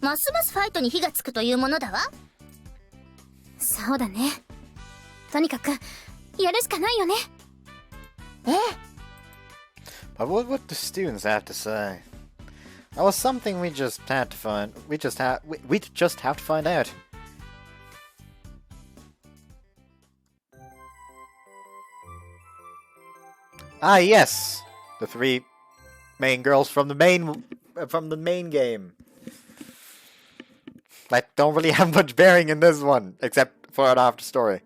ますますファイトに火がつくというものだわ。そうだね。とにかくやるしかないよね。ええ。 But what would the students have to say? That was something we just had to find. We just have to find out. Ah, yes, the three main girls from the main game. That don't really have much bearing in this one, except for an after story.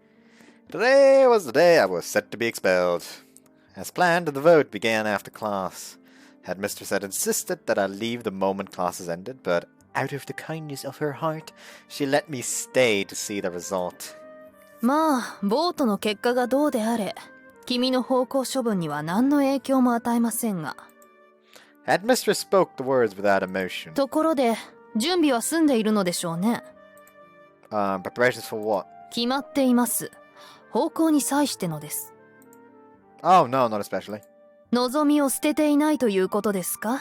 Today was the day I was set to be expelled. As planned, the vote began after class. Headmistress had insisted that I leave the moment classes ended, but out of the kindness of her heart, she let me stay to see the result. まあ、ボートの結果がどうであれ、君の方向処分には何の影響も与えませんが。Headmistress spoke the words without emotion. ところで、準備は済んでいるのでしょうね。Preparations for what? 決まっています。方向に際してのです。Oh, no, not especially. 望みを捨てていないということですか？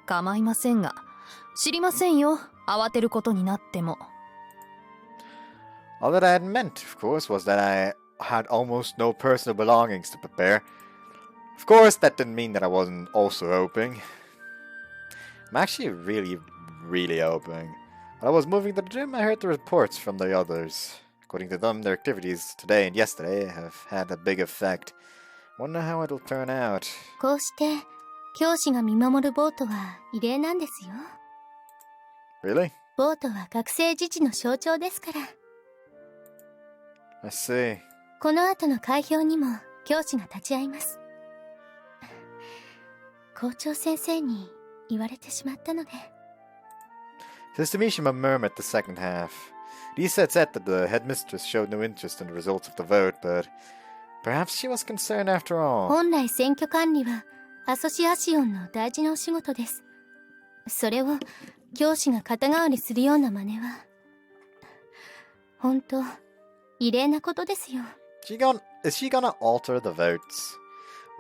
構いませんが、知りませんよ。慌てることになっても。All that I had meant, of course, was that I had almost no personal belongings to prepare. Of course, that didn't mean that I wasn't also hoping. I'm actually really hoping. When I was moving to the gym, I heard the reports from the others. According to them, their activities today and yesterday have had a big effect. Wonder how it'll turn out. こうして教師が見守るボートは異例なんですよ。 Really? ボートは学生自治の象徴ですから。 I see. この後の開票にも教師が立ち会います。校長先生に言われてしまったので。 Sister Mishima murmured the second half. Lisa had said that the headmistress showed no interest in the results of the vote, but perhaps she was concerned after all. 本来選挙管理はアソシアシオンの大事なお仕事です。それを教師が肩代わりするような真似は本当異例なことですよ。 Is she gonna alter the votes?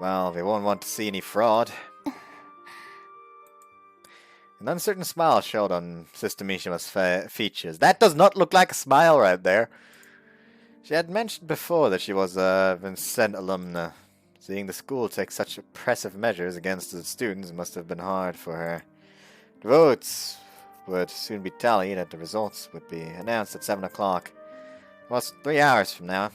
Well, we won't want to see any fraud. An uncertain smile showed on Sister Mishima's features. That does not look like a smile right there. She had mentioned before that she was a Vincent alumna. Seeing the school take such oppressive measures against the students must have been hard for her. The votes would soon be tallied and the results would be announced at 7 o'clock. It was 3 hours from now.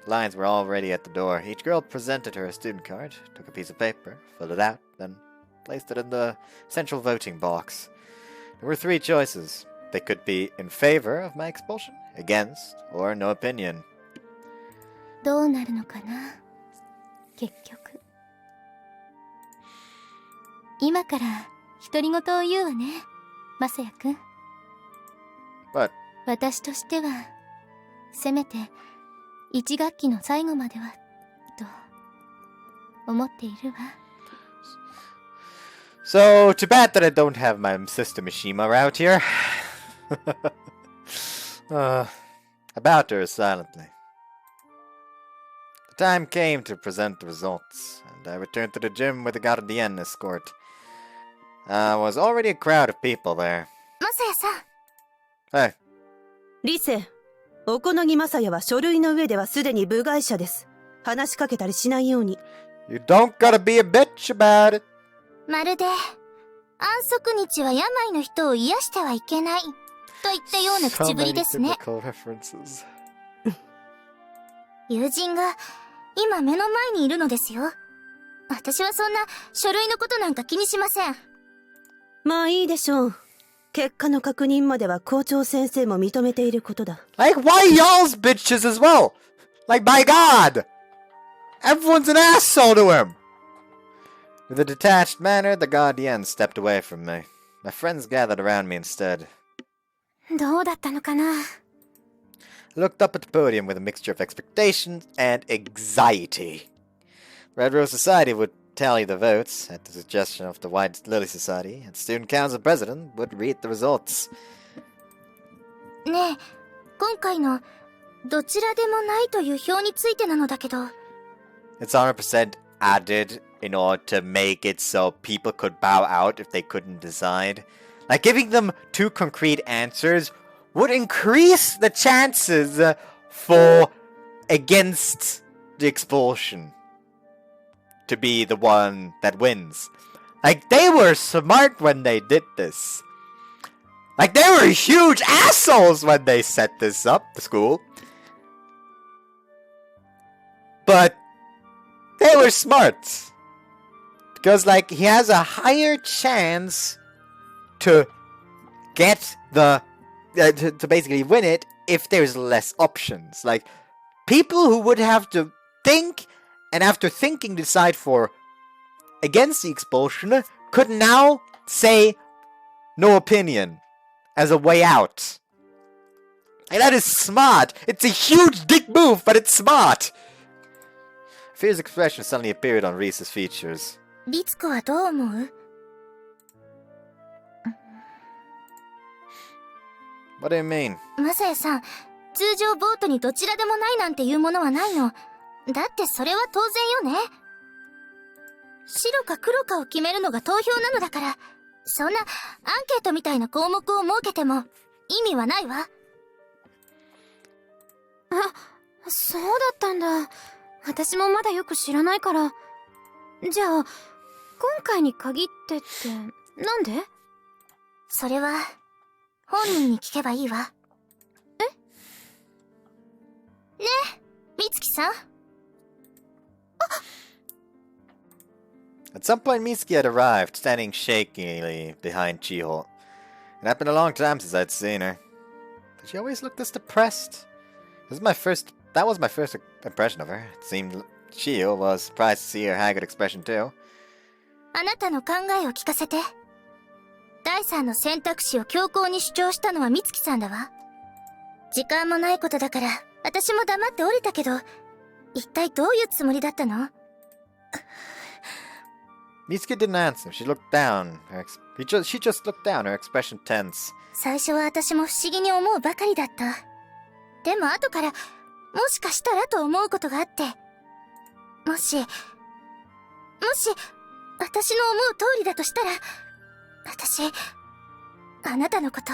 The lines were already at the door. Each girl presented her a student card, took a piece of paper, filled it out, then placed it in the central voting box. There were 3 choices. They could be in favor of my expulsion, against, or no opinion. どうなるのかな結局。今から独り言を言うわね、マサヤくん。 But 私としてはせめて1学期の最後まではと思っているわ。 So, too bad that I don't have my sister Mishima out here. I bowed to her silently. The time came to present the results, and I returned to the gym with the Guardian escort. There was already a crowd of people there. マサヤさん。 Hey, リセ、おこのぎまさやは書類の上ではすでに部外者です。話しかけたりしないように。you don't gotta be a bitch about it. まるで安息日は病の人を癒してはいけないといったような So 口ぶり many ですね。 biblical references. 友人が今目の前にいるのですよ。私はそんな書類のことなんか気にしません。まあいいでしょう。結果の確認までは校長先生も認めていることだ。Like, why y'all's bitches as well? Like, by God! Everyone's an asshole to him! With a detached manner, the Guardian stepped away from me. My friends gathered around me instead. どうだったのかな。 I looked up at the podium with a mixture of expectation and anxiety. Red Rose Society would tally the votes at the suggestion of the White Lily Society, and Student Council President would read the results. ねえ、今回のどちらでもないという表についてなのだけど。 It's 100% added in order to make it so people could bow out if they couldn't decide. Like, giving them 2 concrete answers would increase the chances for against the expulsion to be the one that wins. Like, they were smart when they did this. Like, they were huge assholes when they set this up, the school. But they were smart. Because, like, he has a higher chance to get the... to basically win it if there's less options. Like, people who would have to think, and after thinking decide for against the expulsion, could now say no opinion as a way out. And that is smart. It's a huge dick move, but it's smart. A fierce expression suddenly appeared on Reese's features. リツコはどう思う？ What do you mean? マサヤさん、通常ボートにどちらでもないなんていうものはないの。だってそれは当然よね。白か黒かを決めるのが投票なのだから、そんなアンケートみたいな項目を設けても意味はないわ。あ、そうだったんだ。私もまだよく知らないから。じゃあ、今回に限ってってなんで？それは本人に聞けばいいわ。え？ねえ、美月さん。At some point, Mitsuki had arrived, standing shakily behind Chiho. It had been a long time since I'd seen her. Did she always look this depressed? That was my first impression of her. It seemed Chiho was surprised to see her haggard expression too. あなたの考えを聞かせて。第三の選択肢を強硬に主張したのは美月さんだわ。時間もないことだから、私も黙って降りたけど、一体どういうつもりだったの？ Mitsuki didn't answer. She looked down. She just looked down, her expression tense. 最初は私も不思議に思うばかりだった。でも後から、もしかしたらと思うことがあって。もし、私の思う通りだとしたら、私、あなたのこと。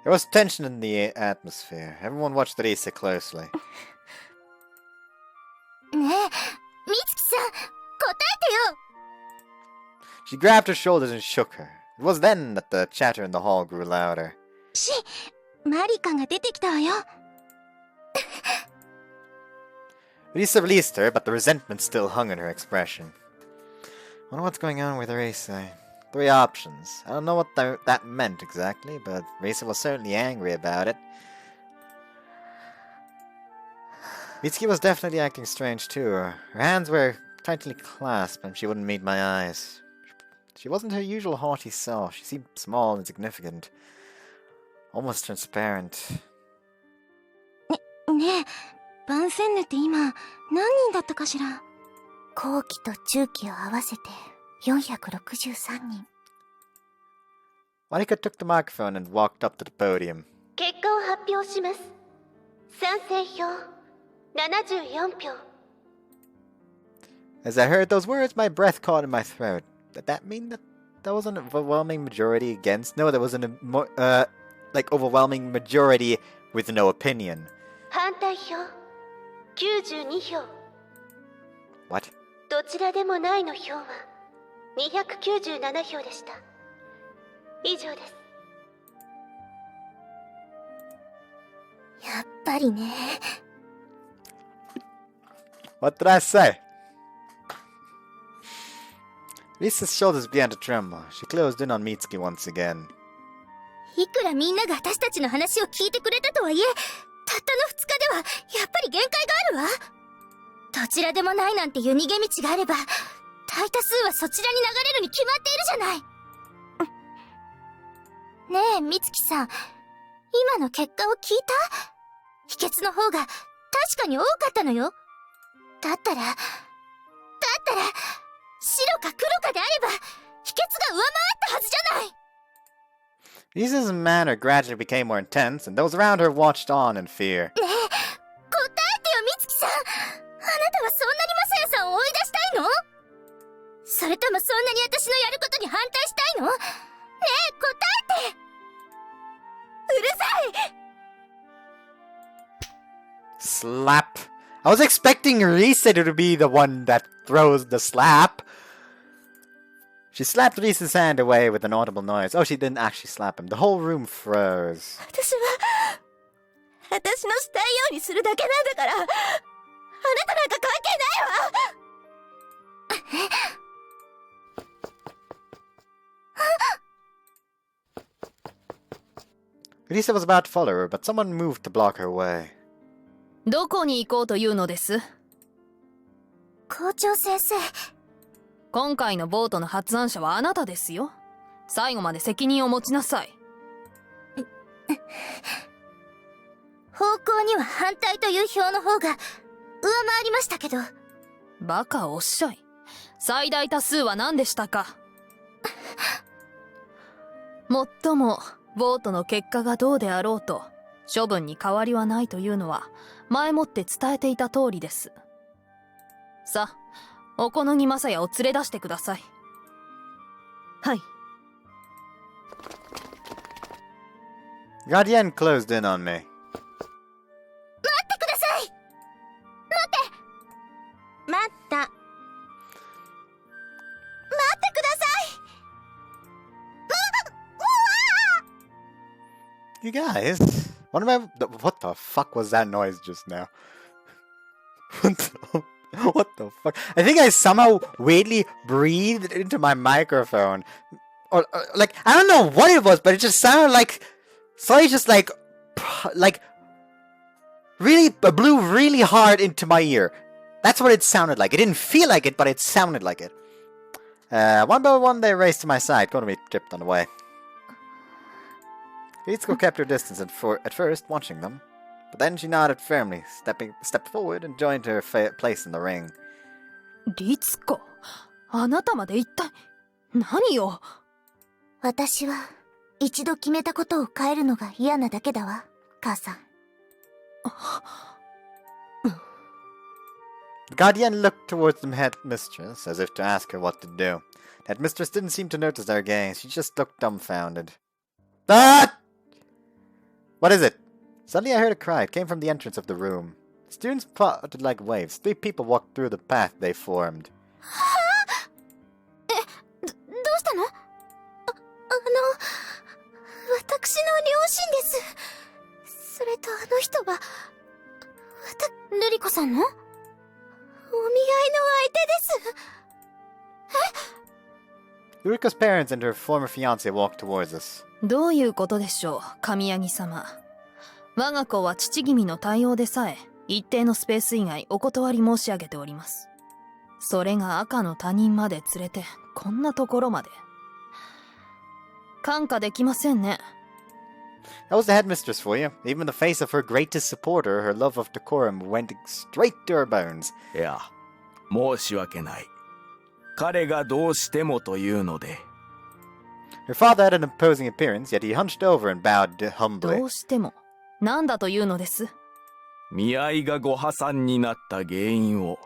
There was tension in the atmosphere. Everyone watched Risa closely. ねえ、美月さん、答えてよ。 She grabbed her shoulders and shook her. It was then that the chatter in the hall grew louder. マリカが出てきたわよ。Risa released her, but the resentment still hung in her expression. I wonder what's going on with Risa. 3 options. I don't know what that meant exactly, but Risa was certainly angry about it. Mitsuki was definitely acting strange too. Her hands were tightly clasped and she wouldn't meet my eyes. She wasn't her usual haughty self. She seemed small and insignificant. Almost transparent. ねえ、バンセンヌって今、何人だったかしら？後期と中期を合わせて463人。Monika took the microphone and walked up to the podium. 結果を発表します。賛成票74票。 As I heard those words, my breath caught in my throat. Did that mean that there was an overwhelming majority against? No, there was an overwhelming majority with no opinion. 反対票92票。 What? どちらでもないの票は297票でした。以上です。やっぱりね。What did I say? Risa's shoulders began to tremble. She closed in on Mitsuki once again. いくらみんなが私たちの話を聞いてくれたとはいえ、たったの2日ではやっぱり限界があるわ。どちらでもないなんていう逃げ道があれば、大多数はそちらに流れるに決まっているじゃない。ねえ、美月さん、今の結果を聞いた？秘訣の方が確かに多かったのよ。だったら、白か黒かであれば、秘訣が上回ったはずじゃない。Risa's manner gradually became more intense, and those around her watched on in fear. ねえ、答えてよ、美月さん。あなたはそんなにマサヤさんを追い出したいの？それともそんなに私のやることに反対したいの？ねえ、答えて。うるさい。Slap. I was expecting Risa to be the one that throws the slap. She slapped Risa's hand away with an audible noise. Oh, she didn't actually slap him. The whole room froze. 私のしたいようにするだけなんだから、あなたなんか関係ないわ。Risa was about to follow her, but someone moved to block her way. どこに行こうというのです？校長先生。今回のボートの発案者はあなたですよ。最後まで責任を持ちなさい。方向には反対という票の方が上回りましたけど。バカおっしゃい。最大多数は何でしたか？もっともボートの結果がどうであろうと処分に変わりはないというのは前もって伝えていた通りです。さあ、おこのぎまさやを連れ出してください。はい。Guardian closed in on me. 待ってください。待った。待ってください。You guys, what the fuck was that noise just now? What the fuck? I think I somehow weirdly breathed into my microphone. Or like, I don't know what it was, but it just sounded like... Sorry, just like really blew really hard into my ear. That's what it sounded like. It didn't feel like it, but it sounded like it. One by one, they raced to my side. Going to be tripped on the way. Ritsuko kept her distance at first, watching them. But then she nodded firmly, stepped forward and joined her place in the ring. リツコ、あなたまで一体何を？私は一度決めたことを変えるのが嫌なだけだわ、母さん。The guardian looked towards the headmistress, as if to ask her what to do. The headmistress didn't seem to notice their gaze. She just looked dumbfounded. Ah! What is it? Suddenly I heard a cry. It came from the entrance of the room. The students parted like waves. 3 people walked through the path they formed. どうしたの？私の両親です。それとあの人は、ルリコさんの？お見合いの相手です。Yuriko's parents and her former fiancé walked towards us. どういうことでしょう、神谷様。我が子は父君の対応でさえ一定のスペース以外お断り申し上げております。それが赤の他人まで連れてこんなところまで。看過できませんね。That was the headmistress for you. Even in the face of her greatest supporter, her love of decorum went straight to her bones. いや、申し訳ない。彼がどうしてもというので。Her father had an imposing appearance, yet he hunched over and bowed humbly. どうしても何だというのです。見合いがご破産になった原因を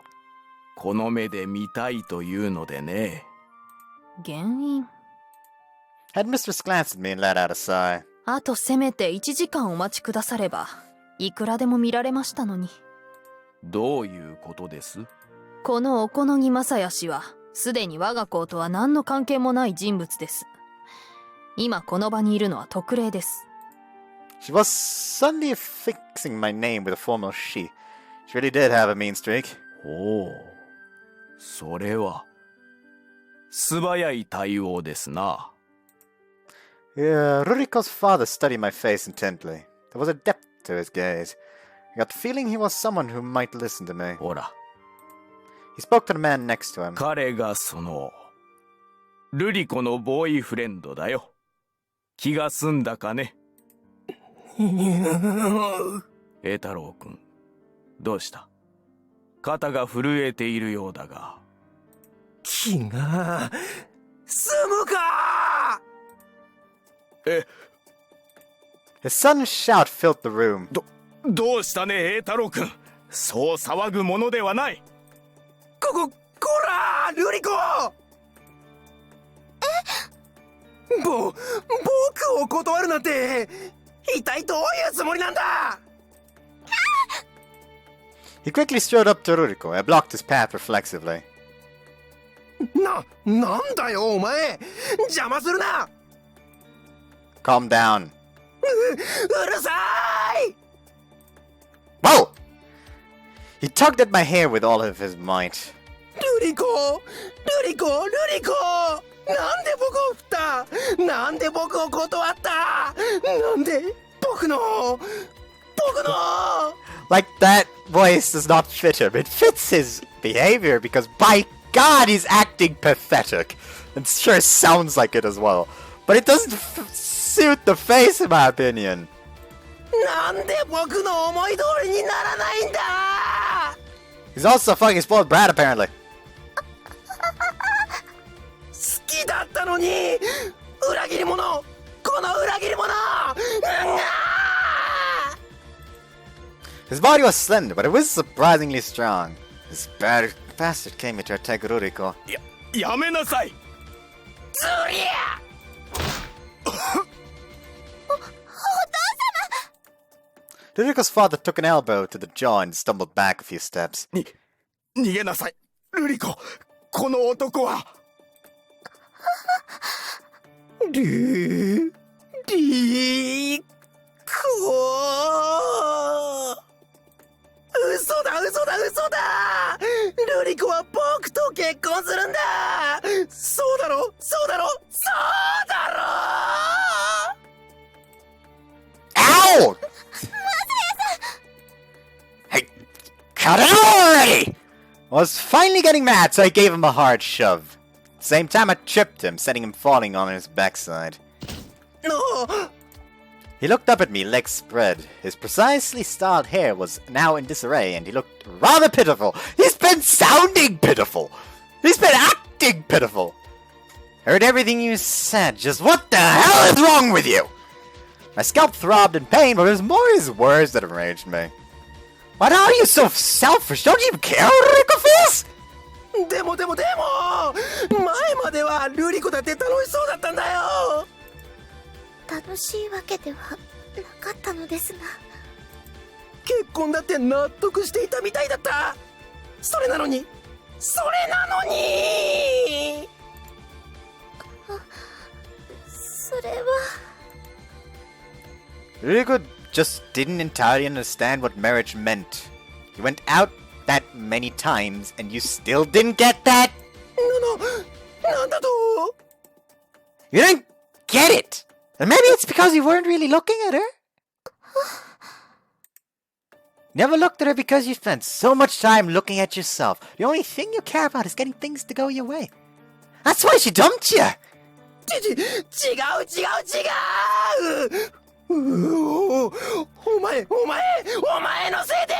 この目で見たいというのでね。原因。Headmistress glanced at me and let out a sigh. あとせめて1時間お待ちくださればいくらでも見られましたのに。どういうことです？この小此木正也氏はすでに我が校とは何の関係もない人物です。今この場にいるのは特例です。She was suddenly affixing my name with a formal she. She really did have a mean streak. おお、それは素早い対応ですな。Yeah, Ruriko's father studied my face intently. There was a depth to his gaze. I got the feeling he was someone who might listen to me. ほら、He spoke to the man next to him. 彼がルリコのボーイフレンドだよ。気が済んだかね。栄太郎くん、どうした？肩が震えているようだが。気が済むか。His sudden shout filled the room. どうしたね、栄太郎くん。そう騒ぐものではない。こらルリコ。僕を断るなんて一体どういうつもりなんだ。He quickly strode up to Ruriko and blocked his path reflexively. なんだよお前、邪魔するな。Calm down. うるさい。 Whoa! He tugged at my hair with all of his might. ルリコなんで僕を振った。なんで僕を断った。なんで僕の Like that voice does not fit him. It fits his behavior because by God he's acting pathetic. And sure sounds like it as well. But it doesn't suit the face in my opinion. なんで僕の思い通りにならないんだ。 He's also a fucking spoiled brat apparently. 好きだったのに裏切り者、この裏切り者。His body was slender, but it was surprisingly strong. This bastard came here to attack Ruriko. やめなさい。ズリア。Ruriko's father took an elbow to the jaw and stumbled back a few steps. 逃げなさい、ルリコ。この男は。リコ。嘘だ。ルリコは僕と結婚するんだ。そうだろ。Ow! Hey, cut it already! I was finally getting mad, so I gave him a hard shove. At the same time, I tripped him, sending him falling on his backside. No. He looked up at me, legs spread. His precisely styled hair was now in disarray, and he looked rather pitiful. He's been sounding pitiful! He's been acting pitiful! Heard everything you said, just what the hell is wrong with you? My scalp throbbed in pain, but it was more his words that enraged me. Why are you so selfish? Don't you care how Ruriko feels? でも前まではルリコだって楽しそうだったんだよ。楽しいわけではなかったのですが。結婚だって納得していたみたいだった。それなのに。それは。Ruriko just didn't entirely understand what marriage meant. You went out that many times, and you still didn't get that? なんだと。You didn't get it! And maybe it's because you weren't really looking at her? Never looked at her because you spent so much time looking at yourself. The only thing you care about is getting things to go your way. That's why she dumped you! 違うお前のせいで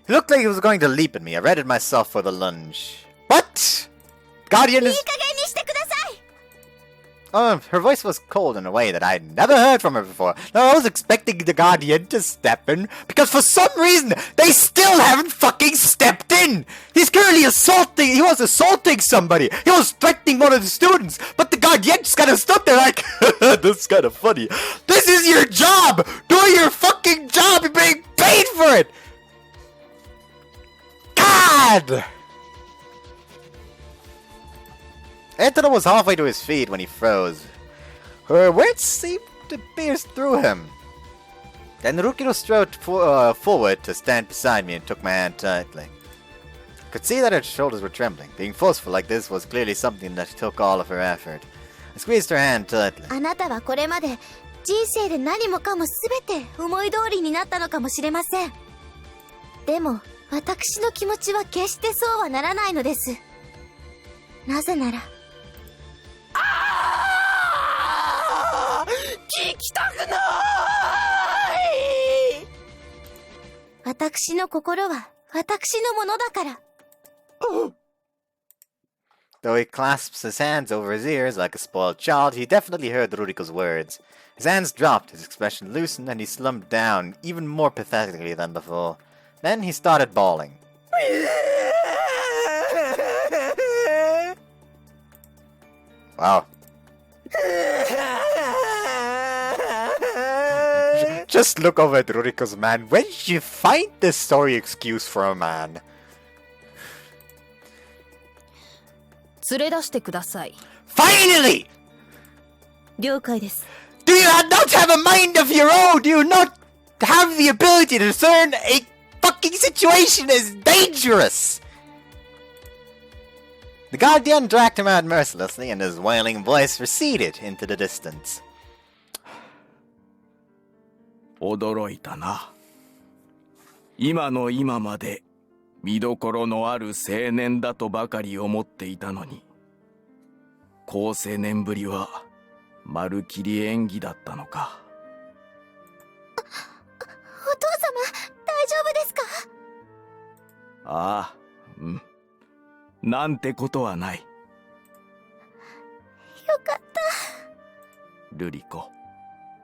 He looked like he was going to leap at me. I readied myself for the lunge. But Guardian is... her voice was cold in a way that I'd never heard from her before. Now, I was expecting the Guardian to step in, because for some reason, they still haven't fucking stepped in! He's currently he was assaulting somebody! He was threatening one of the students! But the Guardian just kind of stood there like, this is kind of funny. This is your job! Do your fucking job! You're being paid for it! God! Antonin was halfway to his feet when he froze. Her words seemed to pierce through him. Then Rukiro strode forward to stand beside me and took my hand tightly. I could see that her shoulders were trembling. Being forceful like this was clearly something that took all of her effort. I squeezed her hand tightly. あなたはこれまで人生で何もかも全て思い通りになったのかもしれません。でも私の気持ちは決してそうはならないのです。なぜなら聞きたくない。私の心は私のものだから。Though he clasps his hands over his ears like a spoiled child, he definitely heard Ruriko's words. His hands dropped, his expression loosened, and he slumped down even more pathetically than before. Then he started bawling. Wow. Just look over at Ruriko's man. Where did you find this sorry excuse for a man? 連れ出してください。 Finally! 了解です。 Do you not have a mind of your own? Do you not have the ability to discern a fucking situation as dangerous? The Guardian dragged him out mercilessly, and his wailing voice receded into the distance. 驚いたな。今の今まで見どころのある青年だとばかり思っていたのに、好青年ぶりはまるきり演技だったのか。お父様、大丈夫ですか？ああ、うん。なんてことはない。よかった。ルリコ、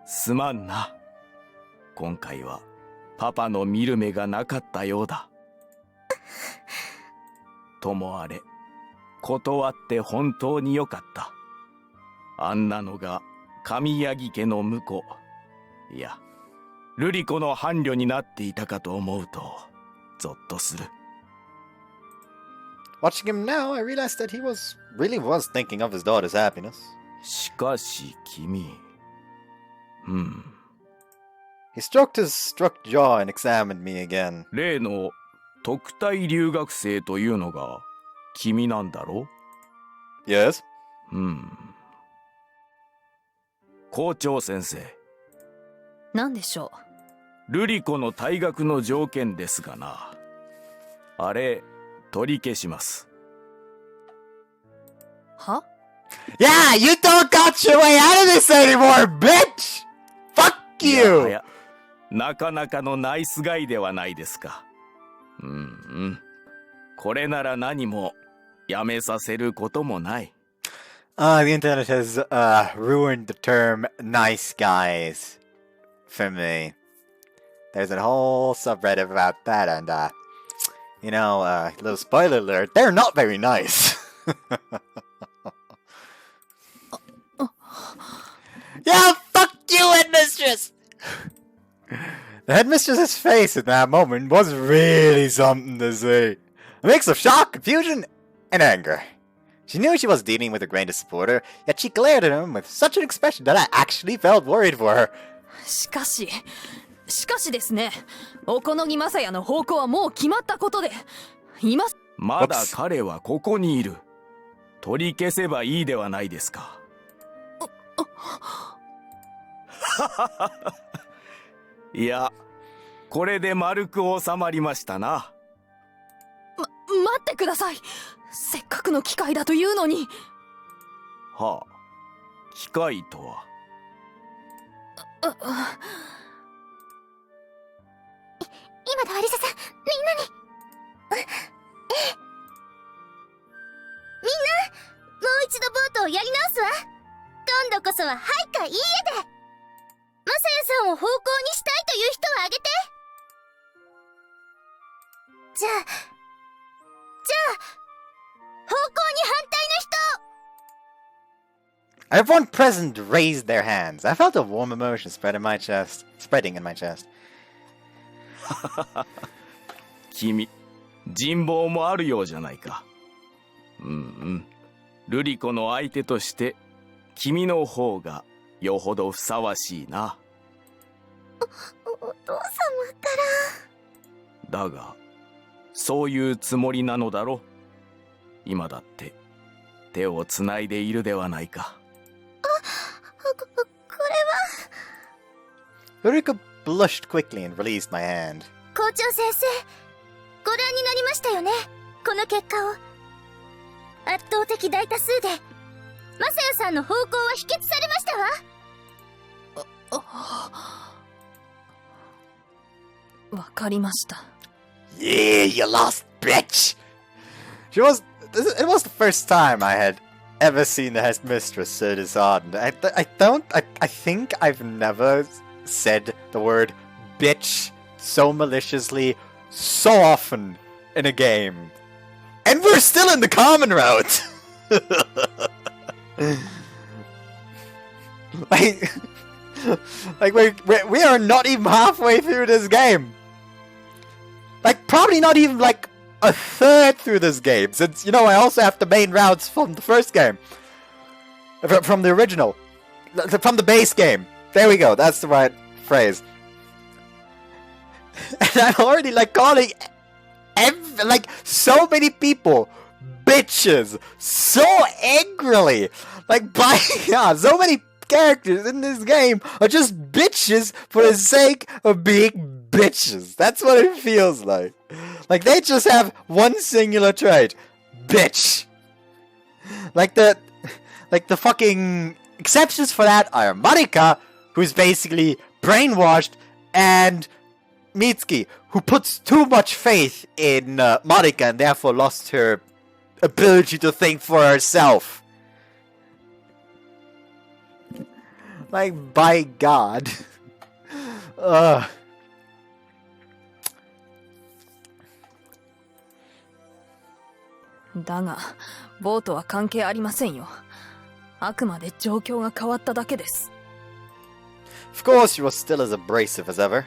すまんな。今回はパパの見る目がなかったようだ。ともあれ、断って本当によかった。あんなのが神谷木家の婿、いや、ルリコの伴侶になっていたかと思うとゾッとする。Watching him now, I realized that he really was thinking of his daughter's happiness. しかし君、He stroked his struck jaw and examined me again. 例の特待留学生というのが君なんだろ？ Yes? 校長先生。何でしょう？ルリコの退学の条件ですがな。あれ、取り消します。は？ Yeah, you don't got your way out of this anymore, bitch! Fuck いや you! はや、なかなかのナイスガイではないですか。これなら何もやめさせることもない。The internet has ruined the term nice guys for me. There's a whole subreddit about that, and little spoiler alert, they're not very nice. Yeah, fuck you, headmistress! The headmistress's face in that moment was really something to see. A mix of shock, confusion, and anger. She knew she was dealing with a greatest supporter, yet she glared at him with such an expression that I actually felt worried for her. しかしですね、おこのぎまさやの方向はもう決まったことで、今まだ彼はここにいる。取り消せばいいではないですか。いや、これで丸く収まりましたな。待ってください。せっかくの機会だというのに。はあ、機会とは。今だアリサさん、みんなに。みんな、もう一度ボートをやり直すわ。今度こそははいかいいえで。マサヤさんを方向にしたいという人はあげて。じゃあ、方向に反対の人。Everyone present raised their hands. I felt a warm emotion spreading in my chest. 君、人望もあるようじゃないか。ルリコの相手として君の方がよほどふさわしいな。お父様から。だが、そういうつもりなのだろ。今だって手をつないでいるではないか。これは。 Ulrika blushed quickly and released my hand. 校長先生、ご覧になりましたよね、この結果を。圧倒的大多数でマサヤさんの方向は否決されましたわ。わかりました。Yeah, you lost, bitch! It was the first time I had ever seen the headmistress so disheartened. I think I've never said the word bitch so maliciously so often in a game. And we're still in the common route! we are not even halfway through this game. Like, probably not even, like, a third through this game. Since, I also have the main routes from the first game. From the original. From the base game. There we go, that's the right phrase. And I'm already, like, calling so many people bitches so angrily. Like, so many characters in this game are just bitches for the sake of being bitches. That's what it feels like. Like, they just have one singular trait. Bitch. Like the fucking exceptions for that are Marika, who's basically brainwashed, and Mitsuki, who puts too much faith in Marika and therefore lost her ability to think for herself. Like, by God. だが、ボートは関係ありませんよ。あくまで状況が変わっただけです。Of course, she was still as abrasive as ever.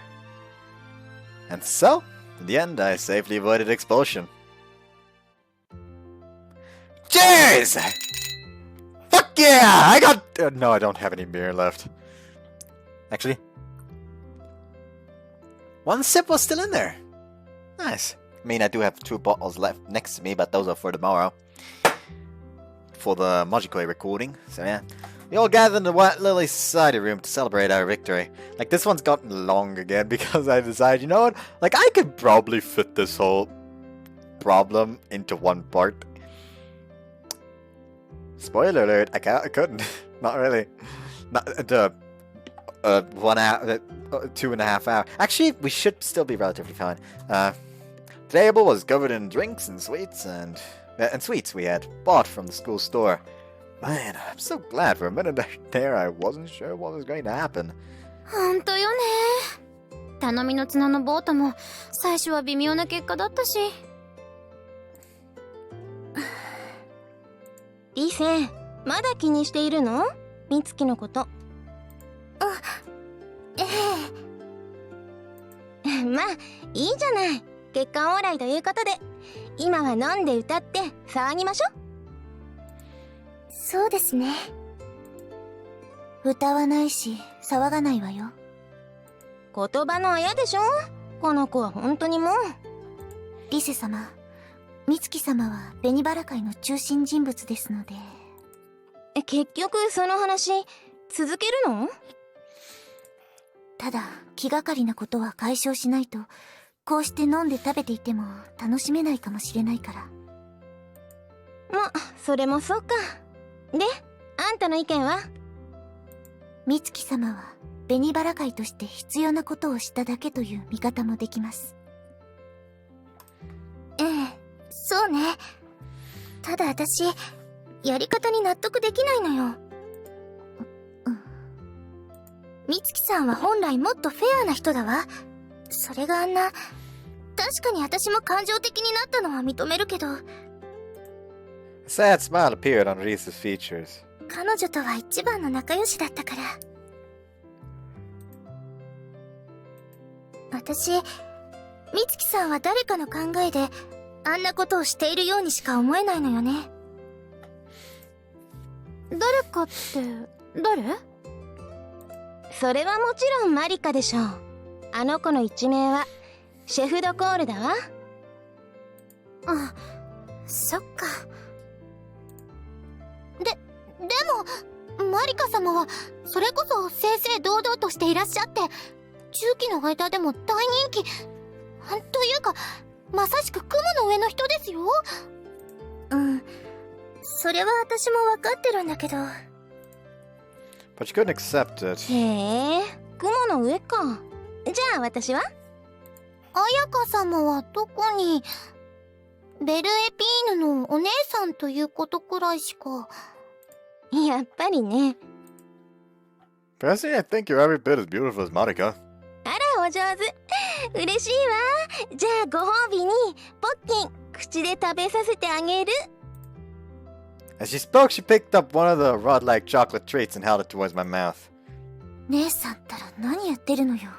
And so, in the end, I safely avoided expulsion. Cheers! Fuck yeah! I got... no, I don't have any beer left. Actually, one sip was still in there. Nice. I mean, I do have 2 bottles left next to me, but those are for tomorrow. For the Majikoi recording. So yeah. We all gathered in the White Lily Society room to celebrate our victory. Like, this one's gotten long again because I decided, you know what? Like, I could probably fit this whole problem into one part. Spoiler alert, I couldn't. Not really. Not the 1 hour, 2.5 hours. Actually, we should still be relatively fine. The table was covered in drinks and sweets and sweets we had bought from the school store. Man, I'm so glad. For a minute there, I wasn't sure what was going to happen. ほんとよね。頼みの綱のボートも最初は微妙な結果だったし。リセ、まだ気にしているの？美月のこと。まあ、いいじゃない。結果オーライということで、今は飲んで歌って騒ぎましょ。そうですね。歌わないし騒がないわよ。言葉のあやでしょ。この子は本当にもう。リセ様、美月様は紅バラ会の中心人物ですので。結局その話続けるの？ただ気がかりなことは解消しないと、こうして飲んで食べていても楽しめないかもしれないから。ま、それもそうか。で、あんたの意見は？美月様は紅バラ会として必要なことをしただけという見方もできます。ええ、そうね。ただ私、やり方に納得できないのよ。美月さんは本来もっとフェアな人だわ。それがあんな、確かに私も感情的になったのは認めるけど。A sad smile appeared on Reese's features. 彼女とは一番の仲良しだったから。私、美月さんは誰かの考えで、あんなことをしているようにしか思えないのよね。誰かって誰？それはもちろんマリカでしょう。あの子の一名はシェフ・ド・コールだわ。あ、そっか。でもマリカ様はそれこそ正々堂々としていらっしゃって、中期の間でも大人気というか、まさしく雲の上の人ですよ。うん、それは私も分かってるんだけど。But she couldn't accept it. へえ、雲の上か。じゃあ私は？彩香様は特にベルエピーヌのお姉さんということくらいしか。やっぱりね。Personally, I think you're every bit as beautiful as Marika. あら、お上手。嬉しいわ。じゃあご褒美にポッキン口で食べさせてあげる。As she spoke, she picked up one of the rod-like chocolate treats and held it towards my mouth. 姉さんったら何やってるのよ。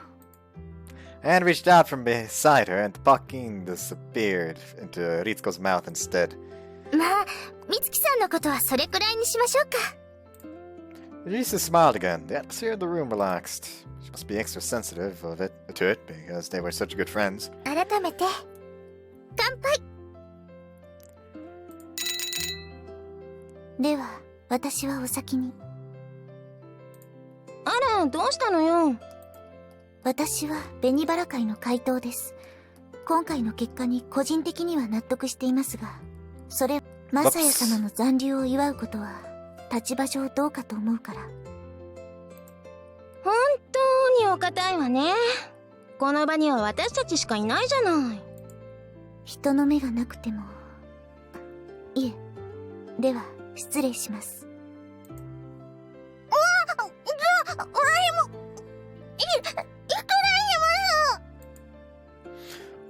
And reached out from beside her, and the pumpkin disappeared into Ritsuko's mouth instead. まあ、美月さんのことはそれくらいにしましょうか。Risa smiled again. The atmosphere of the room relaxed. She must be extra sensitive to it because they were such good friends. 改めて、乾杯。では、私はお先に。あら、どうしたのよ。私は紅バラ会の怪盗です。今回の結果に個人的には納得していますが、それ、マサヤ様の残留を祝うことは、立場上どうかと思うから。本当にお堅いわね。この場には私たちしかいないじゃない。人の目がなくても。いえ、では、失礼します。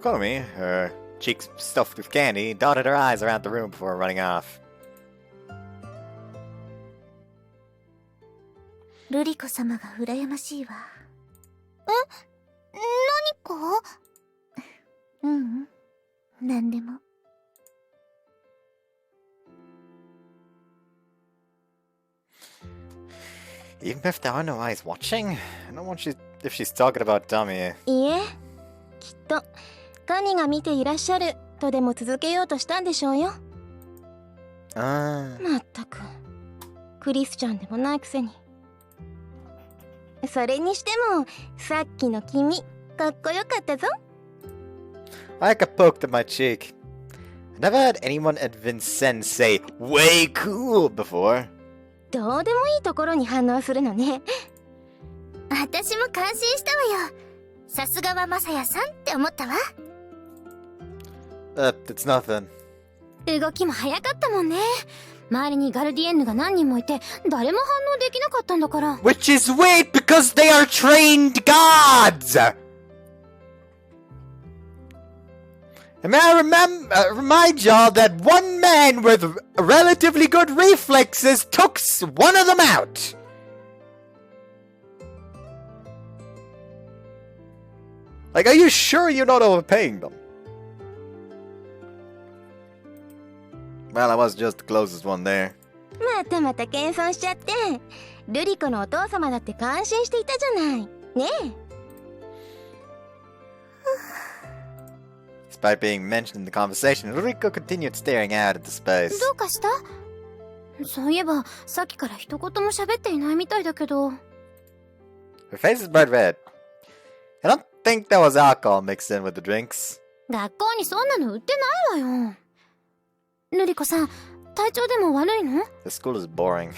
Konomi, her cheeks stuffed with candy, dotted her eyes around the room before running off. 瑠璃子様が羨ましいわ。何か？ううん、何でも。Even if there are no eyes watching, I don't want you if she's talking about Tommy. いえ、きっと神が見ていらっしゃるとでも続けようとしたんでしょうよ。まったくクリスチャンでもないくせに。それにしてもさっきの君かっこよかったぞ。Ayaka poked at my cheek. I never heard anyone at Vincennes say "way cool" before. どうでもいいところに反応するのね。私も感心したわよ。さすがはマサヤさんって思ったわ。It's nothing. 動きも早かったもんね。周りにガルディエンヌが何人もいて誰も反応できなかったんだから。Which is weird because they are trained gods! And may I remind y'all that one man with relatively good reflexes took one of them out. Like, are you sure you're not overpaying them? Well, I was just the closest one there. またまた謙遜しちゃって。ルリコのお父様だって感心していたじゃない。ねえ。Despite being mentioned in the conversation, Ruriko continued staring out into space. どうかした？そういえば、さっきから一言も喋っていないみたいだけど。Her face is bright red. I don't think there was alcohol mixed in with the drinks. 学校にそんなの売ってないわよ。ルリコさん、体調でも悪いの？ The school is boring.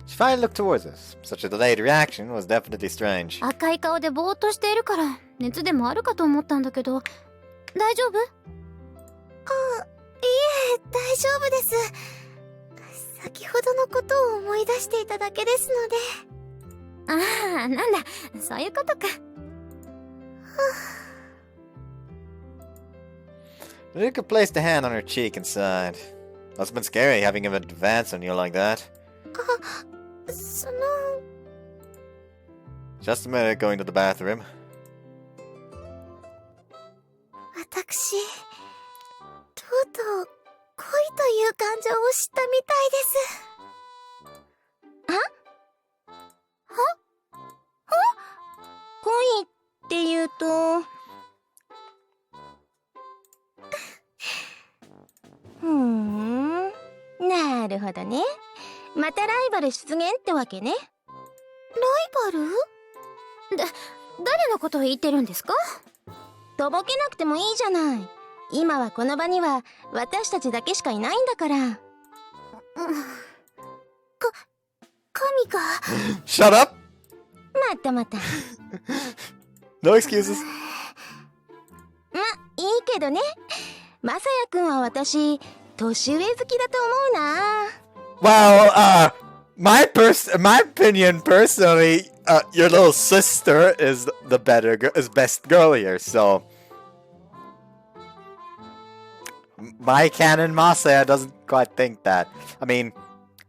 She finally looked towards us. Such a delayed reaction was definitely strange. 赤い顔でぼーっとしているから熱でもあるかと思ったんだけど、大丈夫？いえ、大丈夫です。先ほどのことを思い出していただけですので。ああ、なんだ、そういうことか。Rika placed a hand on her cheek and sighed. Must have been scary having him advance on you like that. その、 Just a minute, going to the bathroom. 私、とうとう恋という感情を知ったみたいです。恋って言うとなるほどね。またライバル出現ってわけね。ライバル？誰のことを言ってるんですか？とぼけなくてもいいじゃない。今はこの場には私たちだけしかいないんだから。神が。Shut up! またまた。No excuses. ま、いいけどね。まさやくんは私、年上好きだと思うな。Well, my opinion personally, your little sister is the best girl here, so my canon Masaya doesn't quite think that. I mean,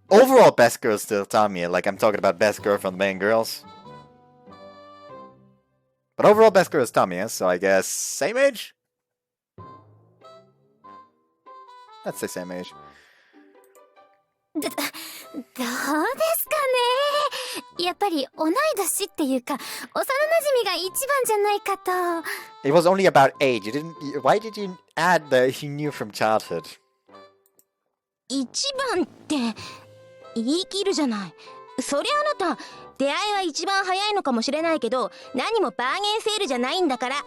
overall best girl is still Tamiya, like I'm talking about best girl from the main girls. But overall best girl is Tamiya, so I guess same age? Let's say same age. どうですかね。やっぱり同い年っていうか、幼馴染が一番じゃないかと。It was only about age. Why did you add the he knew from childhood? 一番って言い切るじゃない。そりゃあなた、出会いは一番早いのかもしれないけど、何もバーゲンセールじゃないんだから。バー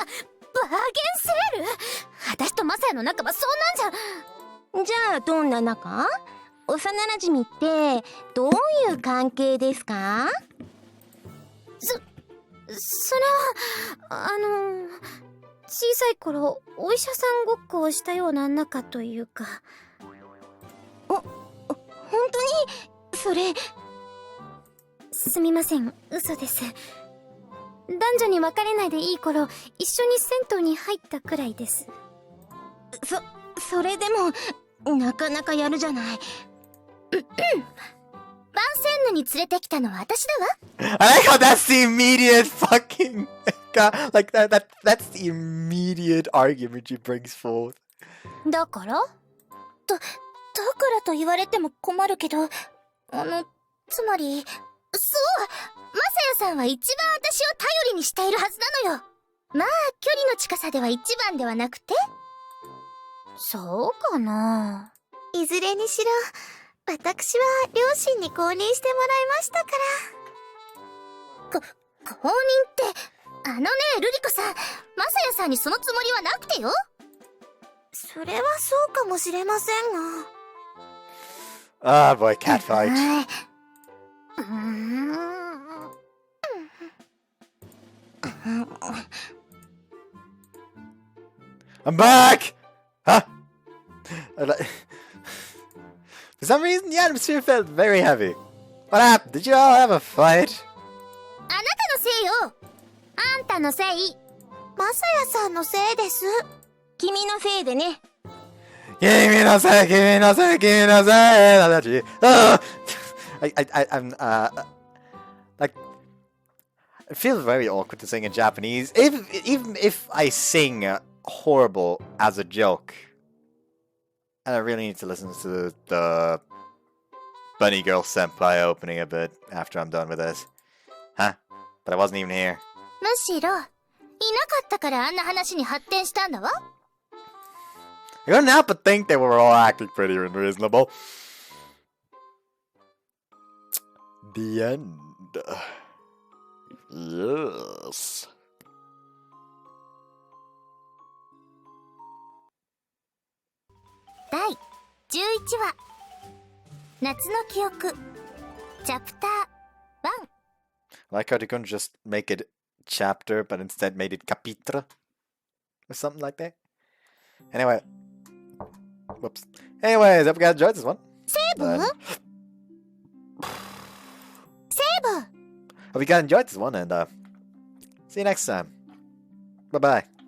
ゲンセール？私とマサヤの仲はそんなんじゃ。じゃあどんな仲？幼馴染ってどういう関係ですか？それは小さい頃お医者さんごっこをしたような仲というか。本当にそれ。すみません、嘘です。男女に分かれないでいい頃、一緒に銭湯に入ったくらいです。それでもなかなかやるじゃない。番宣ヌに連れてきたのは私だわ。I like how that's the immediate fucking like that's the immediate argument she brings forth. だからだからと言われても困るけど、つまり、そう、マサヤさんは一番私を頼りにしているはずなのよ。まあ、距離の近さでは一番ではなくて。そうかな。いずれにしろ、私は両親に公認してもらいましたから。公認って、ねえ、ルリコさん、マサヤさんにそのつもりはなくてよ。それはそうかもしれませんが。Ah, boy, cat fight. I'm back! Huh? For some reason, the atmosphere felt very heavy. What happened? Did you all have a fight? あなたのせいよ。あんたのせい。マサヤさんのせいです。君のせいでね。君のせい、君のせい、君のせい、私。I'm like, it feels very awkward to sing in Japanese. Even if I sing horrible as a joke, and I really need to listen to the Bunny Girl Senpai opening a bit after I'm done with this. Huh? But I wasn't even here. むしろ、いなかったからあんな話に発展したんだわ。I couldn't help but think they were all acting pretty unreasonable. The end. Yes. 第11話夏の記憶チャプター1 Like how they couldn't just make it chapter, but instead made it chapitre or something like that. Anyway, whoops. Anyways, hope you guys enjoyed this one. セーブ Hope you guys enjoyed this one, and see you next time. Bye bye.